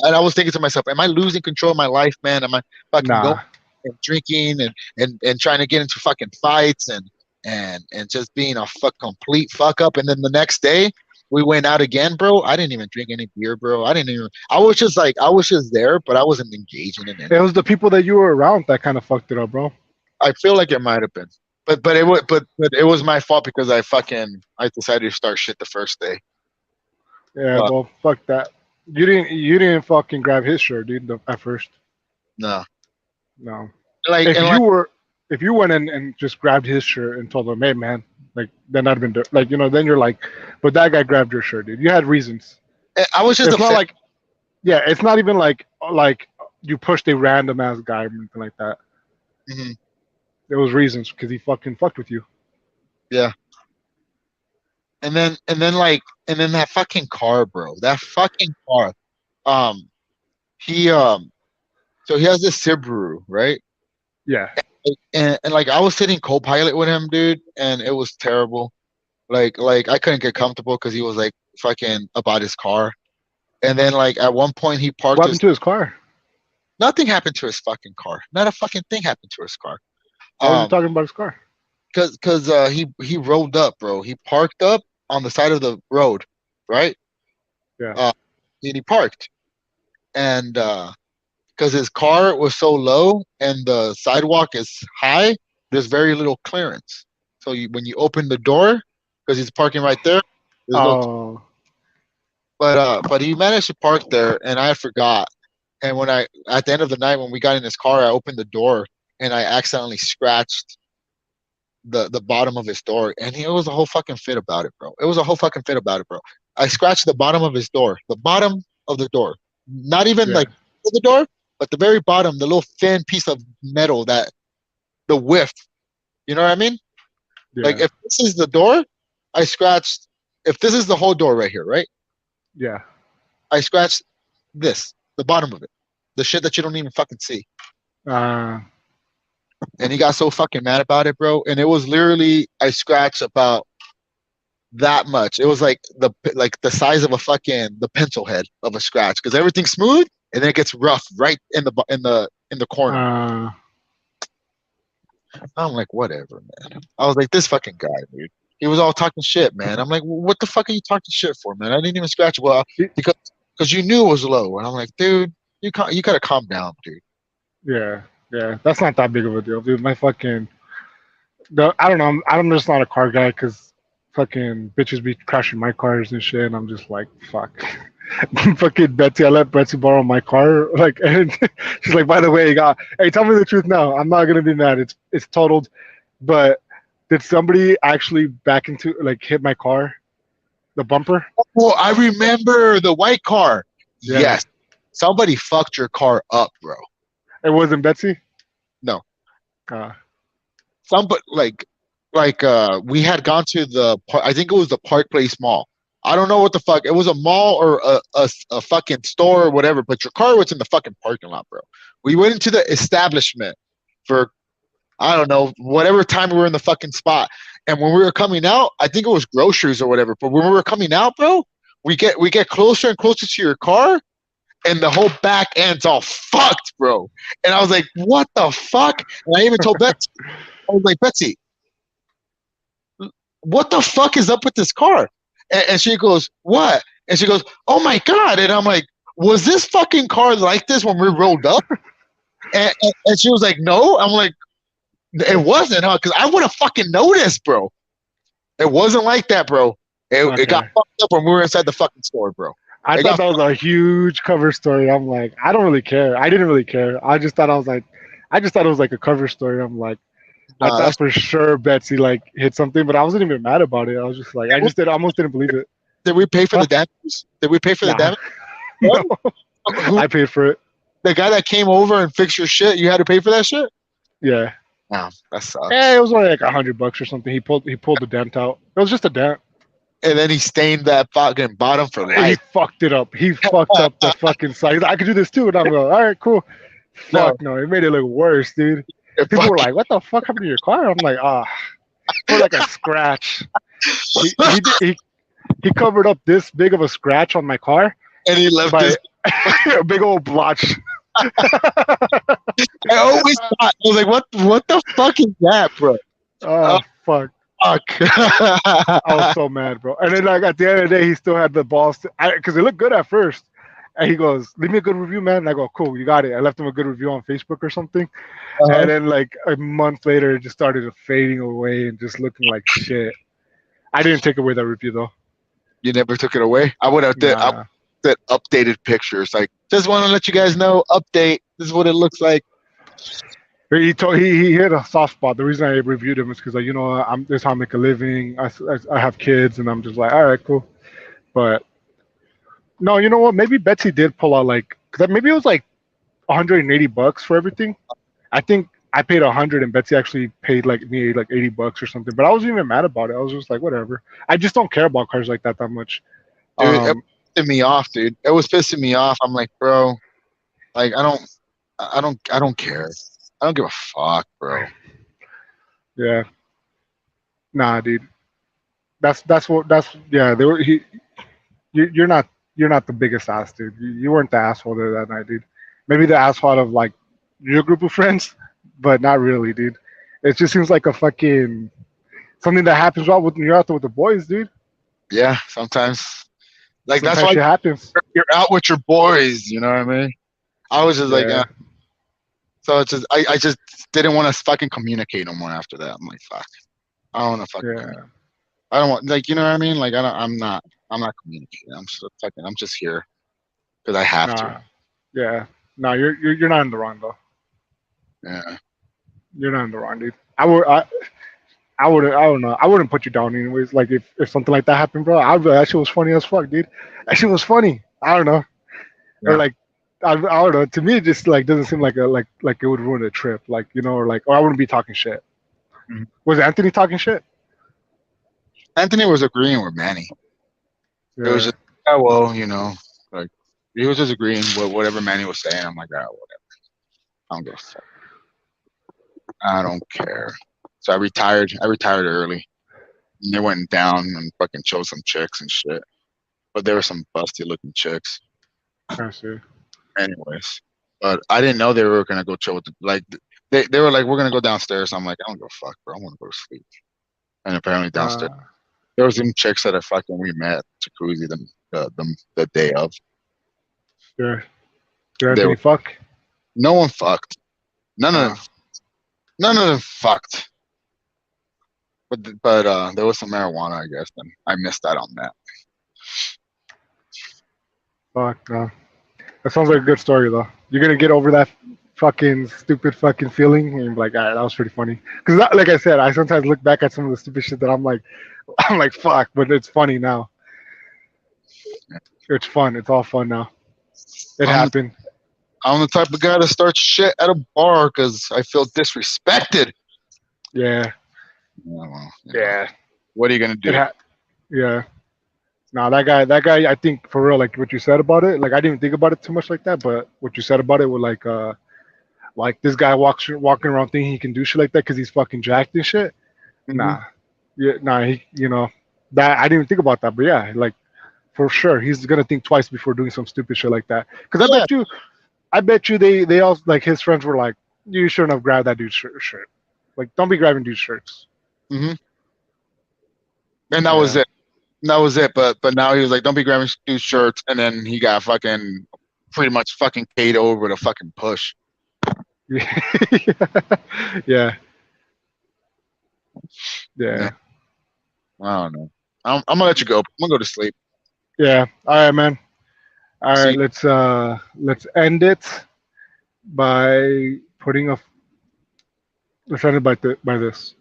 And I was thinking to myself, am I losing control of my life, man? Am I fucking going Nah. and drinking and trying to get into fucking fights and just being a complete fuck up? And then the next day we went out again, bro. I didn't even drink any beer, bro. I was just there, but I wasn't engaging in it. It was the people that you were around that kind of fucked it up, bro. I feel like it might have been. But it was my fault because I decided to start shit the first day. Yeah. Uh, Well, fuck that. You didn't fucking grab his shirt, dude. At first, No. no. Like If and you like were if you went in and just grabbed his shirt and told him, "Hey, man," like then I'd been like, then you're like, but that guy grabbed your shirt, dude. You had reasons. I was just It's not offended. like, yeah, it's not even like you pushed a random ass guy or anything like that. Mhm. There was reasons because he fucking fucked with you. Yeah. And then that fucking car, bro. That fucking car. Um, he so he has this Subaru, right? Yeah. And like I was sitting co-pilot with him, dude, and it was terrible. Like I couldn't get comfortable because he was like fucking about his car. And then like at one point he What parked happened his. to his car? Nothing happened to his fucking car. Not a fucking thing happened to his car. Why was he Um, talking about his car? cause he rolled up, bro. He parked up on the side of the road, right? Yeah. Uh, and he parked, and because his car was so low and the sidewalk is high, there's very little clearance. So when you open the door, because he's parking right there, there's no. Oh. But he managed to park there, and I forgot. And when I at the end of the night when we got in his car, I opened the door and I accidentally scratched the bottom of his door, and it was a whole fucking fit about it, bro. It was a whole fucking fit about it, bro. I scratched the bottom of his door, the bottom of the door, not even Yeah. like the door, but the very bottom, the little thin piece of metal that the width. You know what I mean? Like Yeah. if this is the door, I scratched. If this is the whole door right here, right? Yeah. I scratched this, the bottom of it, the shit that you don't even fucking see. Uh. And he got so fucking mad about it, bro. And it was literally I scratched about that much. It was like the size of a fucking the pencil head of a scratch because everything's smooth and then it gets rough right in the corner. Uh. I'm like, whatever, man. I was like, this fucking guy, dude. He was all talking shit, man. I'm like, what the fuck are you talking shit for, man? I didn't even scratch it. Well, because you knew it was low, and I'm like, dude, you gotta calm down, dude. Yeah. Yeah. That's not that big of a deal, dude. My fucking. I don't know. I'm just not a car guy because fucking bitches be crashing my cars and shit, and I'm just like, fuck. Fucking Betsy, I let Betsy borrow my car. Like, and she's like, by the way, hey, tell me the truth now. I'm not gonna be mad. It's totaled. But did somebody actually back into like hit my car, the bumper? Oh, I remember the white car. Yeah, Yes, somebody fucked your car up, bro. it wasn't Betsy. No, Uh, somebody we had gone to I think it was the Park Place Mall. I don't know what the fuck. It was a mall or a fucking store or whatever, but your car was in the fucking parking lot, bro. We went into the establishment for I don't know, whatever time we were in the fucking spot. And when we were coming out, I think it was groceries or whatever. But when we were coming out, bro, we get closer and closer to your car, and the whole back end's all fucked, bro. And I was like, what the fuck? And I even told Betsy, I was like, Betsy, what the fuck is up with this car? And she goes, what? And she goes, oh my God. And I'm like, was this fucking car like this when we rolled up? And she was like, no. I'm like, it wasn't, huh? Because I would have fucking noticed, bro. It wasn't like that, bro. It got okay. fucked up when we were inside the fucking store, bro. I It thought got that was a huge cover story. I'm like, I don't really care. I didn't really care. I just thought it was like a cover story. I'm like, I that's thought for sure Betsy like hit something, but I wasn't even mad about it. I was just like, almost didn't believe it. Did we pay for Huh? the damages? Did we pay for the Nah, damage? no, Who, I paid for it. the guy that came over and fixed your shit, you had to pay for that shit? Yeah, No, that sucks. it was only like $100 or something. He pulled the dent out. It was just a dent. And then he stained that fucking bottom for He life. fucked it up. He fucked up the fucking side. I could do this too, and I'm like, all right, cool. No, Fuck no, it made it look worse, dude. it People were fucking, like, "What the fuck happened to your car?" I'm like, for like a scratch. He covered up this big of a scratch on my car and he left by this. a big old blotch. I always thought, I was like, what the fuck is that, bro? Oh fuck! Fuck. I was so mad, bro. And then like at the end of the day, he still had the balls because it looked good at first. And he goes, "Leave me a good review, man." And I go, "Cool, you got it." I left him a good review on Facebook or something. Uh-huh. And then like a month later, it just started fading away and just looking like shit. I didn't take away that review though. You never took it away? I would have Nah. did updated pictures. Like, just want to let you guys know, update. This is what it looks like. He hit a soft spot. The reason I reviewed him is because, like, I'm this how I make a living. I have kids, and I'm just like, all right, cool. But no, you know what? Maybe Betsy did pull out like, cause maybe it was like $180 for everything. I think I paid 100, and Betsy actually paid like me like $80 or something. But I wasn't even mad about it. I was just like, whatever. I just don't care about cars like that much. Dude, it was Um, pissing me off, dude. It was pissing me off. I'm like, bro, like I don't care. I don't give a fuck, bro. yeah, nah, dude. That's yeah. They were you're not the biggest ass, dude. You weren't the asshole there that night, dude. Maybe the asshole out of like your group of friends, but not really, dude. It just seems like a fucking something that happens while when you're out there with the boys, dude. Yeah, sometimes. Like that's Sometimes why shit happens. you're out with your boys. You know what I mean? I was just like, Yeah, so it's just I just didn't want to fucking communicate no more after that. I'm like, fuck. I don't want to fucking communicate. yeah. I don't want like you know what I mean? Like I don't. I'm not communicating. I'm just here because I have to. Nah, yeah. Nah, you're not in the wrong though. Yeah. You're not in the wrong, dude. I would I don't know. I wouldn't put you down anyways. Like if something like that happened, bro, I'd be like, that shit was funny as fuck, dude. That shit was funny. I don't know. Or Yeah. like I don't know. To me, it just like doesn't seem like a like it would ruin a trip. Like or like I wouldn't be talking shit. Mhm. Was Anthony talking shit? Anthony was agreeing with Manny. It was Yeah. just, yeah, well, like he was just agreeing with whatever Manny was saying. I'm like, whatever. I don't give a fuck. I don't care. So I retired. I retired early. And they went down and fucking chose some chicks and shit. But there were some busty looking chicks. I see. Anyways. But I didn't know they were gonna go chill with they were like, we're gonna go downstairs. I'm like, I don't give a fuck, bro. I wanna go to sleep. And apparently downstairs Uh, there was some chicks that I fucking we met at jacuzzi the day of. yeah. Did They Anthony were fuck? no one fucked. None of Uh, them none of them fucked. But there was some marijuana, I guess, and I missed out on that. fuck no. That sounds like a good story though. You're gonna get over that fucking stupid fucking feeling, and you're like, all right, that was pretty funny. Because like I said, I sometimes look back at some of the stupid shit that I'm like, I'm like, fuck, but it's funny now. It's fun. It's all fun now. It I'm happened. I'm the type of guy to start shit at a bar because I feel disrespected. Yeah. Yeah, well, Yeah. what are you gonna It do? had. Yeah. Nah, that guy, I think for real, like what you said about it, like I didn't even think about it too much like that, but what you said about it was like this guy walking around thinking he can do shit like that because he's fucking jacked and shit. Hmm. Nah, yeah, nah, that I didn't even think about that, but yeah, like for sure, he's gonna think twice before doing some stupid shit like that. Because Yeah. I bet you they all like his friends were like, you shouldn't have grabbed that dude's shirt. Like, don't be grabbing dude's shirts. Hmm. And that was Yeah. it. That was it. But now he was like, don't be grabbing dude's shirts, and then he got fucking pretty much fucking paid over with a fucking push. Yeah. Yeah, Yeah. I don't know. I'm gonna let you go. I'm gonna go to sleep. Yeah. All right, man. All See right, you. let's end it by putting a let's end it by this.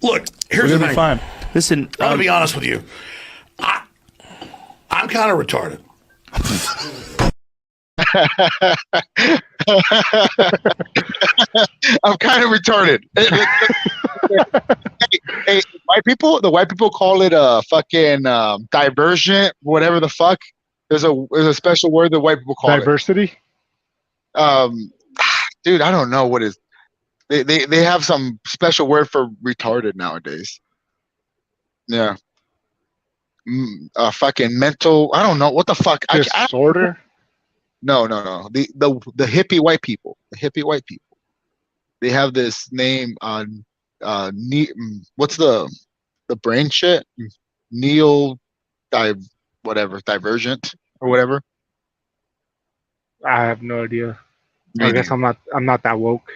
Look, We're here's the gonna be thing. fine. Listen, I'm gonna be honest with you. I'm kind of retarded. I'm kind of retarded. Hey, the white people call it a fucking divergent, whatever the fuck. There's a special word the white people call it. Diversity. Um, dude, I don't know what is. They have some special word for retarded nowadays. Yeah. Fucking mental. I don't know what the fuck. Disorder. No. The hippie white people. The hippie white people. They have this name on what's the brain shit? Neo dive whatever divergent or whatever. I have no idea. I Me guess neither. I'm not that woke.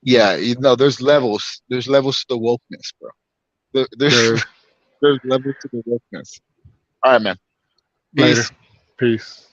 Yeah, there's levels. There's levels to the wokeness, bro. There's There. there's levels to the wokeness. All right, man. Later. Peace. Peace.